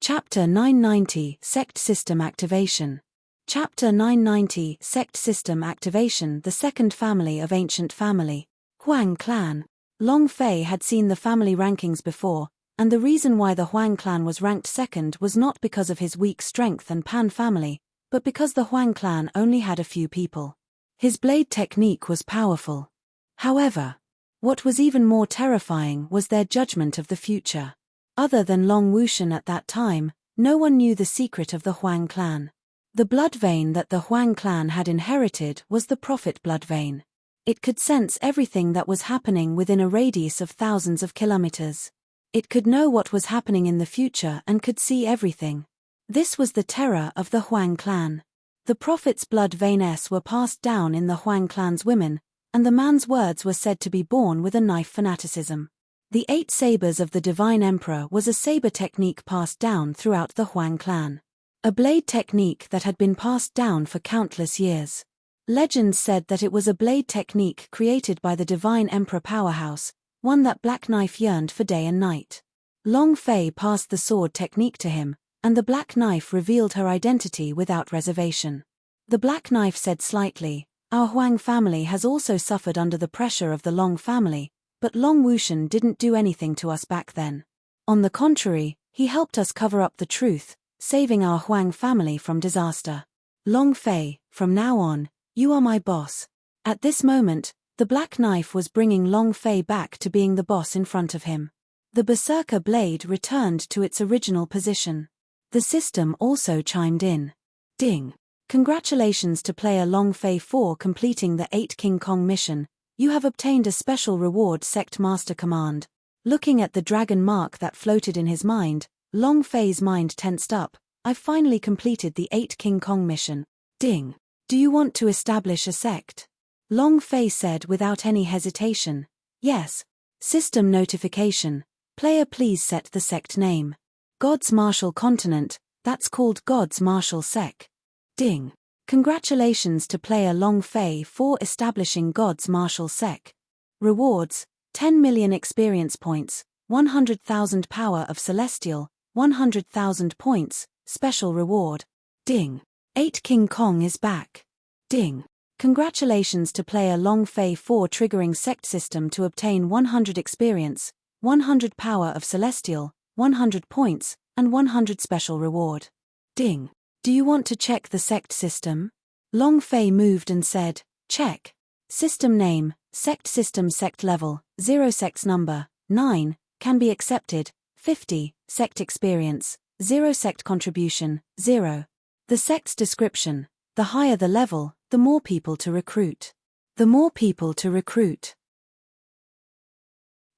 Chapter 990 Sect System Activation. Chapter 990 Sect System Activation. The second family of ancient family, Huang clan. Long Fei had seen the family rankings before, and the reason why the Huang clan was ranked second was not because of his weak strength and Pan family, but because the Huang clan only had a few people. His blade technique was powerful. However, what was even more terrifying was their judgment of the future. Other than Long Wushan at that time, no one knew the secret of the Huang clan. The blood vein that the Huang clan had inherited was the prophet blood vein. It could sense everything that was happening within a radius of thousands of kilometers. It could know what was happening in the future and could see everything. This was the terror of the Huang clan. The prophet's blood veins were passed down in the Huang clan's women, and the man's words were said to be born with a knife fanaticism. The 8 sabers of the divine emperor was a saber technique passed down throughout the Huang clan. A blade technique that had been passed down for countless years. Legends said that it was a blade technique created by the divine emperor powerhouse, one that Black Knife yearned for day and night. Long Fei passed the sword technique to him, and the Black Knife revealed her identity without reservation. The Black Knife said slightly, "Our Huang family has also suffered under the pressure of the Long family, but Long Wushan didn't do anything to us back then. On the contrary, he helped us cover up the truth, saving our Huang family from disaster. Long Fei, from now on, you are my boss." At this moment, the Black Knife was bringing Long Fei back to being the boss in front of him. The Berserker blade returned to its original position. The system also chimed in. Ding. Congratulations to player Long Fei for completing the 8 King Kong mission. You have obtained a special reward Sect Master Command. Looking at the dragon mark that floated in his mind, Long Fei's mind tensed up. I've finally completed the 8 King Kong mission. Ding. Do you want to establish a sect? Long Fei said without any hesitation. Yes. System notification. Player please set the sect name. God's Martial Continent, that's called God's Martial Sect. Ding. Congratulations to player Long Fei for establishing God's Martial Sect. Rewards, 10 million experience points, 100,000 power of celestial, 100,000 points, special reward. Ding. 8 King Kong is back. Ding. Congratulations to player Long Fei for triggering sect system to obtain 100 experience, 100 power of celestial, 100 points, and 100 special reward. Ding. Do you want to check the sect system? Long Fei moved and said, check. System name, sect system sect level, 0 sect number, 9, can be accepted, 50, sect experience, 0 sect contribution, 0. The sect's description, the higher the level, the more people to recruit. The more people to recruit.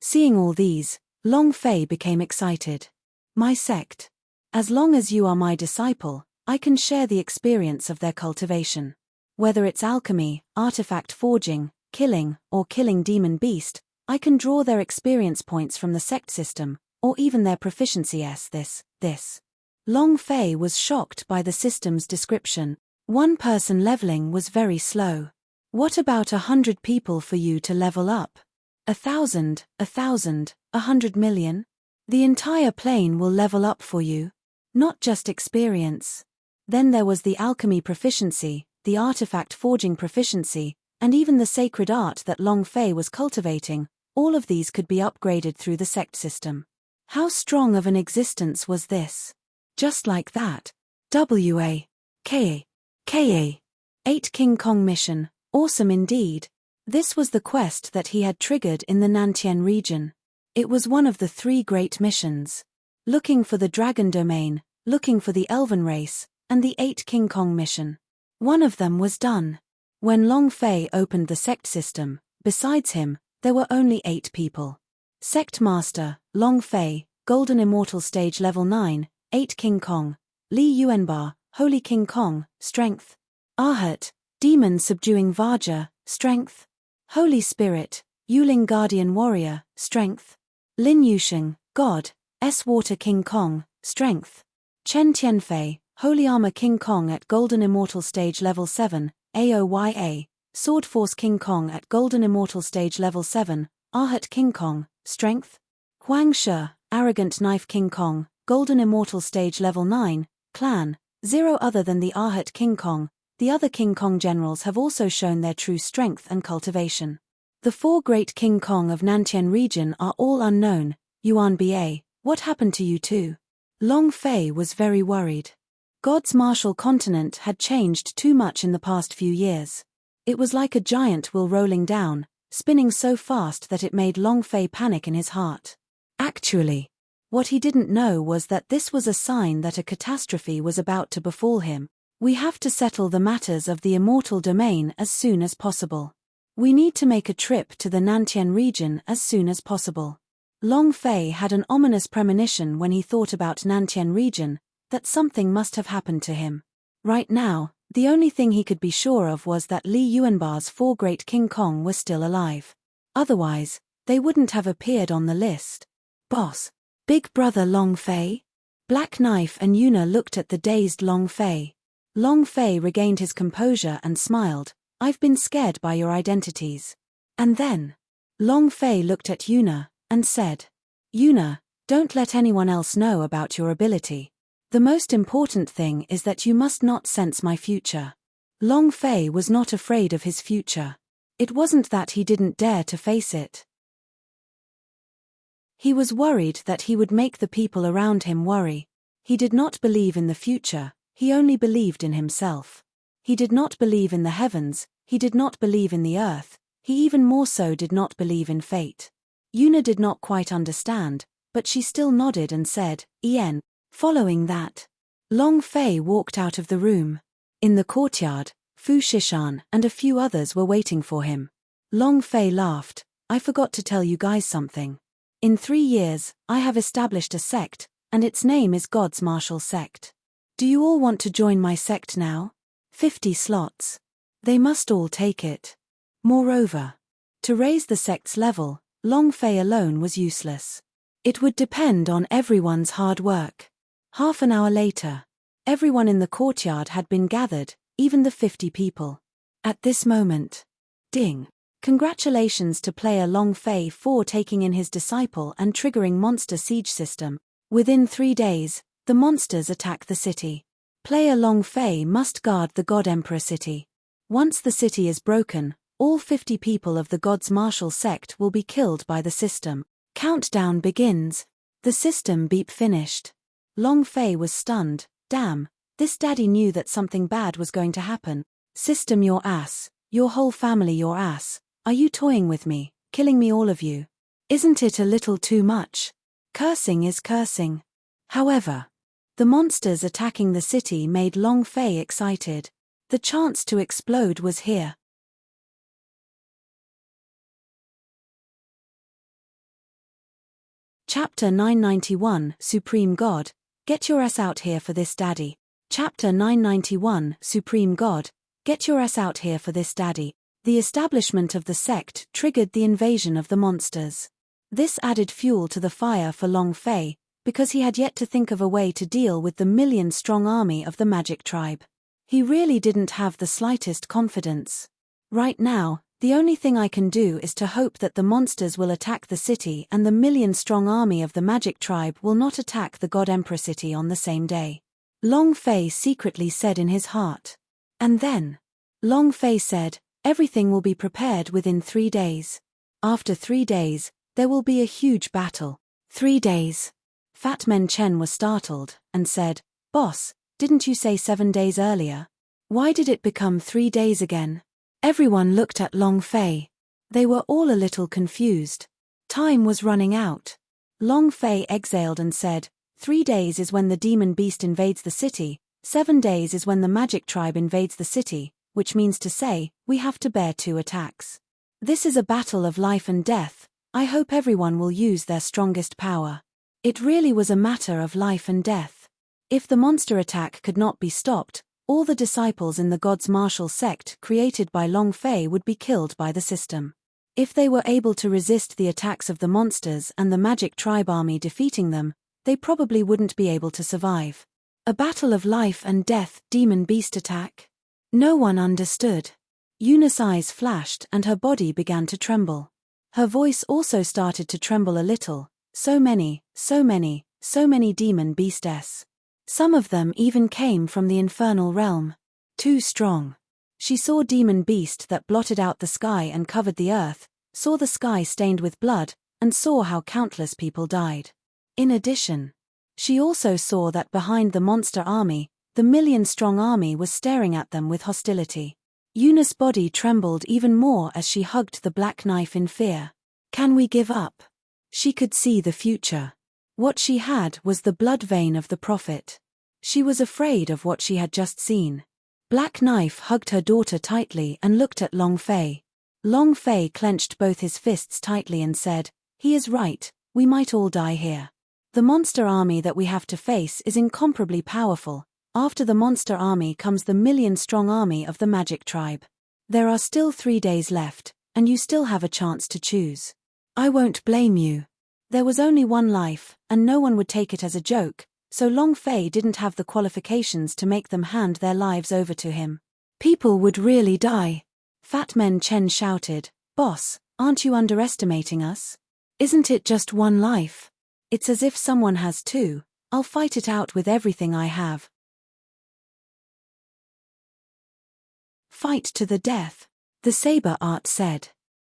Seeing all these, Long Fei became excited. My sect. As long as you are my disciple, I can share the experience of their cultivation. Whether it's alchemy, artifact forging, killing, or killing demon beast, I can draw their experience points from the sect system, or even their proficiency as this. Long Fei was shocked by the system's description. One person leveling was very slow. What about 100 people for you to level up? 1,000, 1,000, 100 million? The entire plane will level up for you. Not just experience. Then there was the alchemy proficiency, the artifact forging proficiency, and even the sacred art that Long Fei was cultivating. All of these could be upgraded through the sect system. How strong of an existence was this? Just like that. K.A. 8 King Kong mission, awesome indeed. This was the quest that he had triggered in the Nantian region. It was one of the 3 great missions. Looking for the Dragon Domain, looking for the Elven race, and the 8 King Kong mission. One of them was done. When Long Fei opened the sect system, besides him, there were only 8 people. Sect Master, Long Fei, Golden Immortal Stage Level 9, 8 King Kong. Li Yuanba, Holy King Kong, Strength. Arhat, Demon Subduing Vaja, Strength. Holy Spirit, Yuling Guardian Warrior, Strength. Lin Yusheng, God, Water King Kong, Strength. Chen Tianfei, Holy Armor King Kong at Golden Immortal Stage Level 7, Aoya, Sword Force King Kong at Golden Immortal Stage Level 7, Arhat King Kong, Strength. Huang Shi, Arrogant Knife King Kong, Golden Immortal Stage Level 9, Clan, 0. Other than the Arhat King Kong, the other King Kong generals have also shown their true strength and cultivation. The 4 great King Kong of Nantian region are all unknown. Yuan Ba, what happened to you two? Long Fei was very worried. God's martial continent had changed too much in the past few years. It was like a giant wheel rolling down, spinning so fast that it made Long Fei panic in his heart. Actually, what he didn't know was that this was a sign that a catastrophe was about to befall him. We have to settle the matters of the immortal domain as soon as possible. We need to make a trip to the Nantian region as soon as possible. Long Fei had an ominous premonition when he thought about Nantian region, that something must have happened to him. Right now, the only thing he could be sure of was that Li Yuanbar's 4 great King Kong were still alive. Otherwise, they wouldn't have appeared on the list. Boss. Big brother Long Fei? Black Knife and Yuna looked at the dazed Long Fei. Long Fei regained his composure and smiled. I've been scared by your identities. And then, Long Fei looked at Yuna and said, Yuna, don't let anyone else know about your ability. The most important thing is that you must not sense my future. Long Fei was not afraid of his future. It wasn't that he didn't dare to face it. He was worried that he would make the people around him worry. He did not believe in the future, he only believed in himself. He did not believe in the heavens, he did not believe in the earth, he even more so did not believe in fate. Yuna did not quite understand, but she still nodded and said, Ien. Following that, Long Fei walked out of the room. In the courtyard, Fu Shishan and a few others were waiting for him. Long Fei laughed, I forgot to tell you guys something. In 3 years, I have established a sect, and its name is God's Martial Sect. Do you all want to join my sect now? 50 slots. They must all take it. Moreover, to raise the sect's level, Long Fei alone was useless. It would depend on everyone's hard work. Half an hour later, everyone in the courtyard had been gathered, even the 50 people. At this moment, ding! Congratulations to player Long Fei for taking in his disciple and triggering monster siege system. Within 3 days, the monsters attack the city. Player Long Fei must guard the God Emperor city. Once the city is broken, all 50 people of the God's Martial Sect will be killed by the system. Countdown begins. The system beep finished. Long Fei was stunned. Damn, this daddy knew that something bad was going to happen. System your ass, your whole family your ass. Are you toying with me, killing me all of you? Isn't it a little too much? Cursing is cursing. However, the monsters attacking the city made Long Fei excited. The chance to explode was here. Chapter 991, Supreme God, get your ass out here for this daddy. Chapter 991, Supreme God, get your ass out here for this daddy. The establishment of the sect triggered the invasion of the monsters. This added fuel to the fire for Long Fei, because he had yet to think of a way to deal with the million-strong army of the magic tribe. He really didn't have the slightest confidence. Right now, the only thing I can do is to hope that the monsters will attack the city and the million-strong army of the magic tribe will not attack the God Emperor city on the same day. Long Fei secretly said in his heart. And then, Long Fei said, everything will be prepared within 3 days. After 3 days, there will be a huge battle. 3 days. Fat Men Chen was startled, and said, Boss, didn't you say 7 days earlier? Why did it become 3 days again? Everyone looked at Long Fei. They were all a little confused. Time was running out. Long Fei exhaled and said, 3 days is when the demon beast invades the city, 7 days is when the magic tribe invades the city, which means to say, we have to bear 2 attacks. This is a battle of life and death. I hope everyone will use their strongest power. It really was a matter of life and death. If the monster attack could not be stopped, all the disciples in the God's Martial Sect created by Long Fei would be killed by the system. If they were able to resist the attacks of the monsters and the magic tribe army defeating them, they probably wouldn't be able to survive. A battle of life and death, demon beast attack? No one understood. Yuna's eyes flashed and her body began to tremble. Her voice also started to tremble a little. So many demon beasts. Some of them even came from the infernal realm. Too strong. She saw demon beast that blotted out the sky and covered the earth, saw the sky stained with blood, and saw how countless people died. In addition, she also saw that behind the monster army, The million-strong army was staring at them with hostility. Eunice's body trembled even more as she hugged the black knife in fear. Can we give up? She could see the future. What she had was the blood vein of the prophet. She was afraid of what she had just seen. Black Knife hugged her daughter tightly and looked at Long Fei. Long Fei clenched both his fists tightly and said, "He is right, we might all die here. The monster army that we have to face is incomparably powerful. After the monster army comes the million-strong army of the magic tribe. There are still 3 days left, and you still have a chance to choose. I won't blame you. There was only one life, and no one would take it as a joke, so Long Fei didn't have the qualifications to make them hand their lives over to him. People would really die." Fat Man Chen shouted, "Boss, aren't you underestimating us? Isn't it just one life? It's as if someone has two. I'll fight it out with everything I have." "Fight to the death," the saber art said.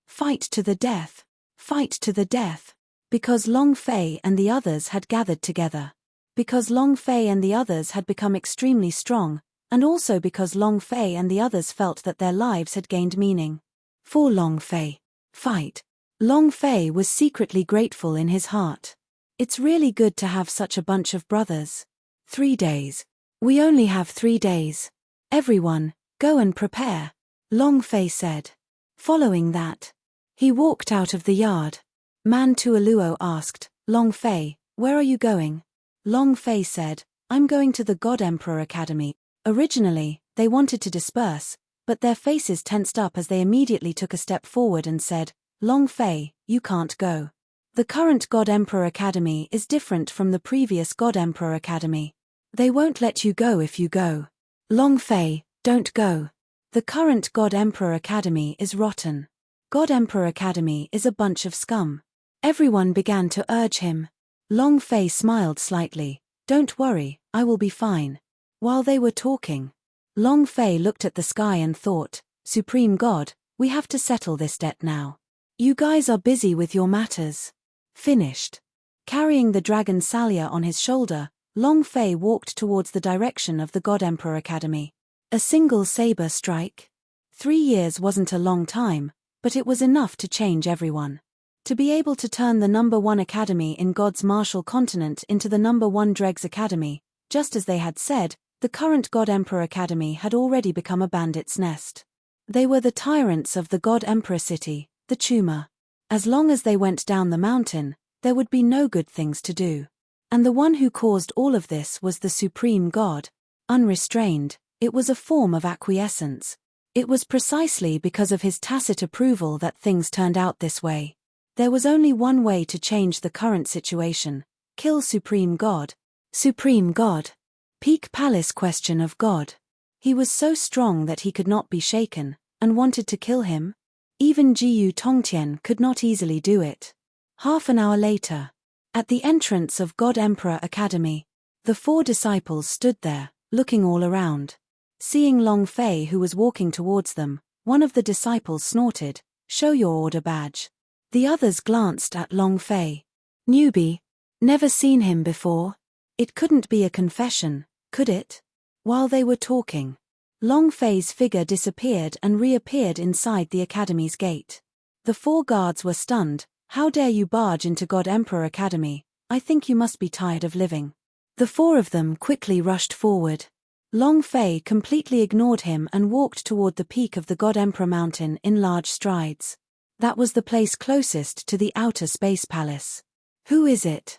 "Fight to the death. Fight to the death." Because Long Fei and the others had gathered together. Because Long Fei and the others had become extremely strong, and also because Long Fei and the others felt that their lives had gained meaning. For Long Fei. Fight. Long Fei was secretly grateful in his heart. It's really good to have such a bunch of brothers. 3 days. We only have 3 days. Everyone, go and prepare, Long Fei said. Following that, he walked out of the yard. Man Tuoluo asked, "Long Fei, where are you going?" Long Fei said, "I'm going to the God Emperor Academy." Originally, they wanted to disperse, but their faces tensed up as they immediately took a step forward and said, "Long Fei, you can't go. The current God Emperor Academy is different from the previous God Emperor Academy. They won't let you go if you go. Long Fei, don't go. The current God Emperor Academy is rotten. God Emperor Academy is a bunch of scum." Everyone began to urge him. Long Fei smiled slightly. "Don't worry, I will be fine." While they were talking, Long Fei looked at the sky and thought, "Supreme God, we have to settle this debt now. You guys are busy with your matters." Finished. Carrying the dragon Salia on his shoulder, Long Fei walked towards the direction of the God Emperor Academy. A single saber strike? 3 years wasn't a long time, but it was enough to change everyone. To be able to turn the #1 academy in God's martial continent into the #1 Dregs Academy, just as they had said, the current God Emperor Academy had already become a bandit's nest. They were the tyrants of the God Emperor city, the Chuma. As long as they went down the mountain, there would be no good things to do. And the one who caused all of this was the Supreme God. Unrestrained, it was a form of acquiescence. It was precisely because of his tacit approval that things turned out this way. There was only one way to change the current situation: kill Supreme God. Supreme God. Peak Palace question of God. He was so strong that he could not be shaken, and wanted to kill him? Even Jiyu Tongtian could not easily do it. Half an hour later, at the entrance of God Emperor Academy, the 4 disciples stood there, looking all around. Seeing Long Fei who was walking towards them, one of the disciples snorted, "Show your order badge." The others glanced at Long Fei. Newbie. Never seen him before. It couldn't be a confession, could it? While they were talking, Long Fei's figure disappeared and reappeared inside the academy's gate. The 4 guards were stunned. "How dare you barge into God Emperor Academy? I think you must be tired of living." The 4 of them quickly rushed forward. Long Fei completely ignored him and walked toward the peak of the God Emperor Mountain in large strides. That was the place closest to the outer space palace. Who is it?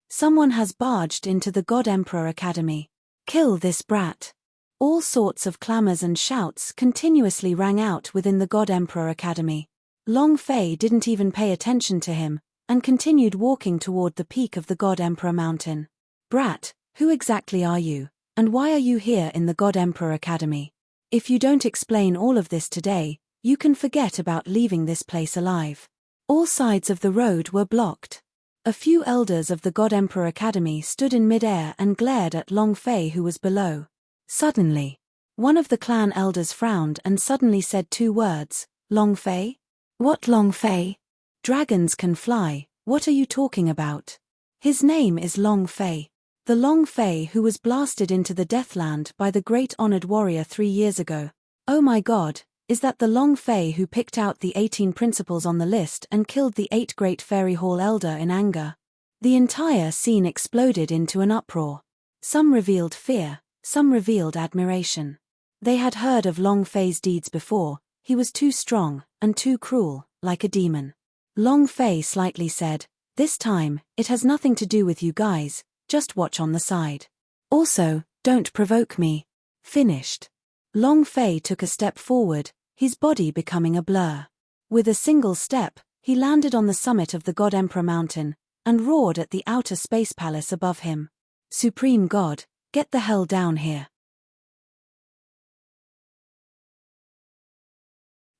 Someone has barged into the God Emperor Academy. Kill this brat. All sorts of clamors and shouts continuously rang out within the God Emperor Academy. Long Fei didn't even pay attention to him, and continued walking toward the peak of the God Emperor Mountain. "Brat, who exactly are you, and why are you here in the God Emperor Academy? If you don't explain all of this today, you can forget about leaving this place alive." All sides of the road were blocked. A few elders of the God Emperor Academy stood in midair and glared at Long Fei who was below. Suddenly, one of the clan elders frowned and suddenly said 2 words, "Long Fei? What Long Fei? Dragons can fly, what are you talking about? His name is Long Fei." The Long Fei who was blasted into the Deathland by the great honored warrior 3 years ago. Oh my god, is that the Long Fei who picked out the 18 principals on the list and killed the 8 great Fairy Hall Elder in anger? The entire scene exploded into an uproar. Some revealed fear, some revealed admiration. They had heard of Long Fei's deeds before. He was too strong, and too cruel, like a demon. Long Fei slightly said, "This time, it has nothing to do with you guys, just watch on the side. Also, don't provoke me." Finished. Long Fei took a step forward, his body becoming a blur. With a single step, he landed on the summit of the God Emperor Mountain, and roared at the outer space palace above him. "Supreme God, get the hell down here."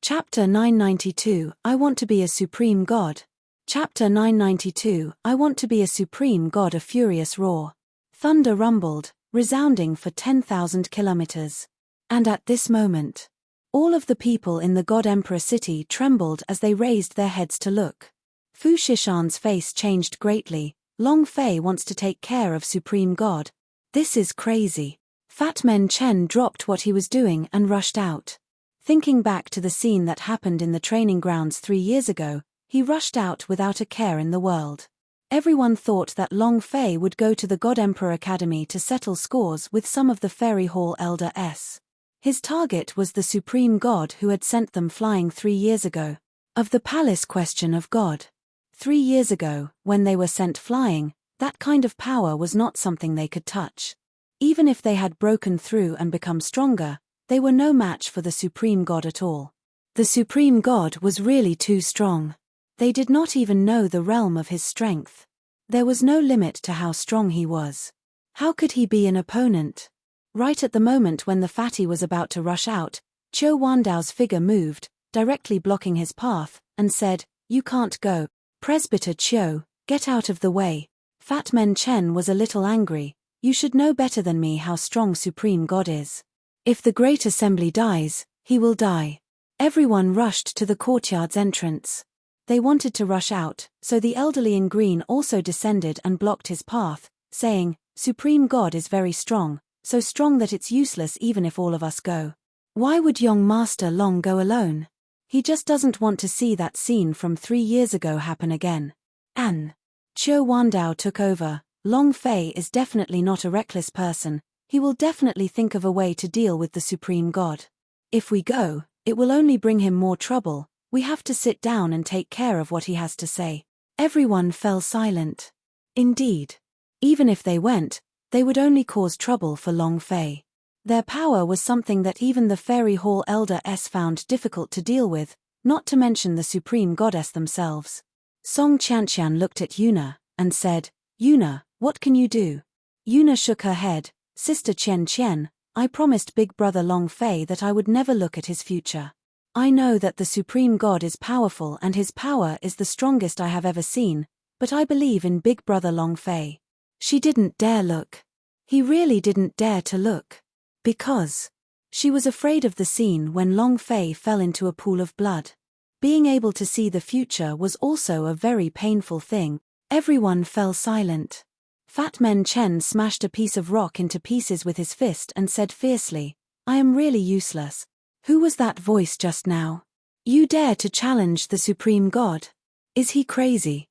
Chapter 992, I want to be a supreme god. Chapter 992, I want to be a supreme god. A furious roar. Thunder rumbled, resounding for 10,000 kilometers. And at this moment, all of the people in the God Emperor city trembled as they raised their heads to look. Fu Shishan's face changed greatly. Long Fei wants to take care of Supreme God. This is crazy. Fat Man Chen dropped what he was doing and rushed out. Thinking back to the scene that happened in the training grounds 3 years ago, he rushed out without a care in the world. Everyone thought that Long Fei would go to the God Emperor Academy to settle scores with some of the Fairy Hall Elders. His target was the Supreme God who had sent them flying 3 years ago. Of the palace question of God. 3 years ago, when they were sent flying, that kind of power was not something they could touch. Even if they had broken through and become stronger, they were no match for the Supreme God at all. The Supreme God was really too strong. They did not even know the realm of his strength. There was no limit to how strong he was. How could he be an opponent? Right at the moment when the fatty was about to rush out, Qiu Wandao's figure moved, directly blocking his path, and said, "You can't go. Presbyter Qiu, get out of the way." Fat Man Chen was a little angry. "You should know better than me how strong Supreme God is. If the Great Assembly dies, he will die." Everyone rushed to the courtyard's entrance. They wanted to rush out, so the elderly in green also descended and blocked his path, saying, "Supreme God is very strong, so strong that it's useless even if all of us go. Why would young Master Long go alone? He just doesn't want to see that scene from 3 years ago happen again." Qiu Wandao took over. "Long Fei is definitely not a reckless person. He will definitely think of a way to deal with the Supreme God. If we go, it will only bring him more trouble. We have to sit down and take care of what he has to say." Everyone fell silent. Indeed. Even if they went, they would only cause trouble for Long Fei. Their power was something that even the Fairy Hall Elders found difficult to deal with, not to mention the Supreme Goddess themselves. Song Qianqian looked at Yuna, and said, "Yuna, what can you do?" Yuna shook her head. "Sister Qian, I promised Big Brother Long Fei that I would never look at his future. I know that the Supreme God is powerful and his power is the strongest I have ever seen, but I believe in Big Brother Long Fei." She didn't dare look. He really didn't dare to look. Because she was afraid of the scene when Long Fei fell into a pool of blood. Being able to see the future was also a very painful thing. Everyone fell silent. Fat Man Chen smashed a piece of rock into pieces with his fist and said fiercely, "I am really useless. Who was that voice just now? You dare to challenge the Supreme God? Is he crazy?"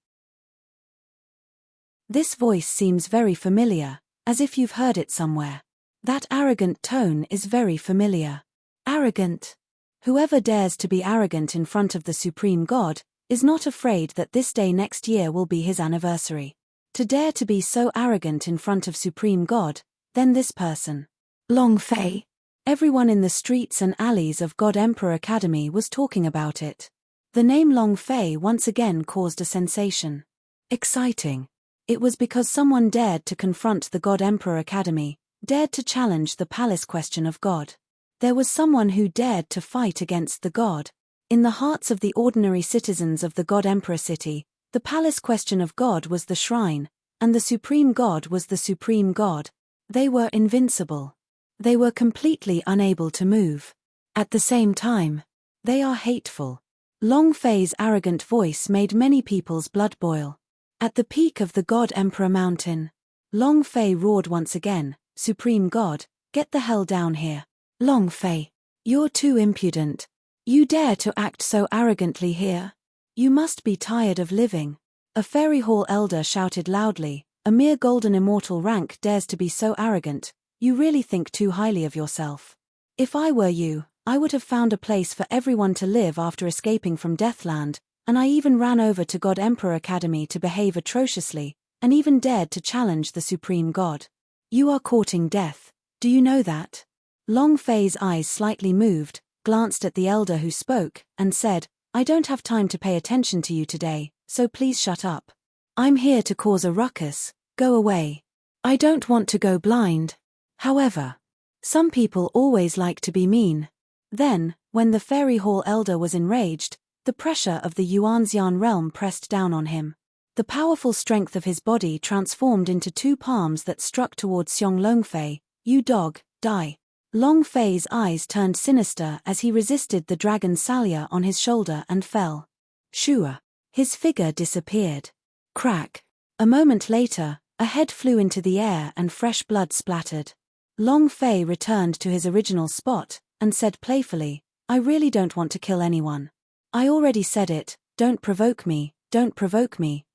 This voice seems very familiar, as if you've heard it somewhere. That arrogant tone is very familiar. Arrogant? Whoever dares to be arrogant in front of the Supreme God is not afraid that this day next year will be his anniversary. To dare to be so arrogant in front of Supreme God, then this person. Long Fei. Everyone in the streets and alleys of God Emperor Academy was talking about it. The name Long Fei once again caused a sensation. Exciting. It was because someone dared to confront the God Emperor Academy, dared to challenge the palace question of God. There was someone who dared to fight against the God. In the hearts of the ordinary citizens of the God Emperor city, the palace question of God was the shrine, and the Supreme God was the Supreme God. They were invincible. They were completely unable to move. At the same time, they are hateful. Long Fei's arrogant voice made many people's blood boil. At the peak of the God Emperor Mountain, Long Fei roared once again, Supreme God, get the hell down here. Long Fei, you're too impudent. You dare to act so arrogantly here? You must be tired of living. A fairy hall elder shouted loudly, a mere golden immortal rank dares to be so arrogant, you really think too highly of yourself. If I were you, I would have found a place for everyone to live after escaping from Deathland, and I even ran over to God Emperor Academy to behave atrociously, and even dared to challenge the Supreme God. You are courting death, do you know that? Long Fei's eyes slightly moved, glanced at the elder who spoke, and said, I don't have time to pay attention to you today, so please shut up. I'm here to cause a ruckus, go away. I don't want to go blind. However, some people always like to be mean. Then, when the fairy hall elder was enraged, the pressure of the Yuanxian realm pressed down on him. The powerful strength of his body transformed into two palms that struck towards Xiong Longfei. You dog, die. Long Fei's eyes turned sinister as he resisted the dragon's salya on his shoulder and fell. Shua. His figure disappeared. Crack. A moment later, a head flew into the air and fresh blood splattered. Long Fei returned to his original spot, and said playfully, I really don't want to kill anyone. I already said it, don't provoke me,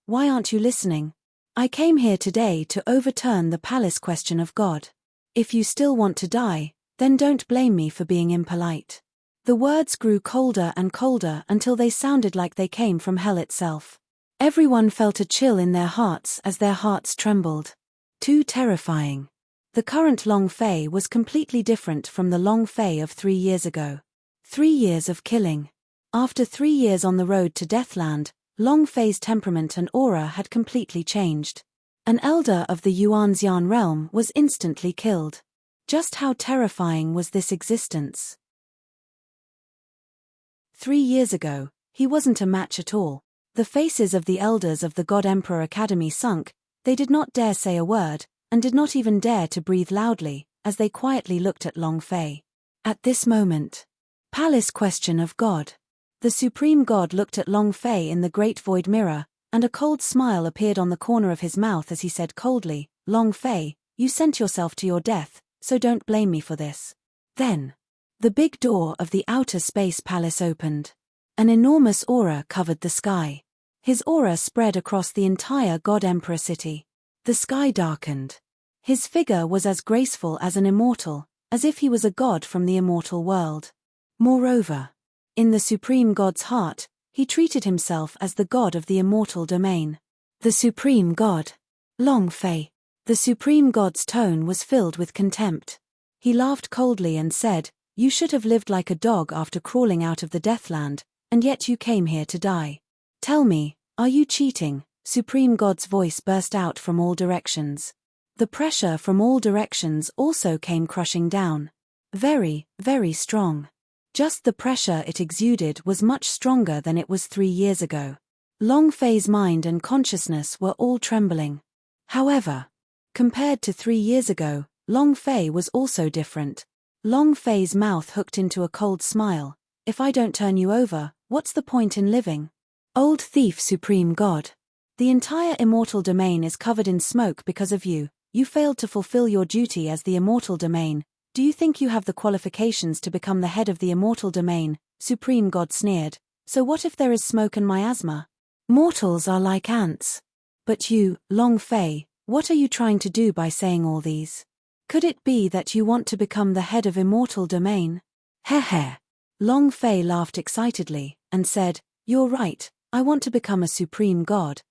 why aren't you listening? I came here today to overturn the palace question of God. If you still want to die, then don't blame me for being impolite. The words grew colder and colder until they sounded like they came from hell itself. Everyone felt a chill in their hearts as their hearts trembled. Too terrifying. The current Long Fei was completely different from the Long Fei of 3 years ago. 3 years of killing. After 3 years on the road to Deathland, Long Fei's temperament and aura had completely changed. An elder of the Yuanxian realm was instantly killed. Just how terrifying was this existence? 3 years ago, he wasn't a match at all. The faces of the elders of the God Emperor Academy sunk, they did not dare say a word, and did not even dare to breathe loudly, as they quietly looked at Long Fei. At this moment, palace question of God. The Supreme God looked at Long Fei in the great void mirror, and a cold smile appeared on the corner of his mouth as he said coldly, Long Fei, you sent yourself to your death, so don't blame me for this. Then, the big door of the outer space palace opened. An enormous aura covered the sky. His aura spread across the entire God Emperor city. The sky darkened. His figure was as graceful as an immortal, as if he was a god from the immortal world. Moreover, in the Supreme God's heart, he treated himself as the god of the immortal domain. The Supreme God. Long Fei. The Supreme God's tone was filled with contempt. He laughed coldly and said, you should have lived like a dog after crawling out of the Deathland, and yet you came here to die. Tell me, are you cheating? Supreme God's voice burst out from all directions. The pressure from all directions also came crushing down. Very, very strong. Just the pressure it exuded was much stronger than it was 3 years ago. Long Fei's mind and consciousness were all trembling. However, compared to 3 years ago, Long Fei was also different. Long Fei's mouth hooked into a cold smile. If I don't turn you over, what's the point in living? Old thief Supreme God. The entire immortal domain is covered in smoke because of you. You failed to fulfill your duty as the immortal domain. Do you think you have the qualifications to become the head of the immortal domain? Supreme God sneered. So what if there is smoke and miasma? Mortals are like ants. But you, Long Fei, what are you trying to do by saying all these? Could it be that you want to become the head of immortal domain? Heh. Long Fei laughed excitedly, and said, you're right, I want to become a supreme god.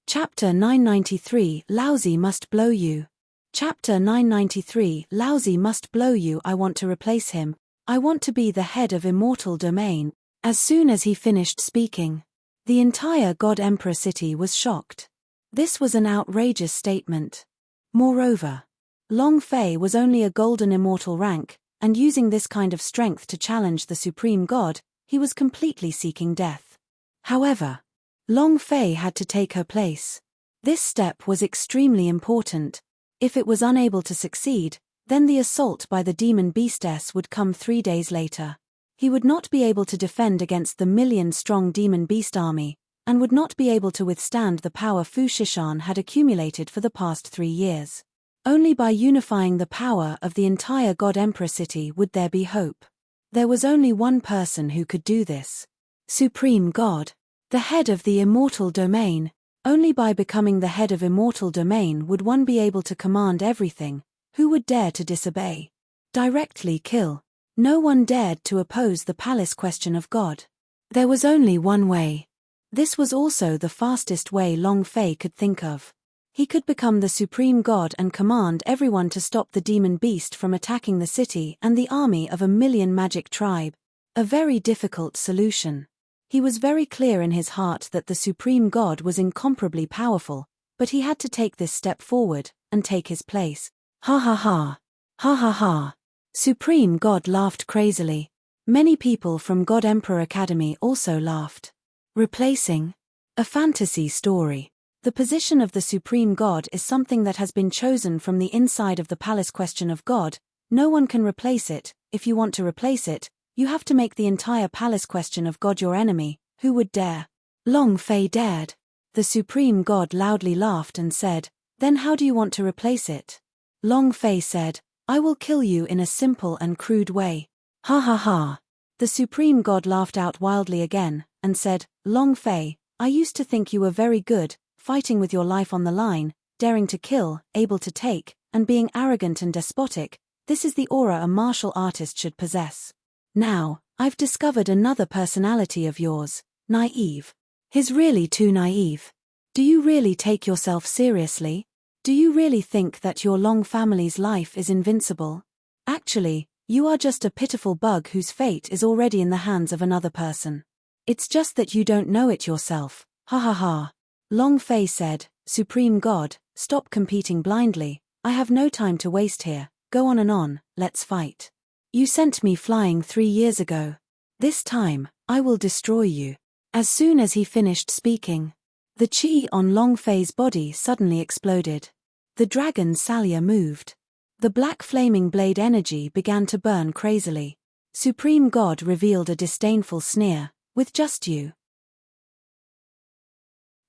Chapter 993 Lousy must blow you. Chapter 993 Lousy must blow you. I want to replace him. I want to be the head of immortal domain. As soon as he finished speaking, the entire God Emperor city was shocked. This was an outrageous statement. Moreover, Long Fei was only a golden immortal rank, and using this kind of strength to challenge the Supreme God, he was completely seeking death. However, Long Fei had to take her place. This step was extremely important. If it was unable to succeed, then the assault by the demon beastess would come 3 days later. He would not be able to defend against the million-strong demon beast army, and would not be able to withstand the power Fu Shishan had accumulated for the past 3 years. Only by unifying the power of the entire God Emperor city would there be hope. There was only one person who could do this. Supreme God. The head of the immortal domain. Only by becoming the head of immortal domain would one be able to command everything. Who would dare to disobey? Directly kill. No one dared to oppose the palace question of God. There was only one way. This was also the fastest way Long Fei could think of. He could become the supreme god and command everyone to stop the demon beast from attacking the city and the army of 1,000,000 magic tribe. A very difficult solution. He was very clear in his heart that the supreme god was incomparably powerful, but he had to take this step forward and take his place. Ha ha ha. Ha ha ha. Supreme God laughed crazily. Many people from God Emperor Academy also laughed. Replacing? A fantasy story. The position of the Supreme God is something that has been chosen from the inside of the palace question of God. No one can replace it. If you want to replace it, you have to make the entire palace question of God your enemy. Who would dare? Long Fei dared. The Supreme God loudly laughed and said, "Then how do you want to replace it?" Long Fei said, "I will kill you in a simple and crude way." Ha ha ha. The Supreme God laughed out wildly again, and said, "Long Fei, I used to think you were very good, fighting with your life on the line, daring to kill, able to take, and being arrogant and despotic. This is the aura a martial artist should possess. Now, I've discovered another personality of yours, naive. He's really too naive. Do you really take yourself seriously? Do you really think that your Long family's life is invincible? Actually, you are just a pitiful bug whose fate is already in the hands of another person. It's just that you don't know it yourself. Ha ha ha." Long Fei said, "Supreme God, stop competing blindly. I have no time to waste here. Go on and on, let's fight. You sent me flying 3 years ago. This time, I will destroy you." As soon as he finished speaking, the chi on Long Fei's body suddenly exploded. The dragon Salia moved. The black flaming blade energy began to burn crazily. Supreme God revealed a disdainful sneer, "With just you.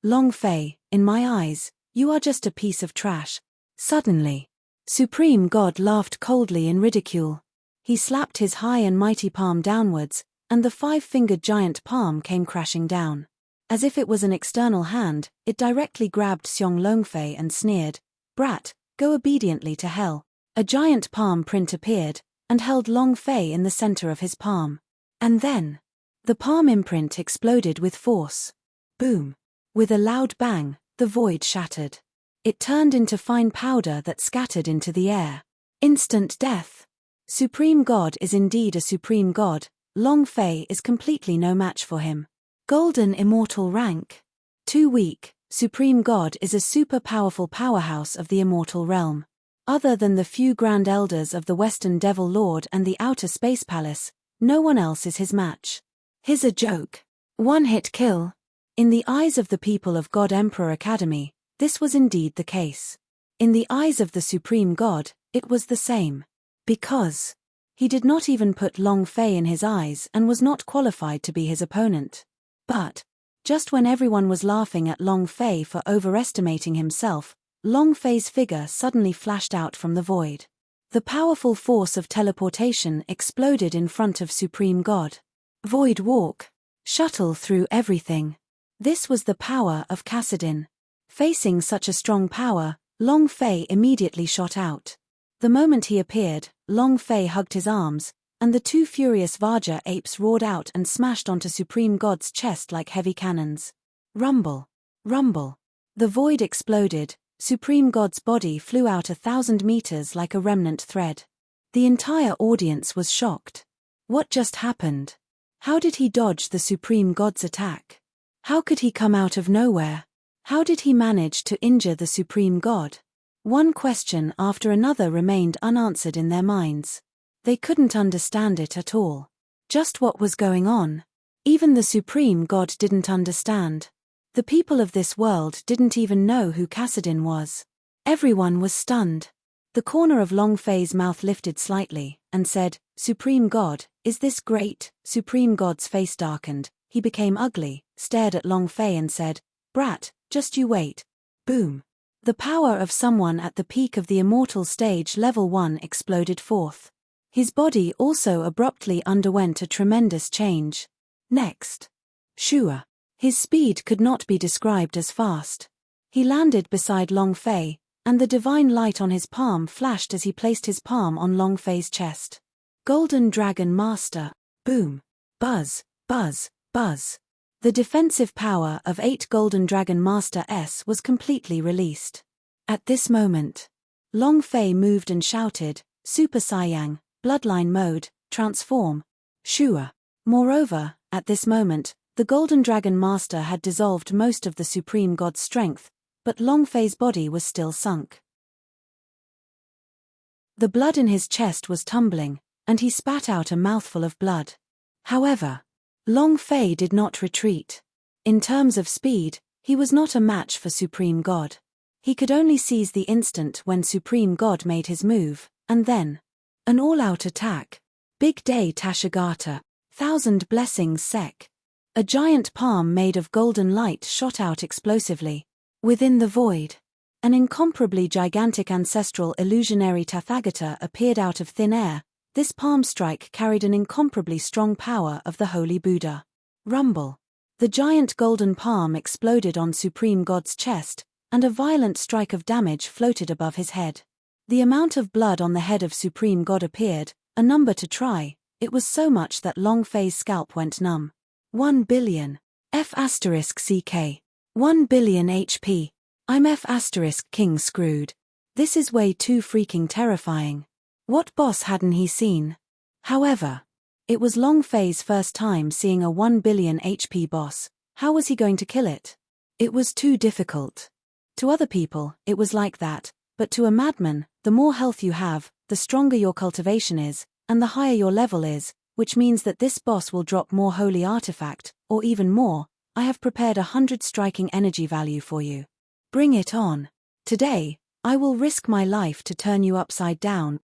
Long Fei, in my eyes, you are just a piece of trash." Suddenly, Supreme God laughed coldly in ridicule. He slapped his high and mighty palm downwards, and the 5-fingered giant palm came crashing down. As if it was an external hand, it directly grabbed Xiong Longfei and sneered, "Brat, go obediently to hell." A giant palm print appeared, and held Long Fei in the center of his palm. And then, the palm imprint exploded with force. Boom. With a loud bang, the void shattered. It turned into fine powder that scattered into the air. Instant death. Supreme God is indeed a supreme god. Long Fei is completely no match for him. Golden immortal rank. Too weak. Supreme God is a super powerful powerhouse of the immortal realm. Other than the few Grand Elders of the Western Devil Lord and the Outer Space Palace, no one else is his match. He's a joke. One-hit kill. In the eyes of the people of God Emperor Academy, this was indeed the case. In the eyes of the Supreme God, it was the same. Because he did not even put Long Fei in his eyes and was not qualified to be his opponent. But, just when everyone was laughing at Long Fei for overestimating himself, Long Fei's figure suddenly flashed out from the void. The powerful force of teleportation exploded in front of Supreme God. Void walk. Shuttle through everything. This was the power of Kassadin. Facing such a strong power, Long Fei immediately shot out. The moment he appeared, Long Fei hugged his arms, and the 2 furious Vajra apes roared out and smashed onto Supreme God's chest like heavy cannons. Rumble. Rumble. The void exploded. Supreme God's body flew out 1,000 meters like a remnant thread. The entire audience was shocked. What just happened? How did he dodge the Supreme God's attack? How could he come out of nowhere? How did he manage to injure the Supreme God? One question after another remained unanswered in their minds. They couldn't understand it at all. Just what was going on? Even the Supreme God didn't understand. The people of this world didn't even know who Kassadin was. Everyone was stunned. The corner of Long Fei's mouth lifted slightly, and said, "Supreme God, is this great?" Supreme God's face darkened, he became ugly, stared at Long Fei and said, "Brat, just you wait." Boom. The power of someone at the peak of the immortal stage level 1 exploded forth. His body also abruptly underwent a tremendous change. Next. Shua. His speed could not be described as fast. He landed beside Long Fei, and the divine light on his palm flashed as he placed his palm on Long Fei's chest. Golden Dragon Master. Boom. Buzz, buzz, buzz. The defensive power of 8 Golden Dragon Master S was completely released. At this moment, Long Fei moved and shouted, "Super Saiyang, Bloodline Mode, transform." Shua. Moreover, at this moment, the Golden Dragon Master had dissolved most of the Supreme God's strength, but Long Fei's body was still sunk. The blood in his chest was tumbling, and he spat out a mouthful of blood. However, Long Fei did not retreat. In terms of speed, he was not a match for Supreme God. He could only seize the instant when Supreme God made his move, and then an all-out attack. Big Day Tashigata. 1000 Blessings Sec. A giant palm made of golden light shot out explosively. Within the void, an incomparably gigantic ancestral illusionary Tathagata appeared out of thin air. This palm strike carried an incomparably strong power of the Holy Buddha. Rumble. The giant golden palm exploded on Supreme God's chest, and a violent strike of damage floated above his head. The amount of blood on the head of Supreme God appeared, a number to try. It was so much that Long Fei's scalp went numb. 1 billion. F***CK. 1 billion HP. I'm F***King screwed. This is way too freaking terrifying. What boss hadn't he seen? However, it was Long Fei's first time seeing a 1 billion HP boss. How was he going to kill it? It was too difficult. To other people, it was like that, but to a madman, the more health you have, the stronger your cultivation is, and the higher your level is, which means that this boss will drop more holy artifact, or even more. I have prepared 100 striking energy value for you. Bring it on. Today, I will risk my life to turn you upside down.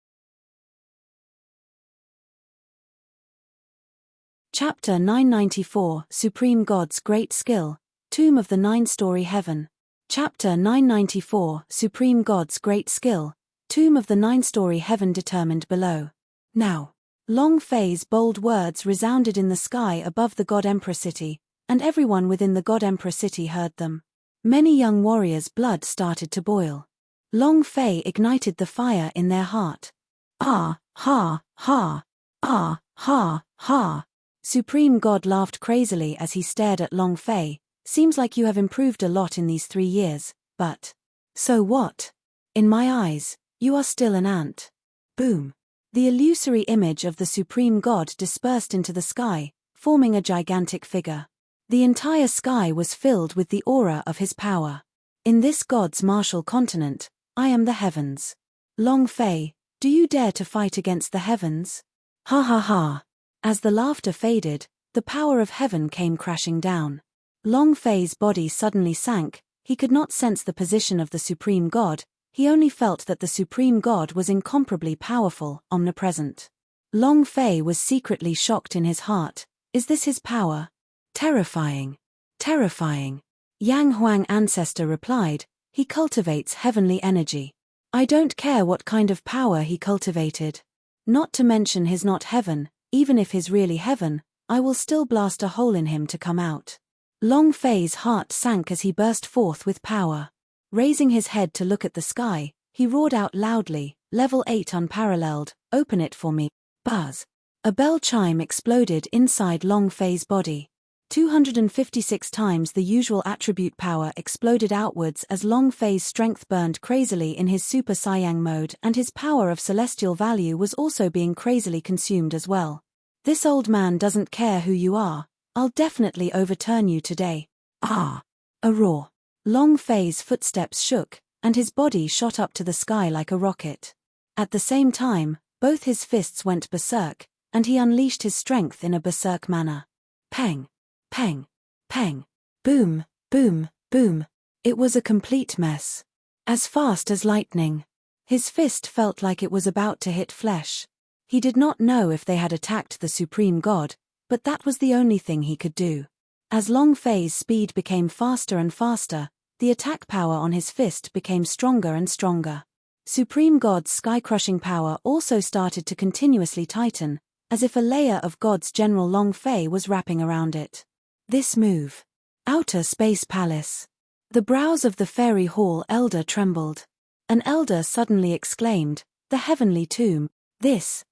Chapter 994, Supreme God's Great Skill, Tomb of the Nine-Story Heaven. Chapter 994, Supreme God's Great Skill, Tomb of the Nine-Story Heaven determined below. Now, Long Fei's bold words resounded in the sky above the God Emperor City, and everyone within the God Emperor City heard them. Many young warriors' blood started to boil. Long Fei ignited the fire in their heart. Ah, ha, ha, ah, ha, ha. Supreme God laughed crazily as he stared at Long Fei. Seems like you have improved a lot in these 3 years, but so what? In my eyes, you are still an ant. Boom. The illusory image of the Supreme God dispersed into the sky, forming a gigantic figure. The entire sky was filled with the aura of his power. In this God's martial continent, I am the heavens. Long Fei, do you dare to fight against the heavens? Ha ha ha. As the laughter faded, the power of heaven came crashing down. Long Fei's body suddenly sank. He could not sense the position of the Supreme God. He only felt that the Supreme God was incomparably powerful, omnipresent. Long Fei was secretly shocked in his heart. Is this his power? Terrifying. Terrifying. Yang Huang Ancestor replied, he cultivates heavenly energy. I don't care what kind of power he cultivated. Not to mention his not heaven, even if his really heaven, I will still blast a hole in him to come out. Long Fei's heart sank as he burst forth with power. Raising his head to look at the sky, he roared out loudly, Level 8 unparalleled, open it for me. Buzz. A bell chime exploded inside Long Fei's body. 256 times the usual attribute power exploded outwards as Long Fei's strength burned crazily in his Super Saiyang mode, and his power of celestial value was also being crazily consumed as well. This old man doesn't care who you are. I'll definitely overturn you today. Ah! A roar. Long Fei's footsteps shook, and his body shot up to the sky like a rocket. At the same time, both his fists went berserk, and he unleashed his strength in a berserk manner. Peng! Peng! Peng! Boom! Boom! Boom! It was a complete mess. As fast as lightning. His fist felt like it was about to hit flesh. He did not know if they had attacked the Supreme God, but that was the only thing he could do. As Long Fei's speed became faster and faster, the attack power on his fist became stronger and stronger. Supreme God's sky-crushing power also started to continuously tighten, as if a layer of God's General Long Fei was wrapping around it. This move. Outer Space Palace. The brows of the Fairy Hall elder trembled. An elder suddenly exclaimed, "The heavenly tomb, this.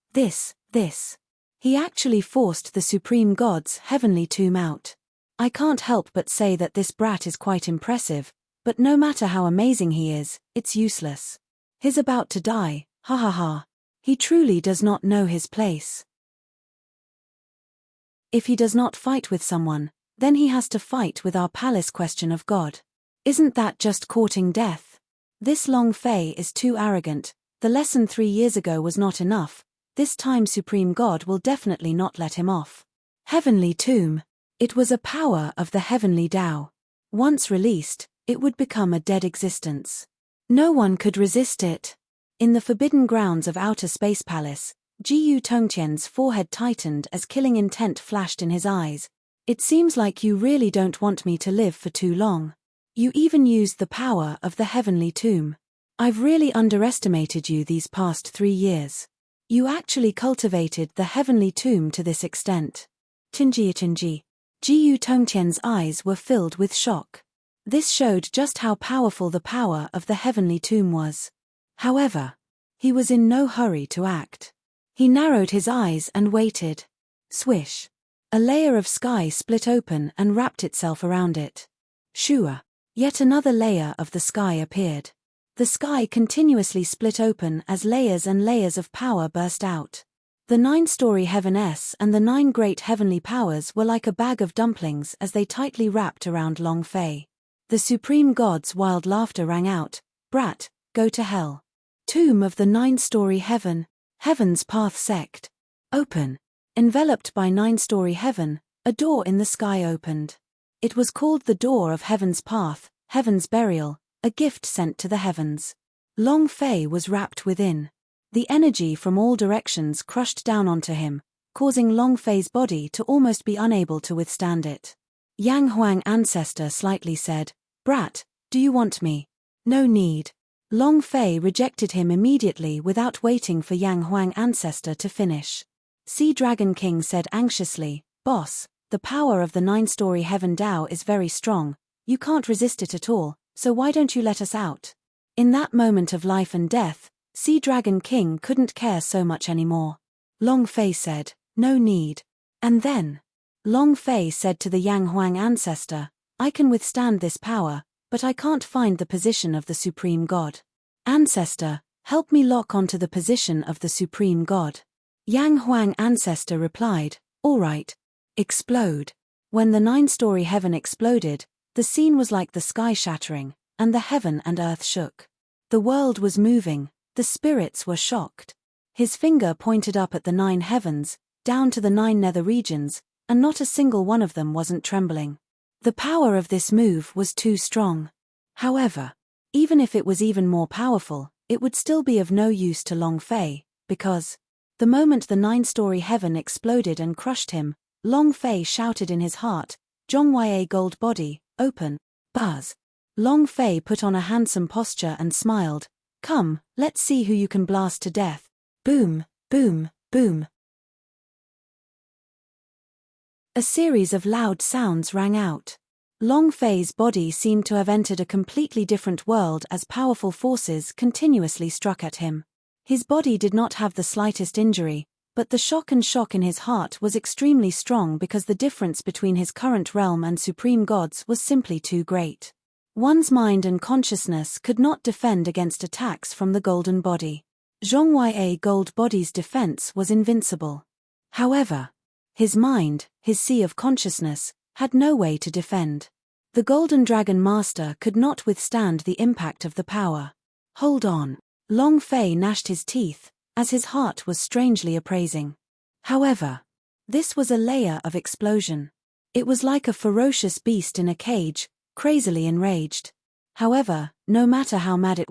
He actually forced the Supreme God's heavenly tomb out. I can't help but say that this brat is quite impressive, but no matter how amazing he is, it's useless. He's about to die, ha ha ha. He truly does not know his place. If he does not fight with someone, then he has to fight with our palace question of God. Isn't that just courting death? This Long Fei is too arrogant. The lesson 3 years ago was not enough. This time Supreme God will definitely not let him off. Heavenly Tomb. It was a power of the heavenly Tao. Once released, it would become a dead existence. No one could resist it. In the forbidden grounds of Outer Space Palace, Jiyu Tongqian's forehead tightened as killing intent flashed in his eyes. It seems like you really don't want me to live for too long. You even used the power of the heavenly tomb. I've really underestimated you these past 3 years. You actually cultivated the heavenly tomb to this extent. Tinji. Jiyu Tongqian's eyes were filled with shock. This showed just how powerful the power of the heavenly tomb was. However, he was in no hurry to act. He narrowed his eyes and waited. Swish. A layer of sky split open and wrapped itself around it. Shua. Yet another layer of the sky appeared. The sky continuously split open as layers and layers of power burst out. The 9-story heaveness and the 9 great heavenly powers were like a bag of dumplings as they tightly wrapped around Long Fei. The Supreme God's wild laughter rang out. Brat, go to hell. Tomb of the 9-story heaven. Heaven's path sect. Open. Enveloped by 9-story heaven, a door in the sky opened. It was called the Door of Heaven's Path, Heaven's Burial, a gift sent to the heavens. Long Fei was wrapped within. The energy from all directions crushed down onto him, causing Long Fei's body to almost be unable to withstand it. Yang Huang Ancestor slightly said, "Brat, do you want me?" "No need." Long Fei rejected him immediately without waiting for Yang Huang Ancestor to finish. Sea Dragon King said anxiously, "Boss, the power of the 9-story heaven Tao is very strong. You can't resist it at all, so why don't you let us out?" In that moment of life and death, Sea Dragon King couldn't care so much anymore. Long Fei said, "No need." And then, Long Fei said to the Yang Huang Ancestor, "I can withstand this power, but I can't find the position of the Supreme God. Ancestor, help me lock onto the position of the Supreme God." Yang Huang Ancestor replied, "All right." Explode. When the 9-story heaven exploded, the scene was like the sky shattering, and the heaven and earth shook. The world was moving, the spirits were shocked. His finger pointed up at the 9 heavens, down to the 9 nether regions, and not a single one of them wasn't trembling. The power of this move was too strong. However, even if it was even more powerful, it would still be of no use to Long Fei, because the moment the 9-story heaven exploded and crushed him, Long Fei shouted in his heart, "Zhongye gold body, open." Buzz. Long Fei put on a handsome posture and smiled. "Come, let's see who you can blast to death." Boom, boom, boom. A series of loud sounds rang out. Long Fei's body seemed to have entered a completely different world as powerful forces continuously struck at him. His body did not have the slightest injury, but the shock in his heart was extremely strong because the difference between his current realm and Supreme God's was simply too great. One's mind and consciousness could not defend against attacks from the golden body. Zhongye gold body's defense was invincible. However, his mind, his sea of consciousness, had no way to defend. The Golden Dragon Master could not withstand the impact of the power. Hold on. Long Fei gnashed his teeth, as his heart was strangely appraising. However, this was a layer of explosion. It was like a ferocious beast in a cage, crazily enraged. However, no matter how mad it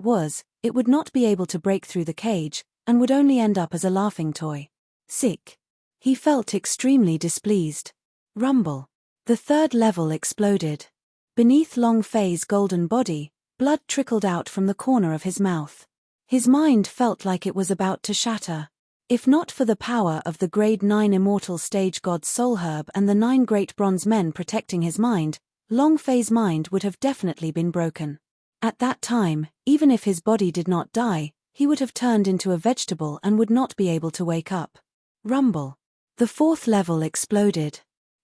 would not be able to break through the cage, and would only end up as a laughing toy. Sick. He felt extremely displeased. Rumble. The third level exploded. Beneath Long Fei's golden body, blood trickled out from the corner of his mouth. His mind felt like it was about to shatter. If not for the power of the grade 9 immortal stage god Soul Herb and the 9 great bronze men protecting his mind, Long Fei's mind would have definitely been broken. At that time, even if his body did not die, he would have turned into a vegetable and would not be able to wake up. Rumble. The fourth level exploded.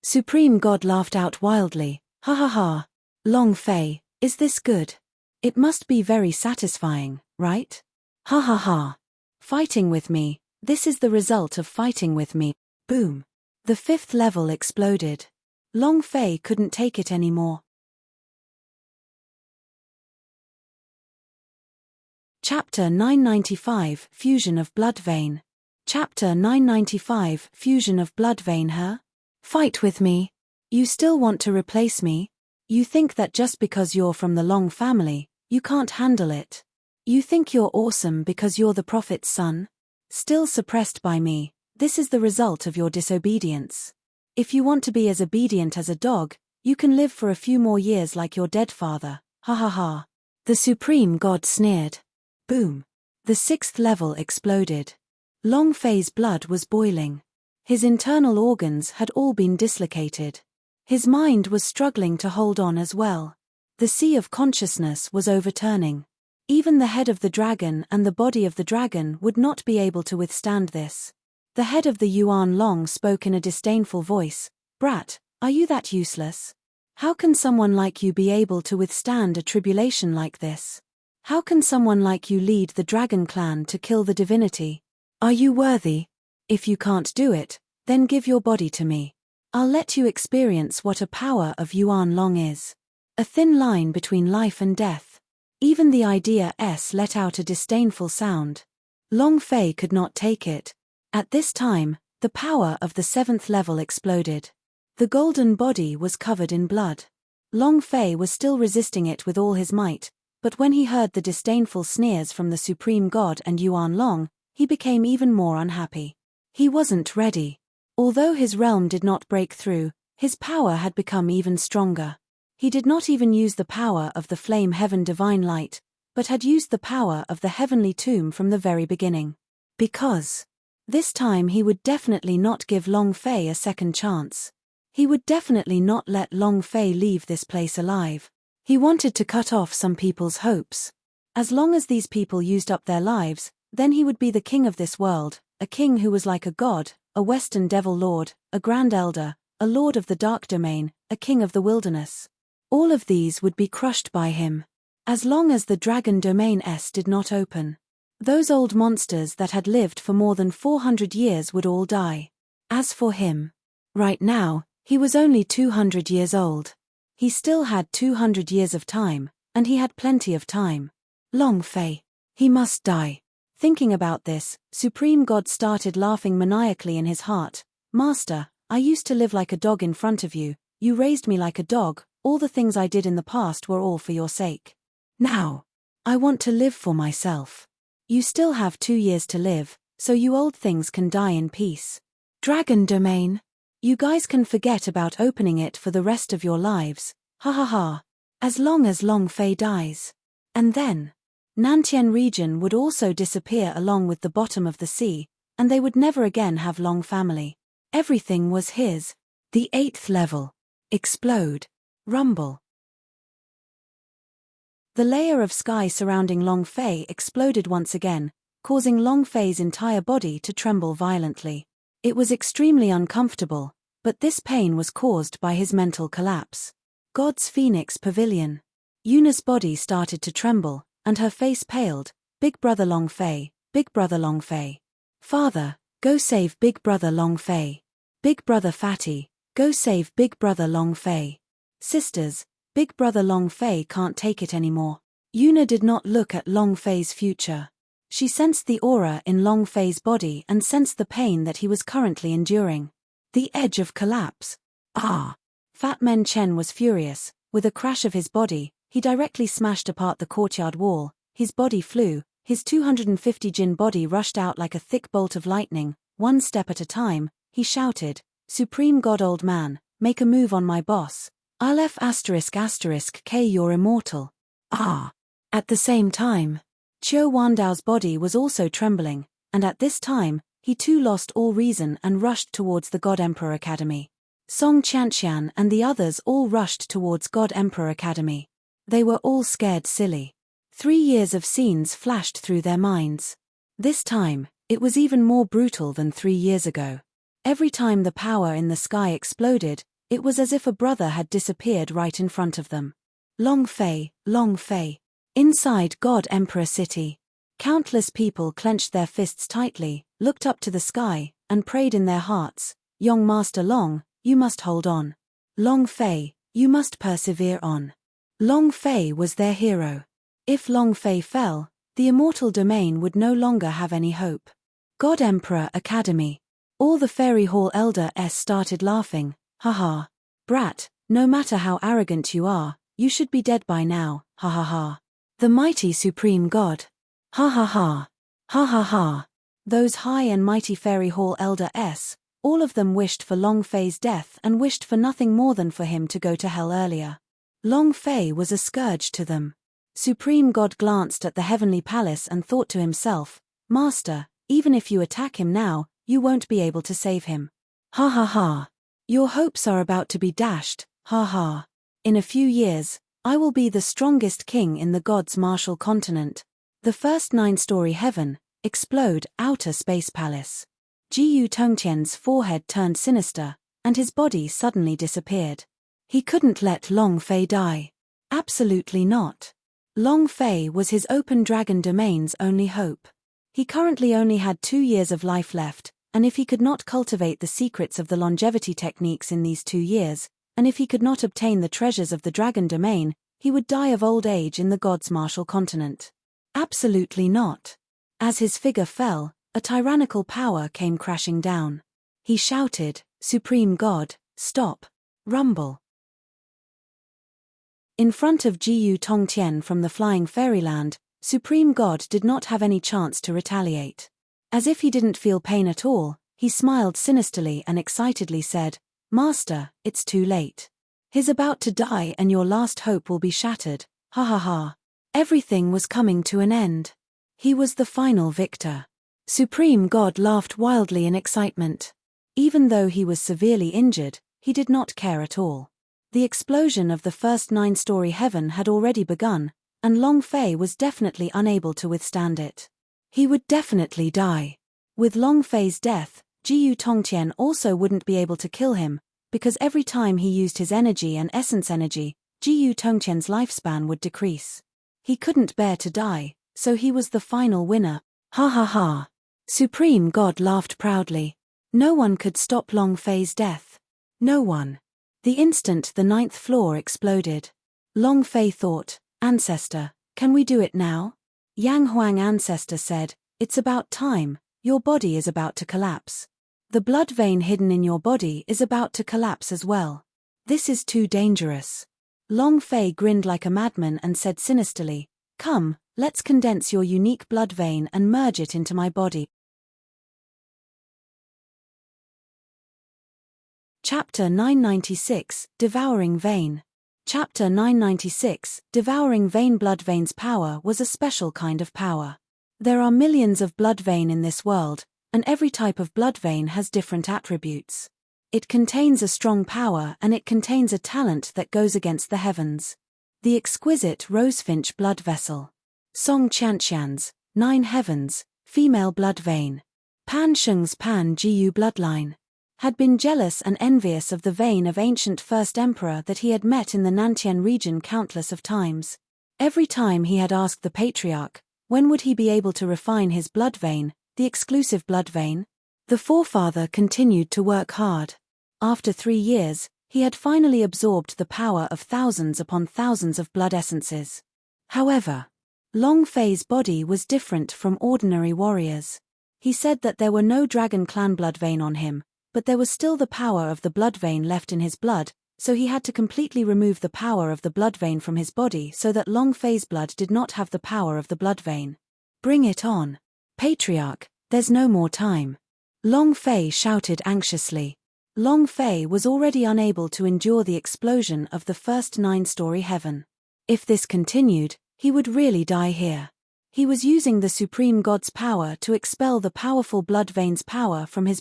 Supreme God laughed out wildly. Ha ha ha. Long Fei, is this good? It must be very satisfying, right? Ha ha ha. Fighting with me, this is the result of fighting with me. Boom. The fifth level exploded. Long Fei couldn't take it anymore. Chapter 995 Fusion of Blood Vein. Chapter 995 Fusion of Blood Vein. Huh? Fight with me? You still want to replace me? You think that just because you're from the Long family, you can't handle it? You think you're awesome because you're the prophet's son? Still suppressed by me, this is the result of your disobedience. If you want to be as obedient as a dog, you can live for a few more years like your dead father. Ha ha ha. The Supreme God sneered. Boom. The sixth level exploded. Long Fei's blood was boiling. His internal organs had all been dislocated. His mind was struggling to hold on as well. The sea of consciousness was overturning. Even the head of the dragon and the body of the dragon would not be able to withstand this. The head of the Yuan Long spoke in a disdainful voice. Brat, are you that useless? How can someone like you be able to withstand a tribulation like this? How can someone like you lead the dragon clan to kill the divinity? Are you worthy? If you can't do it, then give your body to me. I'll let you experience what a power of Yuan Long is. A thin line between life and death. Even the idea let out a disdainful sound. Long Fei could not take it. At this time, the power of the seventh level exploded. The golden body was covered in blood. Long Fei was still resisting it with all his might, but when he heard the disdainful sneers from the Supreme God and Yuan Long, he became even more unhappy. He wasn't ready. Although his realm did not break through, his power had become even stronger. He did not even use the power of the flame heaven divine light, but had used the power of the heavenly tomb from the very beginning. Because this time he would definitely not give Long Fei a second chance. He would definitely not let Long Fei leave this place alive. He wanted to cut off some people's hopes. As long as these people used up their lives, then he would be the king of this world, a king who was like a god, a western devil lord, a grand elder, a lord of the dark domain, a king of the wilderness. All of these would be crushed by him. As long as the dragon domain did not open. Those old monsters that had lived for more than 400 years would all die. As for him, right now, he was only 200 years old. He still had 200 years of time, and he had plenty of time. Long Fei. He must die. Thinking about this, Supreme God started laughing maniacally in his heart. Master, I used to live like a dog in front of you, you raised me like a dog, all the things I did in the past were all for your sake. Now, I want to live for myself. You still have 2 years to live, so you old things can die in peace. Dragon Domain. You guys can forget about opening it for the rest of your lives, ha ha ha. As long as Long Fei dies. And then, Nantian region would also disappear along with the bottom of the sea, and they would never again have Long family. Everything was his. The 8th level. Explode. Rumble. The layer of sky surrounding Long Fei exploded once again, causing Long Fei's entire body to tremble violently. It was extremely uncomfortable, but this pain was caused by his mental collapse. God's Phoenix Pavilion. Yuna's body started to tremble, and her face paled. Big brother Long Fei, big brother Long Fei. Father, go save big brother Long Fei. Big brother Fatty, go save big brother Long Fei. Sisters, big brother Long Fei can't take it anymore. Yuna did not look at Long Fei's future. She sensed the aura in Long Fei's body and sensed the pain that he was currently enduring. The edge of collapse. Ah! Fat Man Chen was furious. With a crash of his body, he directly smashed apart the courtyard wall. His body flew, his 250 Jin body rushed out like a thick bolt of lightning. One step at a time, he shouted, Supreme God Old Man, make a move on my boss. I'll K you're immortal. Ah! At the same time, Qiu Wandao's body was also trembling, and at this time, he too lost all reason and rushed towards the God Emperor Academy. Song Qianqian and the others all rushed towards God Emperor Academy. They were all scared silly. 3 years of scenes flashed through their minds. This time, it was even more brutal than 3 years ago. Every time the power in the sky exploded, it was as if a brother had disappeared right in front of them. Long Fei. Inside God Emperor City, countless people clenched their fists tightly, looked up to the sky, and prayed in their hearts, Young Master Long, you must hold on. Long Fei, you must persevere on. Long Fei was their hero. If Long Fei fell, the immortal domain would no longer have any hope. God Emperor Academy. All the Fairy Hall Elders started laughing. Ha. Brat, no matter how arrogant you are, you should be dead by now, ha. The mighty supreme God. Ha. Ha. Those high and mighty Fairy Hall Elders, all of them wished for Long Fei's death and wished for nothing more than for him to go to hell earlier. Long Fei was a scourge to them. Supreme God glanced at the heavenly palace and thought to himself, Master, even if you attack him now, you won't be able to save him. Ha. Your hopes are about to be dashed, ha. In a few years, I will be the strongest king in the gods' martial continent. The first 9-story heaven, explode, outer space palace. Jiyu Tongtian's forehead turned sinister, and his body suddenly disappeared. He couldn't let Long Fei die. Absolutely not. Long Fei was his open dragon domain's only hope. He currently only had 2 years of life left, and if he could not cultivate the secrets of the longevity techniques in these 2 years, and if he could not obtain the treasures of the dragon domain, he would die of old age in the gods' martial continent. Absolutely not. As his figure fell, a tyrannical power came crashing down. He shouted, Supreme God, stop. Rumble. In front of Jiyu Tongtian from the flying fairyland, Supreme God did not have any chance to retaliate. As if he didn't feel pain at all, he smiled sinisterly and excitedly said, Master, it's too late. He's about to die and your last hope will be shattered, ha. Everything was coming to an end. He was the final victor. Supreme God laughed wildly in excitement. Even though he was severely injured, he did not care at all. The explosion of the first 9-story heaven had already begun, and Long Fei was definitely unable to withstand it. He would definitely die. With Long Fei's death, Jiyu Tongtian also wouldn't be able to kill him, because every time he used his energy and essence energy, Jiyu Tongtian's lifespan would decrease. He couldn't bear to die, so he was the final winner. Ha. Supreme God laughed proudly. No one could stop Long Fei's death. No one. The instant the 9th floor exploded. Long Fei thought, Ancestor, can we do it now? Yang Huang Ancestor said, it's about time, your body is about to collapse. The blood vein hidden in your body is about to collapse as well. This is too dangerous. Long Fei grinned like a madman and said sinisterly, come, let's condense your unique blood vein and merge it into my body. Chapter 996, Devouring Vein. Chapter 996, Devouring Vein. Blood vein's power was a special kind of power. There are millions of blood vein in this world, and every type of blood vein has different attributes. It contains a strong power and it contains a talent that goes against the heavens. The exquisite rosefinch blood vessel. Song Qianqian's 9 heavens, female blood vein. Pan Sheng's Pan Jiyu bloodline. Had been jealous and envious of the vein of ancient first emperor that he had met in the Nantian region countless of times. Every time he had asked the patriarch, when would he be able to refine his blood vein, the exclusive blood vein? The forefather continued to work hard. After 3 years, he had finally absorbed the power of thousands upon thousands of blood essences. However, Long Fei's body was different from ordinary warriors. He said that there were no dragon clan blood vein on him, but there was still the power of the blood vein left in his blood, so he had to completely remove the power of the blood vein from his body so that Long Fei's blood did not have the power of the blood vein. Bring it on. Patriarch, there's no more time. Long Fei shouted anxiously. Long Fei was already unable to endure the explosion of the first 9-story heaven. If this continued, he would really die here. He was using the Supreme God's power to expel the powerful blood vein's power from his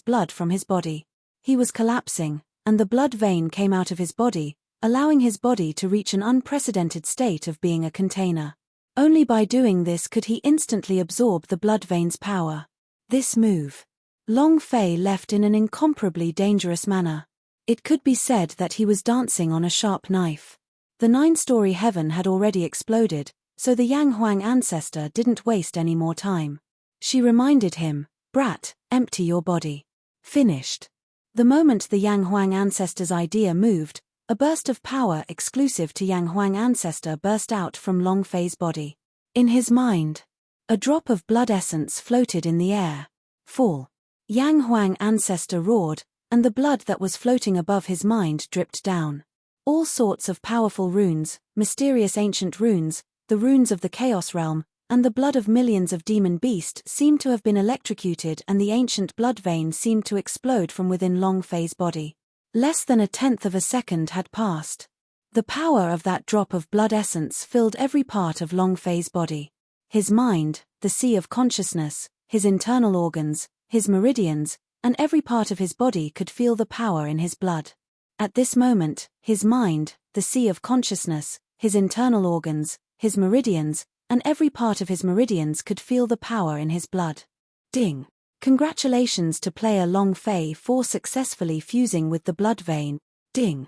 body. He was collapsing, and the blood vein came out of his body, allowing his body to reach an unprecedented state of being a container. Only by doing this could he instantly absorb the blood vein's power. This move Long Fei left in an incomparably dangerous manner. It could be said that he was dancing on a sharp knife. The 9-story heaven had already exploded, so the Yang Huang ancestor didn't waste any more time. She reminded him, "Brat, empty your body." Finished. The moment the Yang Huang ancestor's idea moved, a burst of power exclusive to Yang Huang ancestor burst out from Long Fei's body. In his mind, a drop of blood essence floated in the air. Fall. Yang Huang ancestor roared, and the blood that was floating above his mind dripped down. All sorts of powerful runes, mysterious ancient runes, the runes of the Chaos Realm, and the blood of millions of demon beasts seemed to have been electrocuted, and the ancient blood vein seemed to explode from within Long Fei's body. Less than 1/10 of a second had passed. The power of that drop of blood essence filled every part of Long Fei's body. His mind, the sea of consciousness, his internal organs, his meridians, and every part of his body could feel the power in his blood. At this moment, his mind, the sea of consciousness, his internal organs, his meridians, and every part of his meridians could feel the power in his blood. Ding! Congratulations to player Long Fei for successfully fusing with the blood vein. Ding!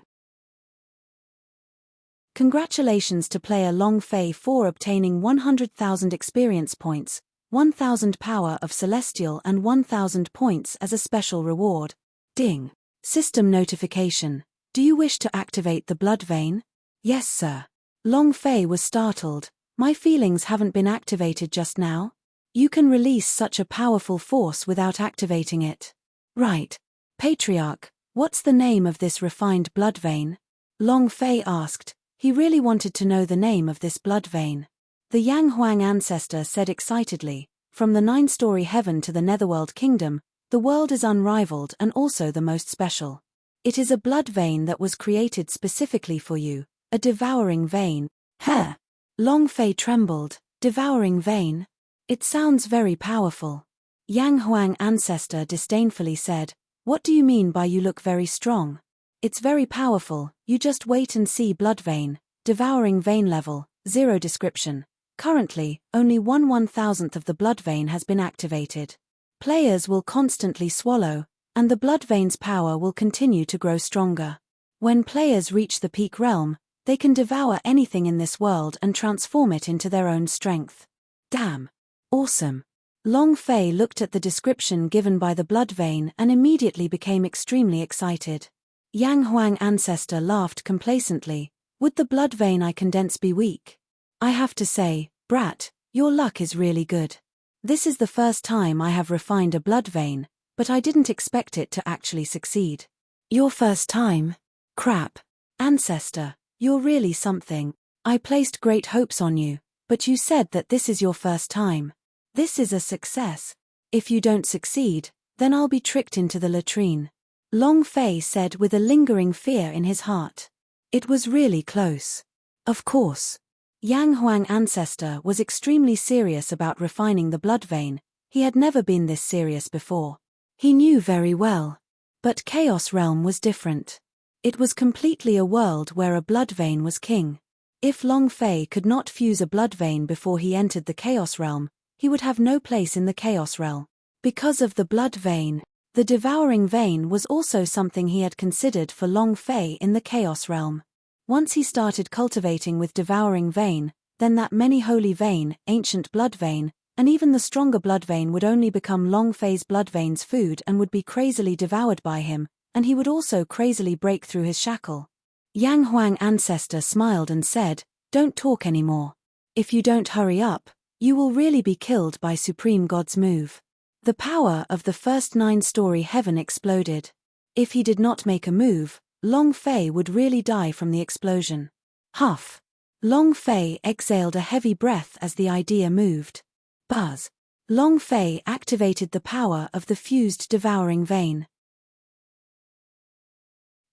Congratulations to player Long Fei for obtaining 100,000 experience points, 1,000 power of celestial and 1,000 points as a special reward. Ding! System notification. Do you wish to activate the blood vein? Yes, sir. Long Fei was startled. My feelings haven't been activated just now. You can release such a powerful force without activating it. Right. Patriarch, what's the name of this refined blood vein? Long Fei asked. He really wanted to know the name of this blood vein. The Yang Huang ancestor said excitedly, "From the 9-story heaven to the Netherworld kingdom, the world is unrivaled and also the most special. It is a blood vein that was created specifically for you, a devouring vein." Huh! Long Fei trembled. Devouring vein? It sounds very powerful. Yang Huang ancestor disdainfully said, "What do you mean by you look very strong? It's very powerful, you just wait and see." Blood vein, devouring vein level, 0 description. Currently, only 1/1000th of the blood vein has been activated. Players will constantly swallow, and the blood vein's power will continue to grow stronger. When players reach the peak realm, they can devour anything in this world and transform it into their own strength. Damn! Awesome! Long Fei looked at the description given by the blood vein and immediately became extremely excited. Yang Huang ancestor laughed complacently. "Would the blood vein I condense be weak? I have to say, brat, your luck is really good. This is the first time I have refined a blood vein, but I didn't expect it to actually succeed." "Your first time? Crap. Ancestor, you're really something. I placed great hopes on you, but you said that this is your first time. This is a success. If you don't succeed, then I'll be tricked into the latrine," Long Fei said with a lingering fear in his heart. It was really close. Of course. Yang Huang ancestor was extremely serious about refining the blood vein. He had never been this serious before. He knew very well. But Chaos Realm was different. It was completely a world where a blood vein was king. If Long Fei could not fuse a blood vein before he entered the Chaos Realm, he would have no place in the Chaos Realm. Because of the blood vein, the devouring vein was also something he had considered for Long Fei in the Chaos Realm. Once he started cultivating with devouring vein, then that many holy vein, ancient blood vein, and even the stronger blood vein would only become Long Fei's blood vein's food and would be crazily devoured by him, and he would also crazily break through his shackle. Yang Huang ancestor smiled and said, "Don't talk anymore. If you don't hurry up, you will really be killed by Supreme God's move." The power of the first 9-story heaven exploded. If he did not make a move, Long Fei would really die from the explosion. Huff! Long Fei exhaled a heavy breath as the idea moved. Buzz! Long Fei activated the power of the fused devouring vein.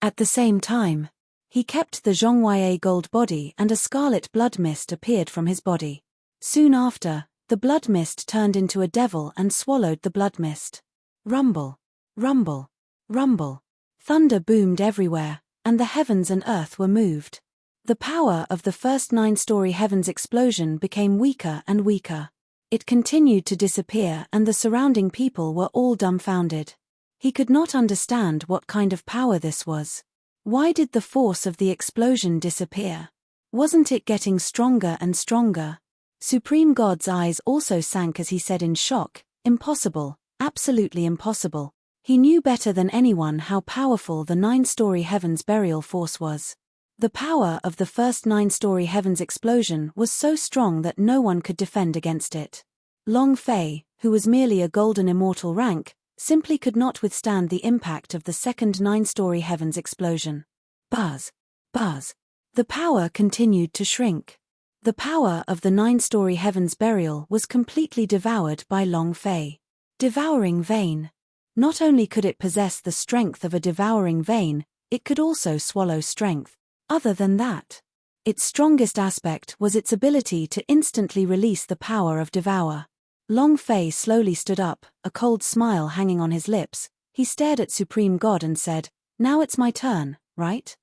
At the same time, he kept the Zhonghuaye gold body and a scarlet blood mist appeared from his body. Soon after, the blood mist turned into a devil and swallowed the blood mist. Rumble, rumble, rumble. Thunder boomed everywhere, and the heavens and earth were moved. The power of the first 9-story heavens explosion became weaker and weaker. It continued to disappear and the surrounding people were all dumbfounded. He could not understand what kind of power this was. Why did the force of the explosion disappear? Wasn't it getting stronger and stronger? Supreme God's eyes also sank as he said in shock, "Impossible, absolutely impossible." He knew better than anyone how powerful the 9-story heavens burial force was. The power of the first 9-story heavens explosion was so strong that no one could defend against it. Long Fei, who was merely a golden immortal rank, simply could not withstand the impact of the second 9-story heavens explosion. Buzz, buzz. The power continued to shrink. The power of the 9-story heavens burial was completely devoured by Long Fei. Devouring vein. Not only could it possess the strength of a devouring vein, it could also swallow strength. Other than that, its strongest aspect was its ability to instantly release the power of devour. Long Fei slowly stood up, a cold smile hanging on his lips. He stared at Supreme God and said, "Now it's my turn, right?"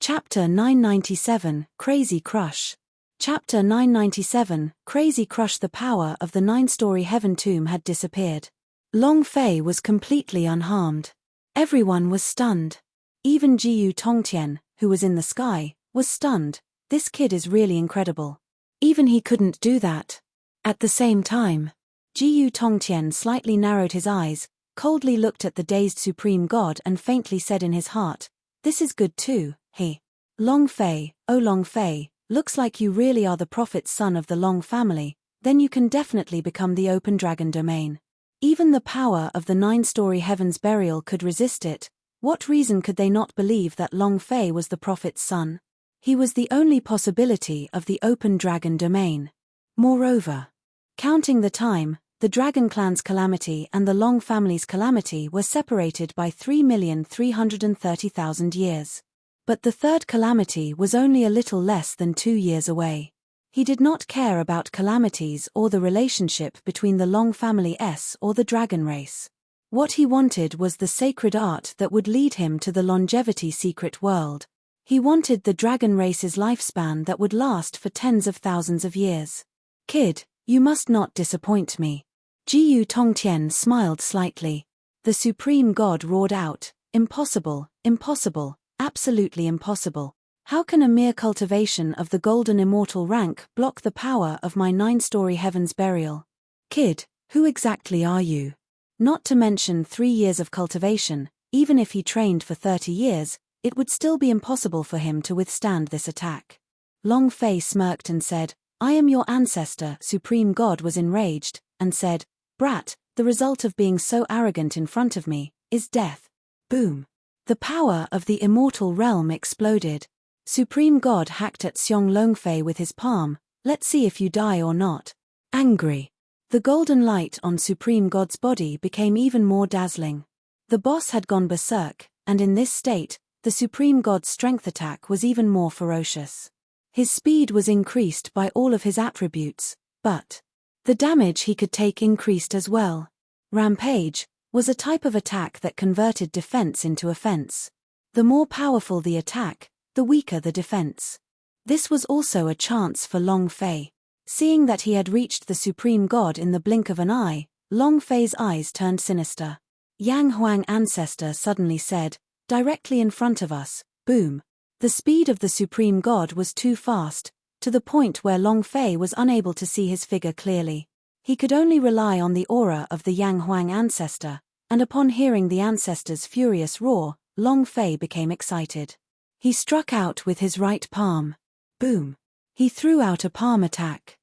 Chapter 997, Crazy Crush. Chapter 997, Crazy Crush. The power of the 9-story heaven tomb had disappeared. Long Fei was completely unharmed. Everyone was stunned. Even Jiyu Tongtian, who was in the sky, was stunned. This kid is really incredible. Even he couldn't do that. At the same time, Jiyu Tongtian slightly narrowed his eyes, coldly looked at the dazed Supreme God and faintly said in his heart, "This is good too, he." Long Fei, oh Long Fei, looks like you really are the prophet's son of the Long family, then you can definitely become the open dragon domain. Even the power of the 9-story heavens burial could resist it. What reason could they not believe that Long Fei was the prophet's son? He was the only possibility of the open dragon domain. Moreover, counting the time, the Dragon Clan's calamity and the Long family's calamity were separated by 3,330,000 years. But the third calamity was only a little less than 2 years away. He did not care about calamities or the relationship between the Long family or the dragon race. What he wanted was the sacred art that would lead him to the longevity secret world. He wanted the dragon race's lifespan that would last for tens of thousands of years. "Kid, you must not disappoint me." Jiyu Tongtian smiled slightly. The Supreme God roared out, "Impossible, impossible, absolutely impossible. How can a mere cultivation of the golden immortal rank block the power of my 9-story heavens burial? Kid, who exactly are you? Not to mention 3 years of cultivation, even if he trained for 30 years, it would still be impossible for him to withstand this attack." Long Fei smirked and said, "I am your ancestor." Supreme God was enraged, and said, "Brat, the result of being so arrogant in front of me is death." Boom. The power of the immortal realm exploded. Supreme God hacked at Xiong Longfei with his palm. "Let's see if you die or not." Angry. The golden light on Supreme God's body became even more dazzling. The boss had gone berserk, and in this state, the Supreme God's strength attack was even more ferocious. His speed was increased by all of his attributes, but the damage he could take increased as well. Rampage was a type of attack that converted defense into offense. The more powerful the attack, the weaker the defense. This was also a chance for Long Fei. Seeing that he had reached the Supreme God in the blink of an eye, Long Fei's eyes turned sinister. Yang Huang ancestor suddenly said, "Directly in front of us." Boom. The speed of the Supreme God was too fast, to the point where Long Fei was unable to see his figure clearly. He could only rely on the aura of the Yang Huang ancestor, and upon hearing the ancestor's furious roar, Long Fei became excited. He struck out with his right palm. Boom. He threw out a palm attack.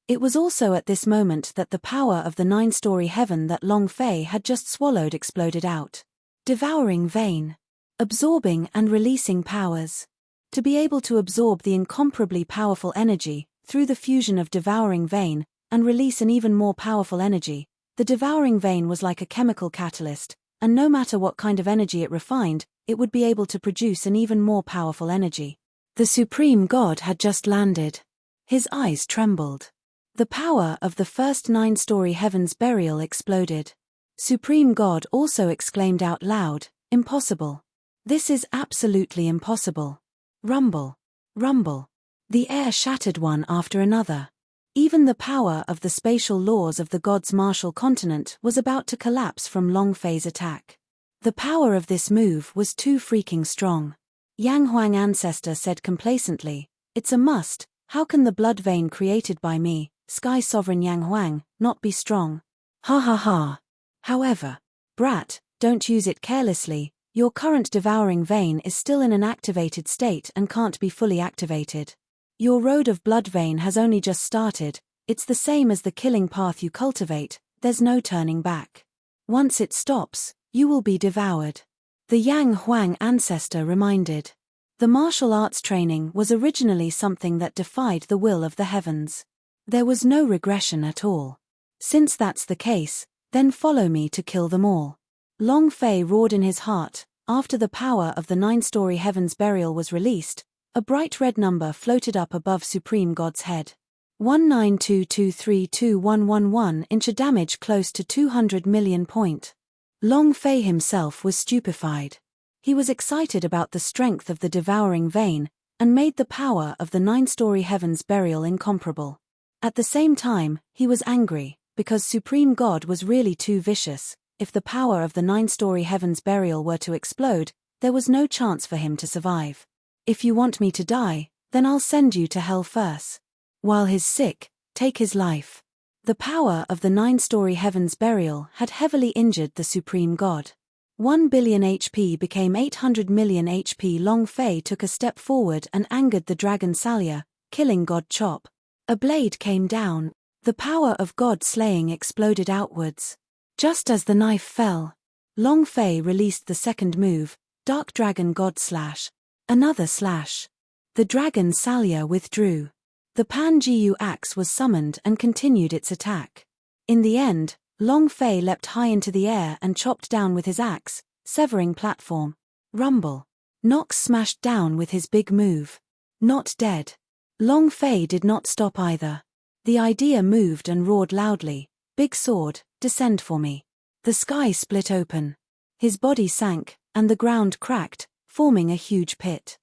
It was also at this moment that the power of the 9-story heaven that Long Fei had just swallowed exploded out. Devouring vein. Absorbing and releasing powers. To be able to absorb the incomparably powerful energy, through the fusion of devouring vein, and release an even more powerful energy. The devouring vein was like a chemical catalyst, and no matter what kind of energy it refined, it would be able to produce an even more powerful energy. The Supreme God had just landed. His eyes trembled. The power of the first 9-story heaven's burial exploded. Supreme God also exclaimed out loud, "Impossible. This is absolutely impossible." Rumble. Rumble. The air shattered one after another. Even the power of the spatial laws of the gods' martial continent was about to collapse from Long Fei's attack. The power of this move was too freaking strong. Yang Huang ancestor said complacently, "It's a must. How can the blood vein created by me, Sky Sovereign Yang Huang, not be strong? Ha ha ha. However, brat, don't use it carelessly. Your current devouring vein is still in an activated state and can't be fully activated. Your road of blood vein has only just started. It's the same as the killing path you cultivate, there's no turning back. Once it stops, you will be devoured." The Yang Huang ancestor reminded. The martial arts training was originally something that defied the will of the heavens. There was no regression at all. Since that's the case, then follow me to kill them all. Long Fei roared in his heart. After the power of the 9-story heaven's burial was released, a bright red number floated up above Supreme God's head. 19223211 inch damage close to 200 million point. Long Fei himself was stupefied. He was excited about the strength of the devouring vein, and made the power of the 9-story heaven's burial incomparable. At the same time, he was angry, because Supreme God was really too vicious. If the power of the 9-story heaven's burial were to explode, there was no chance for him to survive. "If you want me to die, then I'll send you to hell first. While he's sick, take his life." The power of the 9-story heaven's burial had heavily injured the Supreme God. 1 billion HP became 800 million HP. Long Fei took a step forward and angered the dragon Salya, killing God Chop. A blade came down. The power of God slaying exploded outwards. Just as the knife fell, Long Fei released the second move, Dark Dragon God Slash. Another slash. The dragon Salya withdrew. The Pan-Jiu axe was summoned and continued its attack. In the end, Long Fei leapt high into the air and chopped down with his axe, severing platform. Rumble. Nox smashed down with his big move. Not dead. Long Fei did not stop either. The idea moved and roared loudly, "Big sword, descend for me." The sky split open. His body sank, and the ground cracked, forming a huge pit.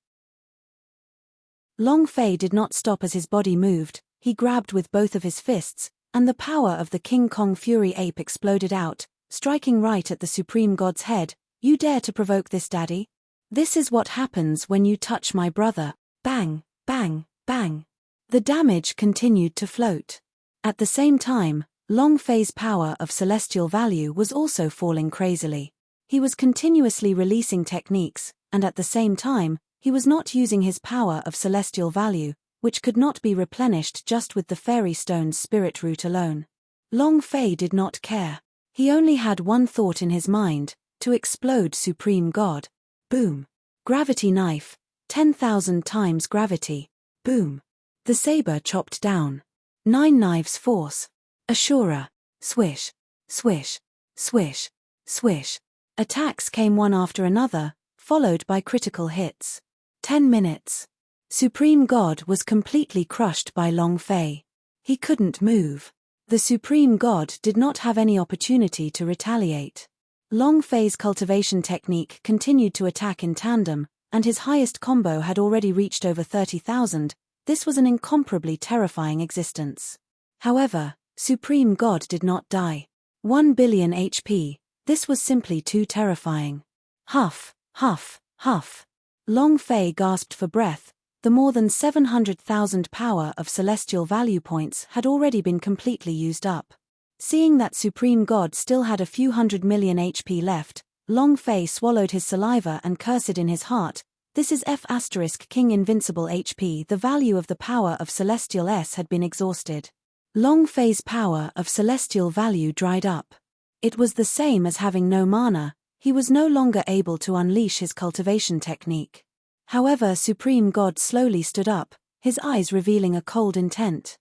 Long Fei did not stop as his body moved. He grabbed with both of his fists, and the power of the King Kong Fury Ape exploded out, striking right at the Supreme God's head. "You dare to provoke this, Daddy? This is what happens when you touch my brother." Bang, bang, bang. The damage continued to float. At the same time, Long Fei's power of celestial value was also falling crazily. He was continuously releasing techniques, and at the same time, he was not using his power of celestial value, which could not be replenished just with the fairy stone's spirit root alone. Long Fei did not care. He only had one thought in his mind, to explode Supreme God. Boom. Gravity knife, 10,000 times gravity. Boom. The saber chopped down. 9 knives force. Ashura. Swish. Swish. Swish. Swish. Attacks came one after another, followed by critical hits. 10 minutes. Supreme God was completely crushed by Long Fei. He couldn't move. The Supreme God did not have any opportunity to retaliate. Long Fei's cultivation technique continued to attack in tandem, and his highest combo had already reached over 30,000. This was an incomparably terrifying existence. However, Supreme God did not die. 1 billion HP. This was simply too terrifying. Huff, huff, huff. Long Fei gasped for breath. The more than 700,000 power of celestial value points had already been completely used up. Seeing that Supreme God still had a few hundred million HP left, Long Fei swallowed his saliva and cursed in his heart, "This is King Invincible HP." The value of the power of Celestial S had been exhausted. Long Fei's power of celestial value dried up. It was the same as having no mana. He was no longer able to unleash his cultivation technique. However, Supreme God slowly stood up, his eyes revealing a cold intent.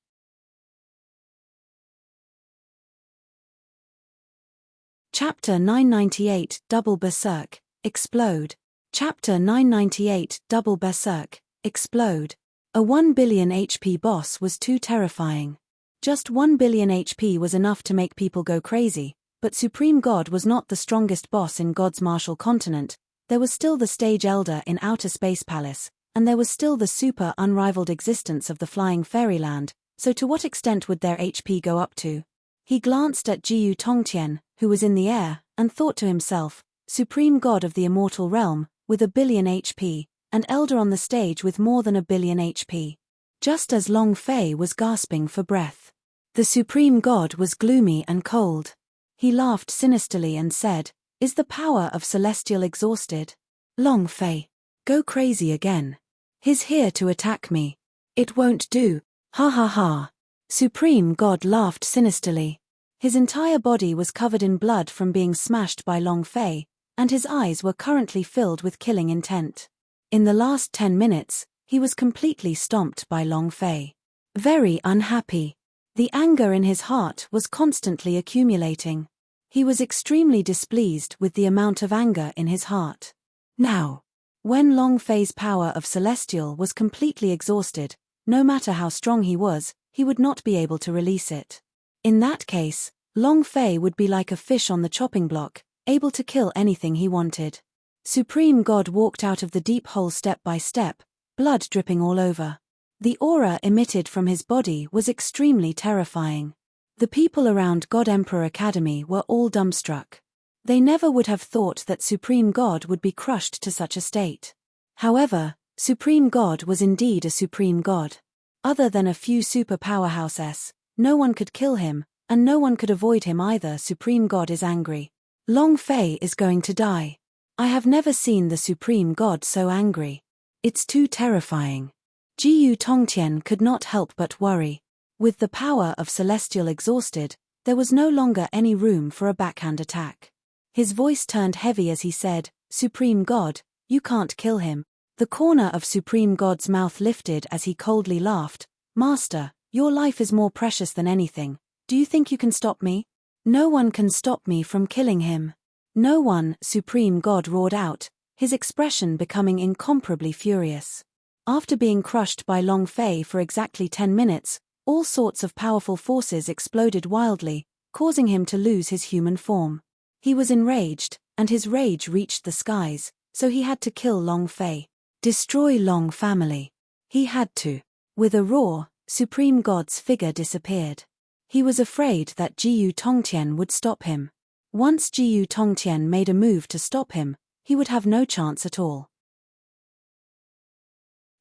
Chapter 998 Double Berserk, Explode. Chapter 998 Double Berserk, Explode. A 1 billion HP boss was too terrifying. Just 1 billion HP was enough to make people go crazy, but Supreme God was not the strongest boss in God's martial continent. There was still the Stage Elder in Outer Space Palace, and there was still the super unrivaled existence of the Flying Fairyland, so to what extent would their HP go up to? He glanced at Jiyu Tongtian, who was in the air, and thought to himself, Supreme God of the Immortal Realm, with 1 billion HP, and Elder on the stage with more than 1 billion HP. Just as Long Fei was gasping for breath. The Supreme God was gloomy and cold. He laughed sinisterly and said, "Is the power of Celestial exhausted? Long Fei, go crazy again. He's here to attack me. It won't do, ha ha ha." Supreme God laughed sinisterly. His entire body was covered in blood from being smashed by Long Fei, and his eyes were currently filled with killing intent. In the last 10 minutes, he was completely stomped by Long Fei. Very unhappy. The anger in his heart was constantly accumulating. He was extremely displeased with the amount of anger in his heart. Now, when Long Fei's power of Celestial was completely exhausted, no matter how strong he was, he would not be able to release it. In that case, Long Fei would be like a fish on the chopping block, able to kill anything he wanted. Supreme God walked out of the deep hole step by step, blood dripping all over. The aura emitted from his body was extremely terrifying. The people around God Emperor Academy were all dumbstruck. They never would have thought that Supreme God would be crushed to such a state. However, Supreme God was indeed a Supreme God. Other than a few super powerhouses, no one could kill him, and no one could avoid him either. Supreme God is angry. Long Fei is going to die. I have never seen the Supreme God so angry. It's too terrifying. Jiyu Tongtian could not help but worry. With the power of Celestial exhausted, there was no longer any room for a backhand attack. His voice turned heavy as he said, "Supreme God, you can't kill him." The corner of Supreme God's mouth lifted as he coldly laughed. "Master, your life is more precious than anything. Do you think you can stop me?" "No one can stop me from killing him." "No one," Supreme God roared out, his expression becoming incomparably furious. After being crushed by Long Fei for exactly 10 minutes, all sorts of powerful forces exploded wildly, causing him to lose his human form. He was enraged, and his rage reached the skies, so he had to kill Long Fei. Destroy Long family. He had to. With a roar, Supreme God's figure disappeared. He was afraid that Jiyu Tongtian would stop him. Once Jiyu Tongtian made a move to stop him, he would have no chance at all.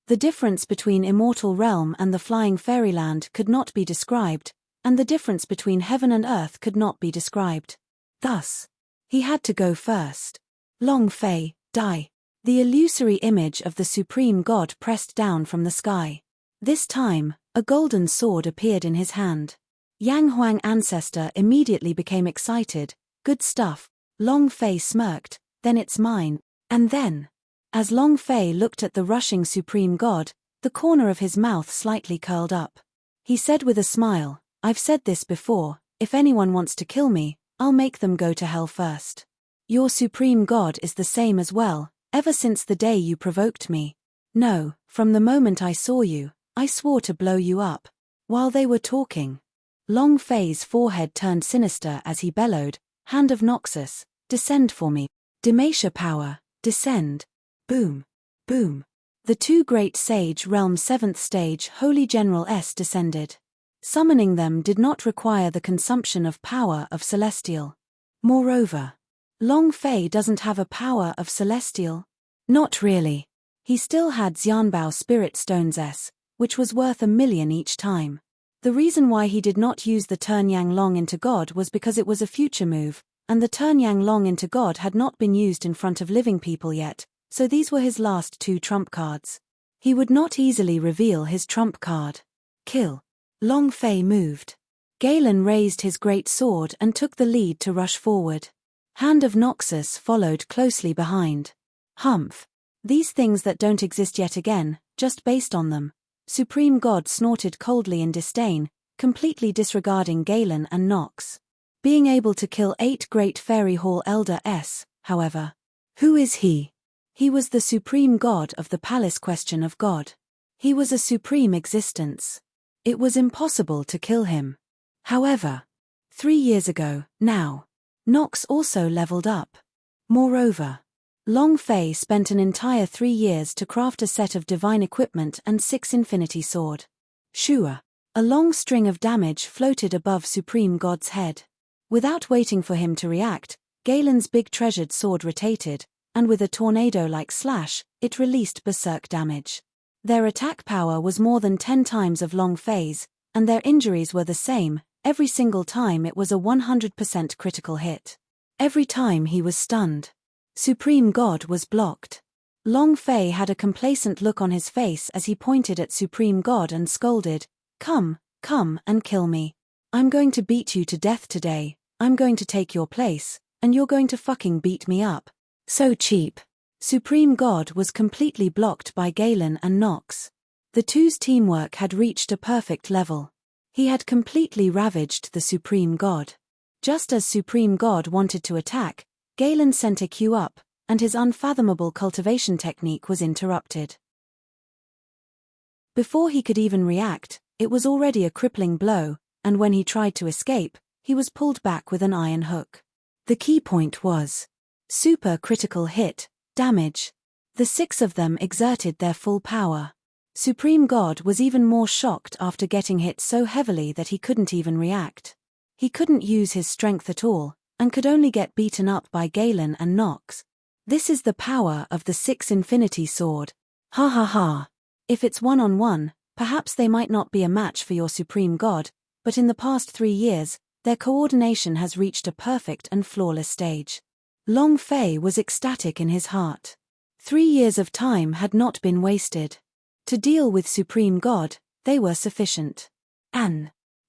The difference between Immortal Realm and the Flying Fairyland could not be described, and the difference between heaven and earth could not be described. Thus, he had to go first. Long Fei, die. The illusory image of the Supreme God pressed down from the sky. This time, a golden sword appeared in his hand. Yang Huang Ancestor immediately became excited. "Good stuff." Long Fei smirked, "Then it's mine." And then, as Long Fei looked at the rushing Supreme God, the corner of his mouth slightly curled up. He said with a smile, "I've said this before, if anyone wants to kill me, I'll make them go to hell first. Your Supreme God is the same as well. Ever since the day you provoked me. No, from the moment I saw you, I swore to blow you up." While they were talking, Long Fei's forehead turned sinister as he bellowed, "Hand of Noxus, descend for me. Demacia power, descend." Boom. Boom. The two great Sage Realm 7th stage Holy General S descended. Summoning them did not require the consumption of power of Celestial. Moreover, Long Fei doesn't have a power of Celestial. Not really. He still had Xianbao Spirit Stones S, which was worth 1 million each time. The reason why he did not use the Turn Yang Long into God was because it was a future move, and the Turn Yang Long into God had not been used in front of living people yet, so these were his last 2 trump cards. He would not easily reveal his trump card. Kill. Long Fei moved. Galen raised his great sword and took the lead to rush forward. Hand of Noxus followed closely behind. Humph. These things that don't exist yet again, just based on them. Supreme God snorted coldly in disdain, completely disregarding Galen and Nox. being able to kill 8 great fairy hall elder S, however. Who is he? He was the supreme god of the palace question of God. He was a supreme existence. It was impossible to kill him. However, 3 years ago, now, Nox also leveled up. Moreover, Long Fei spent an entire 3 years to craft a set of divine equipment and 6 infinity sword. Shua. A long string of damage floated above Supreme God's head. Without waiting for him to react, Galen's big treasured sword rotated, and with a tornado-like slash, it released berserk damage. Their attack power was more than 10 times of Long Fei's, and their injuries were the same. Every single time it was a 100% critical hit. Every time he was stunned. Supreme God was blocked. Long Fei had a complacent look on his face as he pointed at Supreme God and scolded, "Come and kill me. I'm going to beat you to death today, I'm going to take your place, and you're going to fucking beat me up. So cheap." Supreme God was completely blocked by Galen and Nox. The two's teamwork had reached a perfect level. He had completely ravaged the Supreme God. Just as Supreme God wanted to attack, Galen sent a Q up, and his unfathomable cultivation technique was interrupted. Before he could even react, it was already a crippling blow, and when he tried to escape, he was pulled back with an iron hook. The key point was super critical hit, damage. The 6 of them exerted their full power. Supreme God was even more shocked after getting hit so heavily that he couldn't even react. He couldn't use his strength at all, and could only get beaten up by Galen and Nox. This is the power of the 6 infinity sword. Ha ha ha. If it's one-on-one, perhaps they might not be a match for your Supreme God, but in the past 3 years, their coordination has reached a perfect and flawless stage. Long Fei was ecstatic in his heart. 3 years of time had not been wasted. To deal with Supreme God, they were sufficient.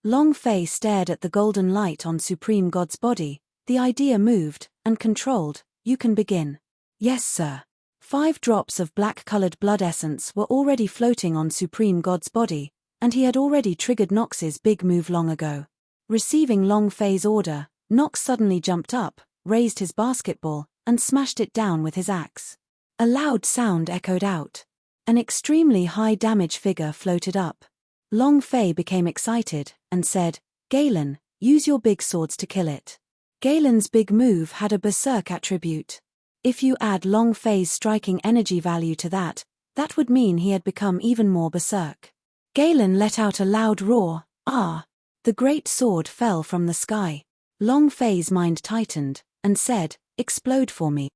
Long Fei stared at the golden light on Supreme God's body. The idea moved, and controlled. "You can begin." "Yes, sir." 5 drops of black-colored blood essence were already floating on Supreme God's body, and he had already triggered Nox's big move long ago. Receiving Long Fei's order, Nox suddenly jumped up, raised his basketball, and smashed it down with his axe. A loud sound echoed out. An extremely high-damage figure floated up. Long Fei became excited, and said, "Galen, use your big swords to kill it." Galen's big move had a berserk attribute. If you add Long Fei's striking energy value to that, that would mean he had become even more berserk. Galen let out a loud roar, "Ah!" The great sword fell from the sky. Long Fei's mind tightened, and said, "Explode for me."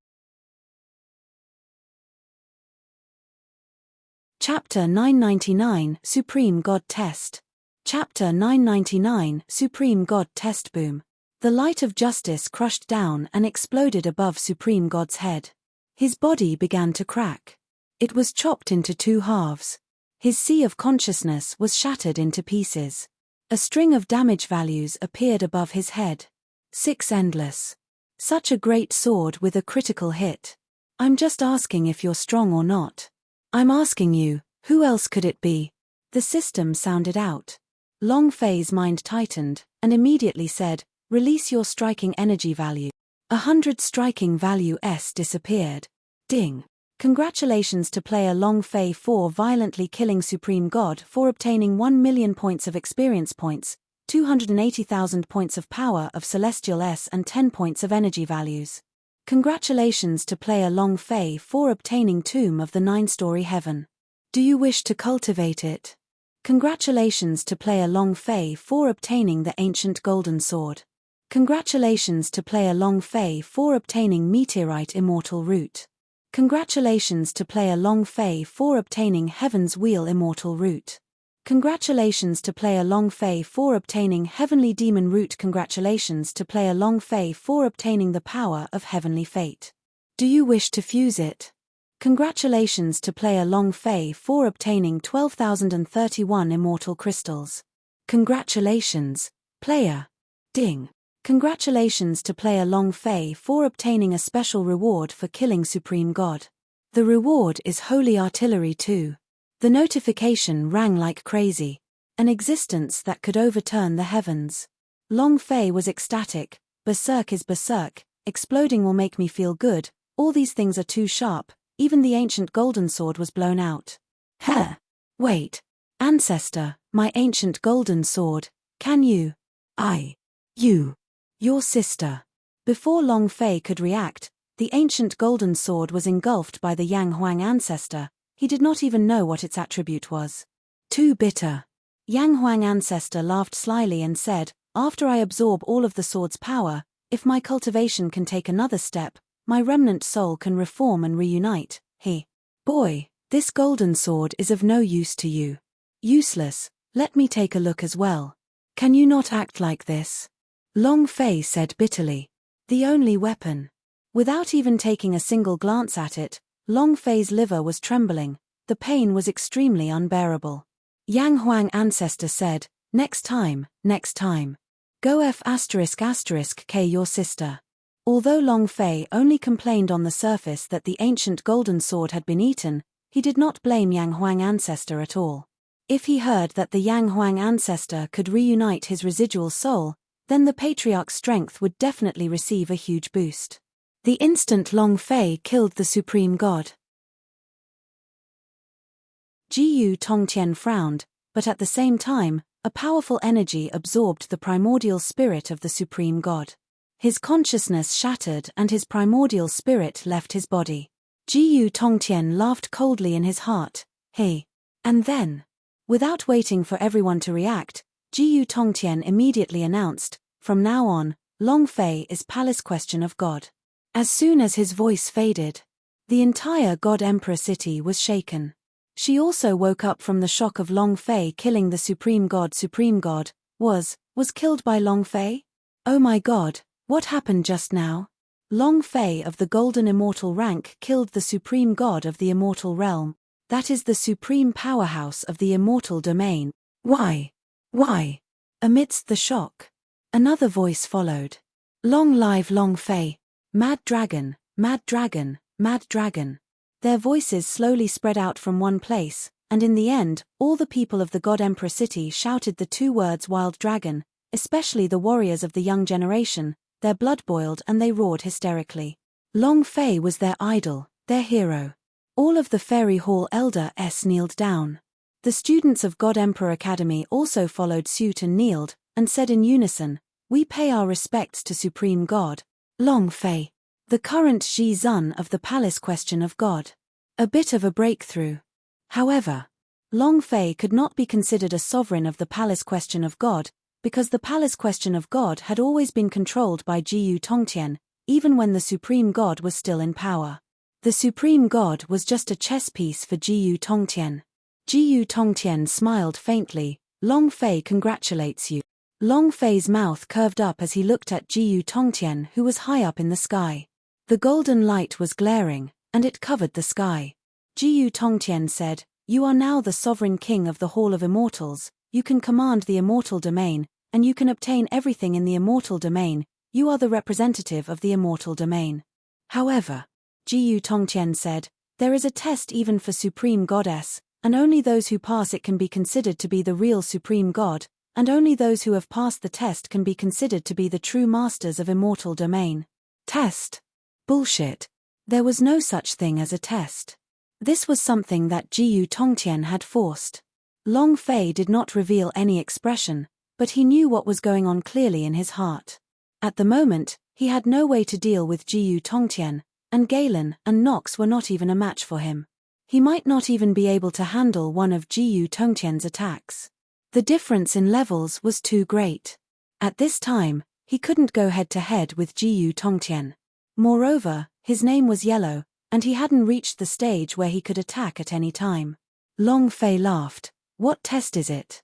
Chapter 999 Supreme God Test. Chapter 999 Supreme God Test. Boom. The light of justice crushed down and exploded above Supreme God's head. His body began to crack. It was chopped into 2 halves. His sea of consciousness was shattered into pieces. A string of damage values appeared above his head. 6 endless. Such a great sword with a critical hit. I'm just asking if you're strong or not. I'm asking you, who else could it be? The system sounded out. Long Fei's mind tightened, and immediately said, "Release your striking energy value." 100 striking value S disappeared. Ding. Congratulations to player Long Fei for violently killing Supreme God for obtaining 1 million points of experience points, 280,000 points of power of Celestial S and 10 points of energy values. Congratulations to player Long Fei for obtaining Tomb of the 9-story heaven. Do you wish to cultivate it? Congratulations to player Long Fei for obtaining the ancient golden sword. Congratulations to player Long Fei for obtaining meteorite immortal root. Congratulations to player Long Fei for obtaining Heaven's Wheel immortal root. Congratulations to player Long Fei for obtaining Heavenly Demon Root. Congratulations to player Long Fei for obtaining the power of Heavenly Fate. Do you wish to fuse it? Congratulations to player Long Fei for obtaining 12,031 immortal crystals. Congratulations, player. Ding. Congratulations to player Long Fei for obtaining a special reward for killing Supreme God. The reward is Holy Artillery 2. The notification rang like crazy. An existence that could overturn the heavens. Long Fei was ecstatic. Berserk is berserk, exploding will make me feel good, all these things are too sharp, even the ancient golden sword was blown out. Heh! Wait. Ancestor, my ancient golden sword, can you? Your sister. Before Long Fei could react, the ancient golden sword was engulfed by the Yang Huang ancestor. He did not even know what its attribute was. Too bitter. Yang Huang ancestor laughed slyly and said, after I absorb all of the sword's power, if my cultivation can take another step, my remnant soul can reform and reunite. Boy, this golden sword is of no use to you. Useless, let me take a look as well. Can you not act like this? Long Fei said bitterly. The only weapon. Without even taking a single glance at it, Long Fei's liver was trembling, the pain was extremely unbearable. Yang Huang ancestor said, next time. Go F***k your sister. Although Long Fei only complained on the surface that the ancient golden sword had been eaten, he did not blame Yang Huang ancestor at all. If he heard that the Yang Huang ancestor could reunite his residual soul, then the patriarch's strength would definitely receive a huge boost. The instant Long Fei killed the supreme god, Jiyu Tongtian frowned, but at the same time, a powerful energy absorbed the primordial spirit of the supreme god. His consciousness shattered and his primordial spirit left his body. Jiyu Tongtian laughed coldly in his heart. And then, without waiting for everyone to react, Jiyu Tongtian immediately announced, from now on, Long Fei is Palace Question of God. As soon as his voice faded, the entire God Emperor city was shaken. She also woke up from the shock of Long Fei killing the Supreme God. Supreme God was killed by Long Fei? Oh my god, what happened just now? Long Fei of the Golden Immortal rank killed the Supreme God of the Immortal Realm. That is the supreme powerhouse of the Immortal Domain. Why? Amidst the shock, another voice followed. Long live Long Fei. Mad dragon, mad dragon, mad dragon. Their voices slowly spread out from one place, and in the end, all the people of the God Emperor city shouted the two words wild dragon, especially the warriors of the young generation. Their blood boiled and they roared hysterically. Long Fei was their idol, their hero. All of the Fairy Hall elders kneeled down. The students of God Emperor Academy also followed suit and kneeled, and said in unison, we pay our respects to Supreme God, Long Fei, the current Ji Zun of the Palace Question of God. A bit of a breakthrough. However, Long Fei could not be considered a sovereign of the Palace Question of God, because the Palace Question of God had always been controlled by Jiyu Tongtian, even when the Supreme God was still in power. The Supreme God was just a chess piece for Jiyu Tongtian. Jiyu Tongtian smiled faintly. Long Fei congratulates you. Long Fei's mouth curved up as he looked at Jiyu Tongtian, who was high up in the sky. The golden light was glaring, and it covered the sky. Jiyu Tongtian said, you are now the sovereign king of the Hall of Immortals, you can command the immortal domain, and you can obtain everything in the immortal domain, you are the representative of the immortal domain. However, Jiyu Tongtian said, there is a test even for Supreme Goddess, and only those who pass it can be considered to be the real Supreme God, and only those who have passed the test can be considered to be the true masters of immortal domain. Test? Bullshit. There was no such thing as a test. This was something that Jiyu Tongtian had forced. Long Fei did not reveal any expression, but he knew what was going on clearly in his heart. At the moment, he had no way to deal with Jiyu Tongtian, and Galen and Nox were not even a match for him. He might not even be able to handle one of Jiyu Tongtian's attacks. The difference in levels was too great. At this time, he couldn't go head-to-head with Jiyu Tongtian. Moreover, his name was Yellow, and he hadn't reached the stage where he could attack at any time. Long Fei laughed. What test is it?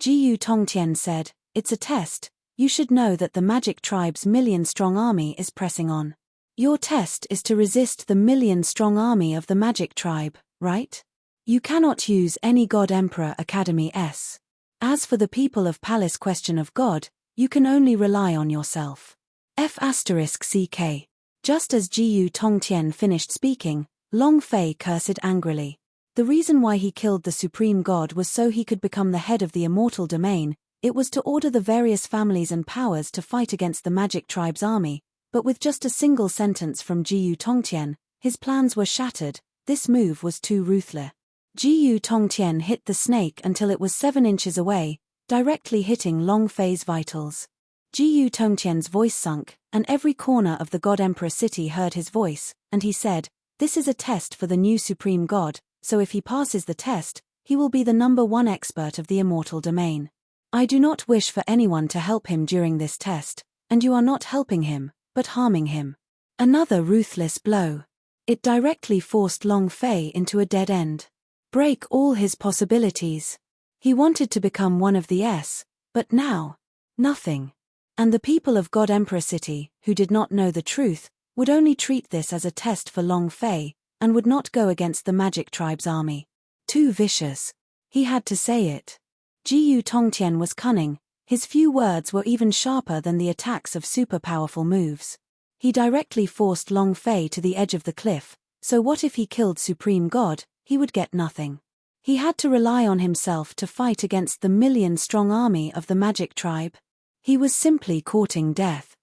Jiyu Tongtian said, it's a test. You should know that the magic tribe's million-strong army is pressing on. Your test is to resist the million-strong army of the magic tribe, right? You cannot use any God Emperor Academy S. As for the people of Palace Question of God, you can only rely on yourself. F***ck. Just as Jiyu Tongtian finished speaking, Long Fei cursed angrily. The reason why he killed the Supreme God was so he could become the head of the immortal domain, It was to order the various families and powers to fight against the Magic Tribe's army, but with just a single sentence from Jiyu Tongtian, his plans were shattered. This move was too ruthless. Jiyu Tongtian hit the snake until it was 7 inches away, directly hitting Long Fei's vitals. Jiyu Tongtian's voice sunk, and every corner of the God Emperor city heard his voice, and he said, "This is a test for the new Supreme God, so if he passes the test, he will be the #1 expert of the immortal domain. I do not wish for anyone to help him during this test, and you are not helping him, but harming him." Another ruthless blow. It directly forced Long Fei into a dead end. Break all his possibilities. He wanted to become one of the S, but now, nothing. And the people of God Emperor City, who did not know the truth, would only treat this as a test for Long Fei, and would not go against the Magic Tribe's army. Too vicious. He had to say it. Jiyu Tongtian was cunning, his few words were even sharper than the attacks of super-powerful moves. He directly forced Long Fei to the edge of the cliff, so what if he killed Supreme God, he would get nothing. He had to rely on himself to fight against the million-strong army of the Magic Tribe. He was simply courting death.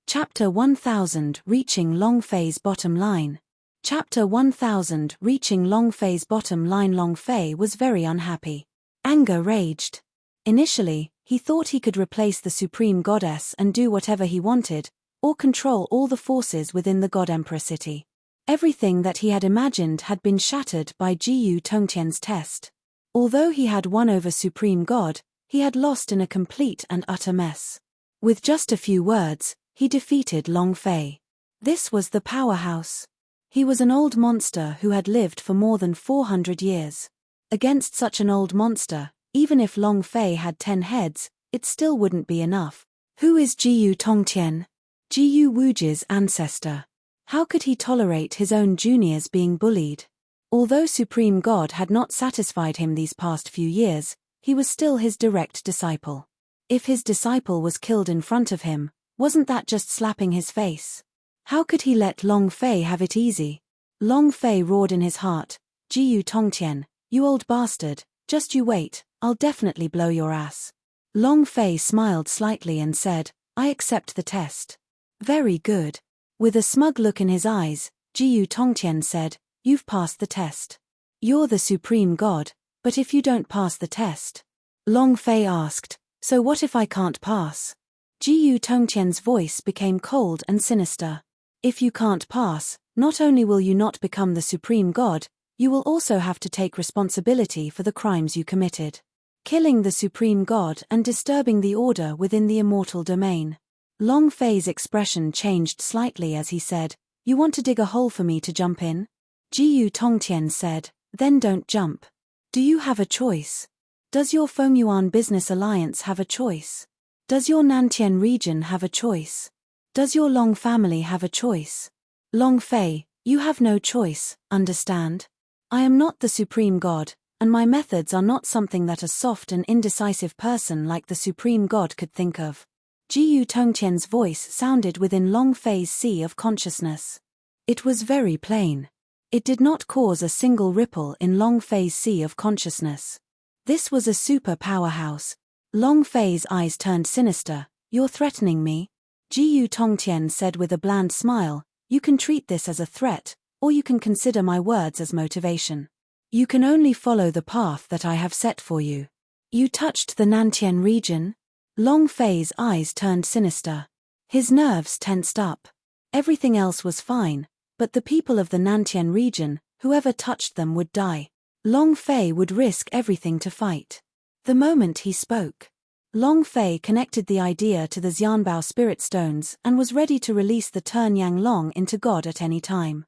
Chapter 1000 Reaching Long Fei's Bottom Line. Chapter 1000 Reaching Long Fei's Bottom Line. Long Fei was very unhappy. Anger raged. Initially, he thought he could replace the Supreme Goddess and do whatever he wanted, or control all the forces within the God Emperor City. Everything that he had imagined had been shattered by Jiyu Tongtian's test. Although he had won over Supreme God, he had lost in a complete and utter mess. With just a few words, he defeated Long Fei. This was the powerhouse. He was an old monster who had lived for more than 400 years. Against such an old monster, even if Long Fei had 10 heads, it still wouldn't be enough. Who is Jiyu Tongtian? Jiyu Wuji's ancestor. How could he tolerate his own juniors being bullied? Although Supreme God had not satisfied him these past few years, he was still his direct disciple. If his disciple was killed in front of him, wasn't that just slapping his face? How could he let Long Fei have it easy? Long Fei roared in his heart, "Jiyu Tongtian, you old bastard, just you wait, I'll definitely blow your ass." Long Fei smiled slightly and said, "I accept the test." "Very good." With a smug look in his eyes, Jiyu Tongtian said, "You've passed the test. You're the Supreme God, but if you don't pass the test?" Long Fei asked, "So what if I can't pass?" Jiyu Tongtian's voice became cold and sinister. "If you can't pass, not only will you not become the Supreme God, you will also have to take responsibility for the crimes you committed. Killing the Supreme God and disturbing the order within the immortal domain." Long Fei's expression changed slightly as he said, "You want to dig a hole for me to jump in?" Jiyu Tongtian said, "Then don't jump. Do you have a choice? Does your Fengyuan Business Alliance have a choice? Does your Nantian region have a choice? Does your Long family have a choice? Long Fei, you have no choice, understand? I am not the Supreme God, and my methods are not something that a soft and indecisive person like the Supreme God could think of." Jiyu Tongtian's voice sounded within Long Fei's sea of consciousness. It was very plain. It did not cause a single ripple in Long Fei's sea of consciousness. This was a super powerhouse. Long Fei's eyes turned sinister. "You're threatening me?" Jiyu Tongtian said with a bland smile, "You can treat this as a threat, or you can consider my words as motivation. You can only follow the path that I have set for you." "You touched the Nantian region?" Long Fei's eyes turned sinister. His nerves tensed up. Everything else was fine, but the people of the Nantian region, whoever touched them would die. Long Fei would risk everything to fight. The moment he spoke, Long Fei connected the idea to the Xianbao spirit stones and was ready to release the Turn Yang Long into God at any time.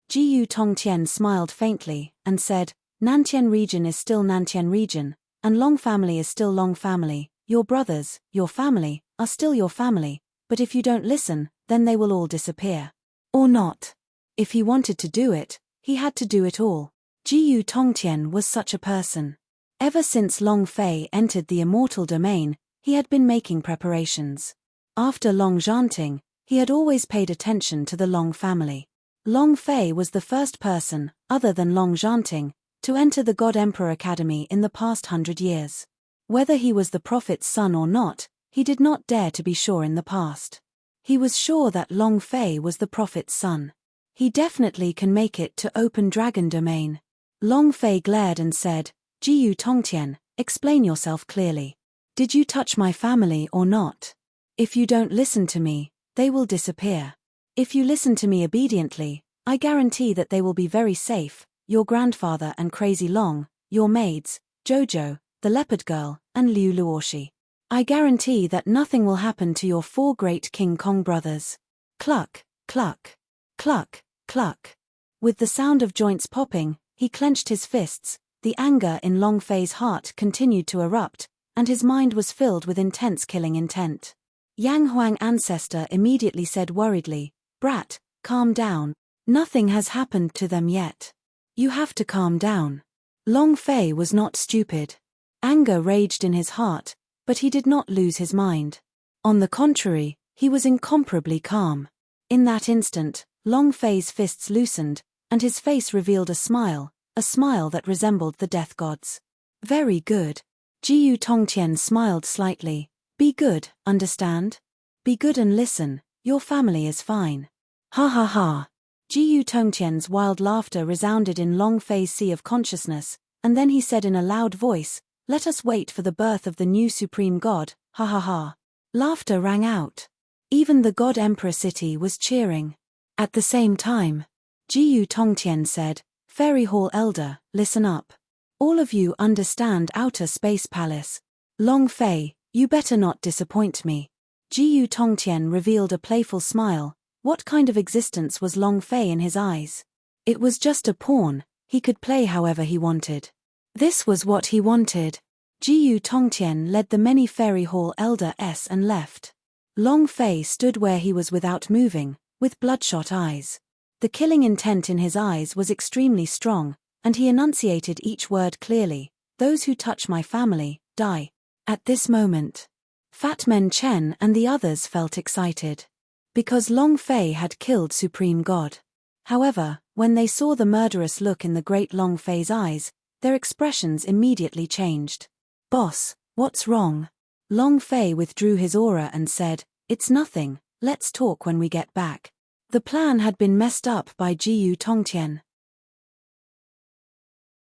Jiyu Tongtian smiled faintly and said, "Nantian region is still Nantian region, and Long family is still Long family. Your brothers, your family, are still your family, but if you don't listen, then they will all disappear. Or not." If he wanted to do it, he had to do it all. Jiyu Tongtian was such a person. Ever since Long Fei entered the immortal domain, he had been making preparations. After Long Zhanting, he had always paid attention to the Long family. Long Fei was the first person, other than Long Zhanting, to enter the God Emperor Academy in the past 100 years. Whether he was the prophet's son or not, he did not dare to be sure in the past. He was sure that Long Fei was the prophet's son. He definitely can make it to Open Dragon Domain. Long Fei glared and said, Jiyu Tongtian, explain yourself clearly. Did you touch my family or not? If you don't listen to me, they will disappear. If you listen to me obediently, I guarantee that they will be very safe, your grandfather and Crazy Long, your maids, Jojo, the leopard girl, and Liu Luoshi. I guarantee that nothing will happen to your 4 great King Kong brothers. Cluck, cluck, cluck, cluck. With the sound of joints popping, he clenched his fists. The anger in Long Fei's heart continued to erupt, and his mind was filled with intense killing intent. Yang Huang ancestor immediately said worriedly, Brat, calm down. Nothing has happened to them yet. You have to calm down. Long Fei was not stupid. Anger raged in his heart, but he did not lose his mind. On the contrary, he was incomparably calm. In that instant, Long Fei's fists loosened, and his face revealed a smile that resembled the death god's. Very good. Jiyu Tongtian smiled slightly. Be good, understand? Be good and listen, your family is fine. Ha ha ha. Jiyu Tongtian's wild laughter resounded in Long Fei's sea of consciousness, and then he said in a loud voice, Let us wait for the birth of the new supreme god, ha ha ha. Laughter rang out. Even the God Emperor city was cheering. At the same time, Jiyu Tongtian said, Fairy Hall Elder, listen up. All of you understand Outer Space Palace. Long Fei, you better not disappoint me. Jiyu Tongtian revealed a playful smile. What kind of existence was Long Fei in his eyes? It was just a pawn, he could play however he wanted. This was what he wanted. Jiyu Tongtian led the many Fairy Hall Elders and left. Long Fei stood where he was without moving, with bloodshot eyes. The killing intent in his eyes was extremely strong, and he enunciated each word clearly. Those who touch my family, die. At this moment, Fat Men Chen and the others felt excited. Because Long Fei had killed Supreme God. However, when they saw the murderous look in the great Long Fei's eyes, their expressions immediately changed. Boss, what's wrong? Long Fei withdrew his aura and said, It's nothing, let's talk when we get back. The plan had been messed up by Jiyu Tongtian.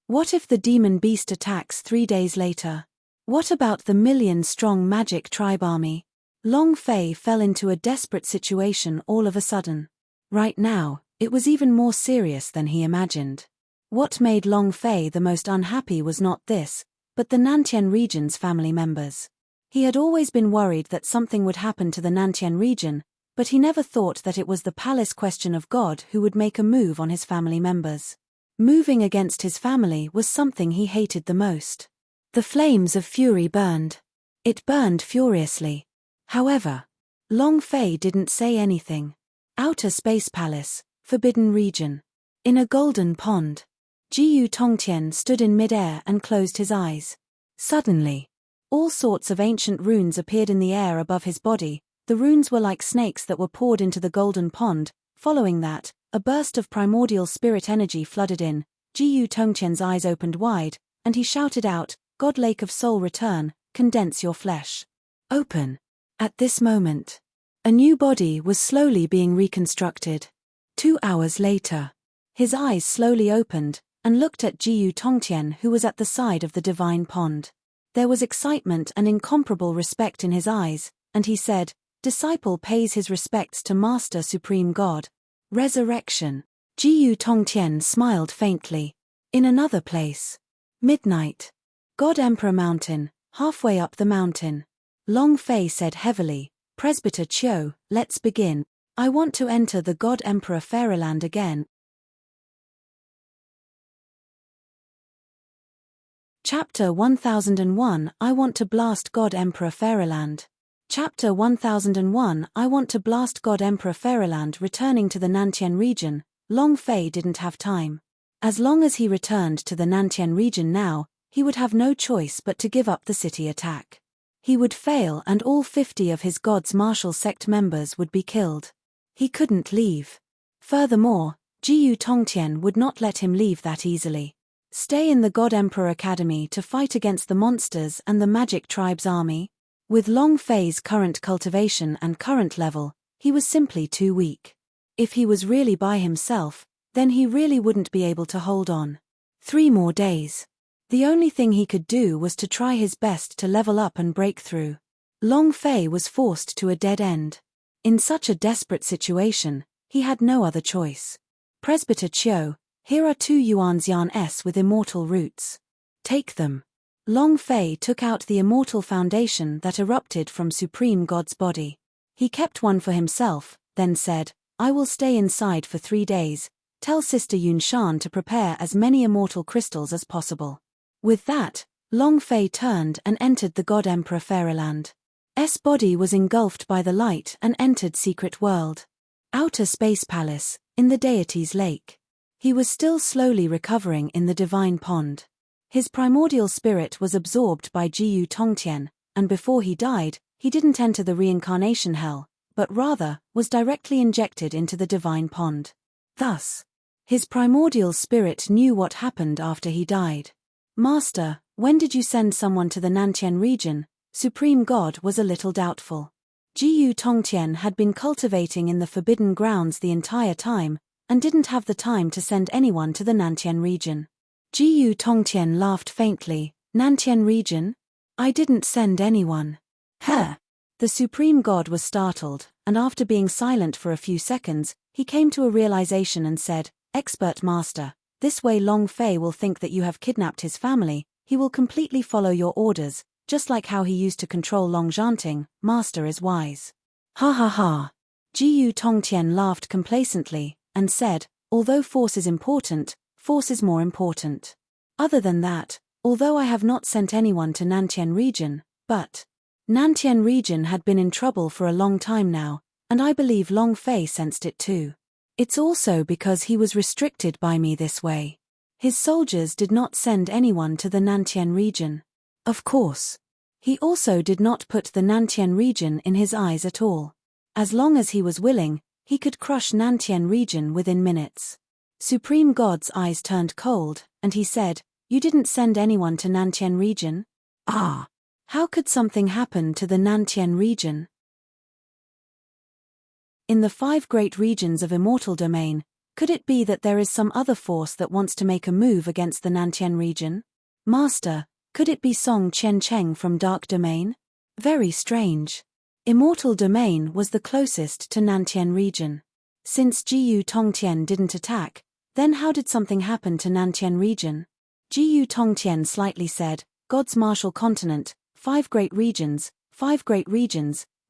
What if the demon beast attacks 3 days later? What about the million-strong magic tribe army? Long Fei fell into a desperate situation all of a sudden. Right now, it was even more serious than he imagined. What made Long Fei the most unhappy was not this, but the Nantian region's family members. He had always been worried that something would happen to the Nantian region, but he never thought that it was the palace question of God who would make a move on his family members. Moving against his family was something he hated the most. The flames of fury burned. It burned furiously. However, Long Fei didn't say anything. Outer Space Palace, Forbidden Region. In a golden pond. Jiyu Tongtian stood in midair and closed his eyes. Suddenly, all sorts of ancient runes appeared in the air above his body. The runes were like snakes that were poured into the golden pond. Following that, a burst of primordial spirit energy flooded in. Jiyu Tongtian's eyes opened wide, and he shouted out, God Lake of Soul return, condense your flesh. Open. At this moment, a new body was slowly being reconstructed. 2 hours later, his eyes slowly opened, and looked at Jiyu Tongtian who was at the side of the divine pond. There was excitement and incomparable respect in his eyes, and he said, Disciple pays his respects to Master Supreme God. Resurrection. Jiyu Tongtian smiled faintly. In another place. Midnight. God Emperor Mountain, halfway up the mountain. Long Fei said heavily, Presbyter Chiu, let's begin. I want to enter the God Emperor Fairyland again. Chapter 1001 I want to blast God Emperor Fairyland. Chapter 1001 I want to blast God Emperor Fairyland. Returning to the Nantian region, Long Fei didn't have time. As long as he returned to the Nantian region now, he would have no choice but to give up the city attack. He would fail and all 50 of his God's martial sect members would be killed. He couldn't leave. Furthermore, Jiyu Tongtian would not let him leave that easily. Stay in the God Emperor Academy to fight against the monsters and the Magic Tribe's army? With Long Fei's current cultivation and current level, he was simply too weak. If he was really by himself, then he really wouldn't be able to hold on. 3 more days. The only thing he could do was to try his best to level up and break through. Long Fei was forced to a dead end. In such a desperate situation, he had no other choice. Presbyter Chiu, here are 2 Yuanxian S with immortal roots. Take them. Long Fei took out the immortal foundation that erupted from Supreme God's body. He kept one for himself, then said, I will stay inside for 3 days. Tell Sister Yunshan to prepare as many immortal crystals as possible. With that, Long Fei turned and entered the God Emperor Fairyland. S body was engulfed by the light and entered Secret World. Outer Space Palace, in the deity's lake. He was still slowly recovering in the divine pond. His primordial spirit was absorbed by Jiyu Tongtian, and before he died, he didn't enter the reincarnation hell, but rather, was directly injected into the divine pond. Thus, his primordial spirit knew what happened after he died. Master, when did you send someone to the Nantian region? Supreme God was a little doubtful. Jiyu Tongtian had been cultivating in the Forbidden Grounds the entire time, and didn't have the time to send anyone to the Nantian region. Jiyu Tongtian laughed faintly. Nantian region? I didn't send anyone. Huh. The Supreme God was startled, and after being silent for a few seconds, he came to a realization and said, Expert Master, this way Long Fei will think that you have kidnapped his family, he will completely follow your orders, just like how he used to control Long Zhanting. Master is wise. Ha ha ha. Jiyu Tongtian laughed complacently, and said, although force is important, force is more important. Other than that, although I have not sent anyone to Nantian region, but Nantian region had been in trouble for a long time now, and I believe Long Fei sensed it too. It's also because he was restricted by me this way. His soldiers did not send anyone to the Nantian region. Of course. He also did not put the Nantian region in his eyes at all. As long as he was willing, he could crush Nantian region within minutes. Supreme God's eyes turned cold, and he said, You didn't send anyone to Nantian region? Ah! How could something happen to the Nantian region? In the 5 great regions of Immortal Domain, could it be that there is some other force that wants to make a move against the Nantian region? Master, could it be Song Chen Cheng from Dark Domain? Very strange. Immortal Domain was the closest to Nantian region. Since Jiyu Tongtian didn't attack, then how did something happen to Nantian region? Jiyu Tongtian slightly said, God's martial continent, 5 great regions,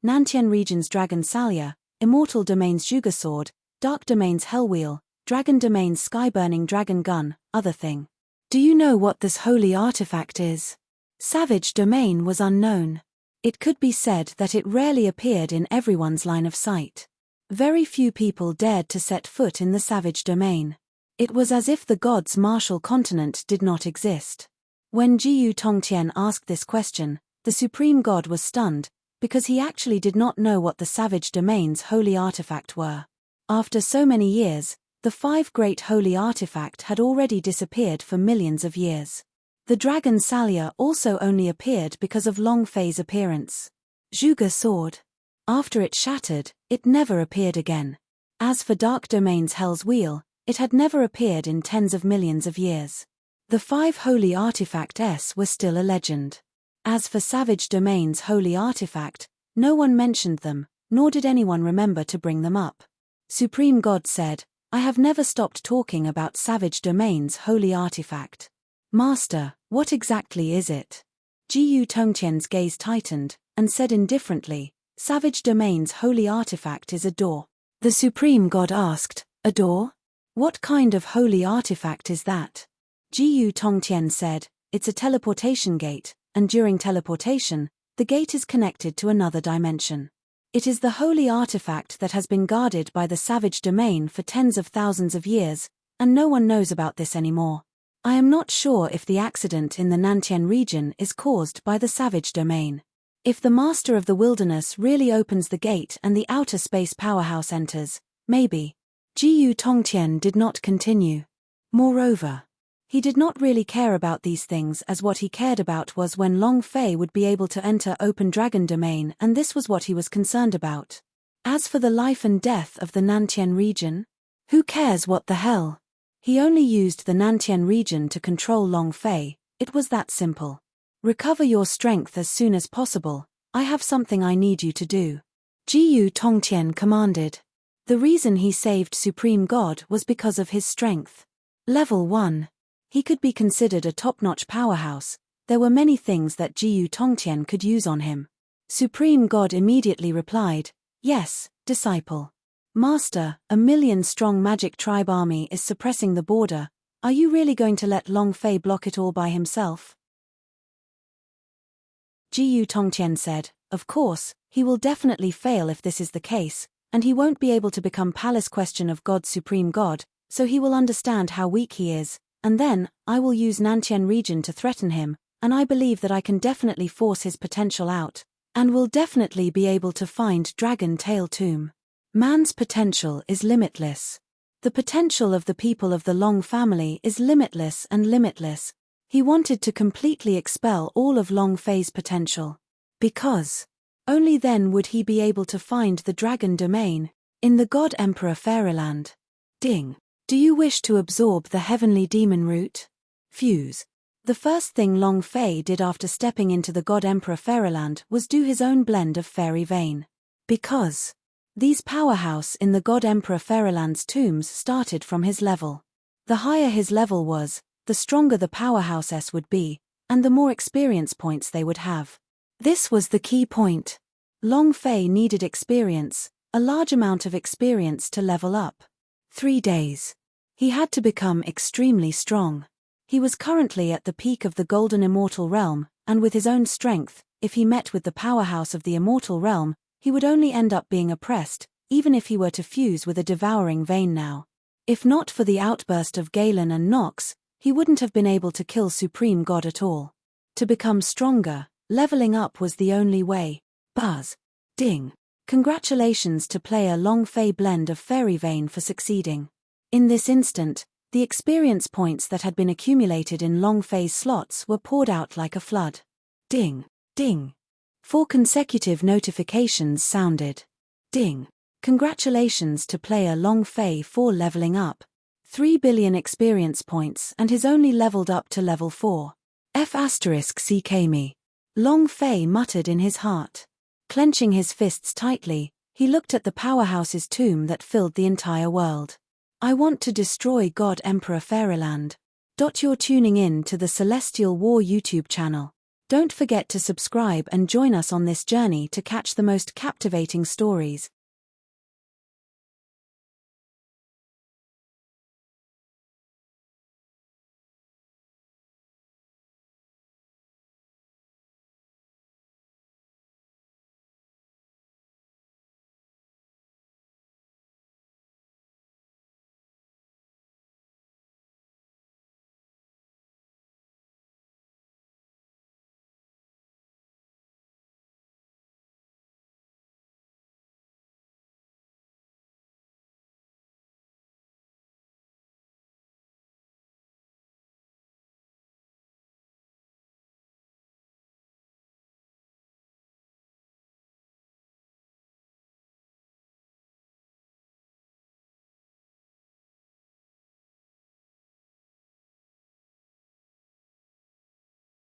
Nantian region's Dragon Salya, Immortal Domain's Zhuge Sword, Dark Domain's Hellwheel, Dragon Domain's Sky-Burning Dragon Gun, other thing. Do you know what this holy artifact is? Savage Domain was unknown. It could be said that it rarely appeared in everyone's line of sight. Very few people dared to set foot in the Savage Domain. It was as if the god's martial continent did not exist. When Jiyu Tongtian asked this question, the Supreme God was stunned, because he actually did not know what the Savage Domain's holy artifact were. After so many years, the 5 great holy artifact had already disappeared for millions of years. The Dragon Salya also only appeared because of Long Fei's appearance. Zhuge Sword. After it shattered, it never appeared again. As for Dark Domain's Hell's Wheel, it had never appeared in tens of millions of years. The 5 holy artifacts were still a legend. As for Savage Domain's holy artifact, no one mentioned them, nor did anyone remember to bring them up. Supreme God said, I have never stopped talking about Savage Domain's holy artifact. Master, what exactly is it? Jiyu Tongtian's gaze tightened, and said indifferently, Savage Domain's holy artifact is a door. The Supreme God asked, a door? What kind of holy artifact is that? Jiyu Tongtian said, it's a teleportation gate, and during teleportation, the gate is connected to another dimension. It is the holy artifact that has been guarded by the Savage Domain for tens of thousands of years, and no one knows about this anymore. I am not sure if the accident in the Nantian region is caused by the Savage Domain. If the Master of the Wilderness really opens the gate and the outer space powerhouse enters, maybe. Jiyu Tongtian did not continue. Moreover, he did not really care about these things, as what he cared about was when Long Fei would be able to enter open dragon domain, and this was what he was concerned about. As for the life and death of the Nantian region, who cares what the hell? He only used the Nantian region to control Long Fei, it was that simple. Recover your strength as soon as possible, I have something I need you to do. Jiyu Tongtian commanded. The reason he saved Supreme God was because of his strength. Level 1. He could be considered a top-notch powerhouse. There were many things that Jiyu Tongtian could use on him. Supreme God immediately replied, "Yes, disciple. Master, a 1,000,000-strong magic tribe army is suppressing the border. Are you really going to let Long Fei block it all by himself?" Jiyu Tongtian said, "Of course, he will definitely fail if this is the case, and he won't be able to become Palace Question of God Supreme God, so he will understand how weak he is. And then, I will use Nantian region to threaten him, and I believe that I can definitely force his potential out, and will definitely be able to find Dragon Tail Tomb. Man's potential is limitless. The potential of the people of the Long family is limitless and limitless. He wanted to completely expel all of Long Fei's potential. Because only then would he be able to find the Dragon Domain in the God Emperor Fairyland. Ding. Do you wish to absorb the heavenly demon root? Fuse. The first thing Long Fei did after stepping into the God Emperor Fairyland was do his own blend of fairy vein. Because these powerhouse in the God Emperor Fairyland's tombs started from his level. The higher his level was, the stronger the powerhouses would be, and the more experience points they would have. This was the key point. Long Fei needed experience, a large amount of experience to level up. 3 days. He had to become extremely strong. He was currently at the peak of the Golden Immortal Realm, and with his own strength, if he met with the powerhouse of the Immortal Realm, he would only end up being oppressed, even if he were to fuse with a devouring vein now. If not for the outburst of Galen and Nox, he wouldn't have been able to kill Supreme God at all. To become stronger, leveling up was the only way. Buzz. Ding. Congratulations to player Long Fei blend of fairy vein for succeeding. In this instant, the experience points that had been accumulated in Long Fei's slots were poured out like a flood. Ding. Ding. 4 consecutive notifications sounded. Ding. Congratulations to player Long Fei for leveling up. 3 billion experience points, and has only leveled up to level 4. F***CK me. Long Fei muttered in his heart. Clenching his fists tightly, he looked at the powerhouse's tomb that filled the entire world. I want to destroy God Emperor Fairyland. You're tuning in to the Celestial War YouTube channel. Don't forget to subscribe and join us on this journey to catch the most captivating stories.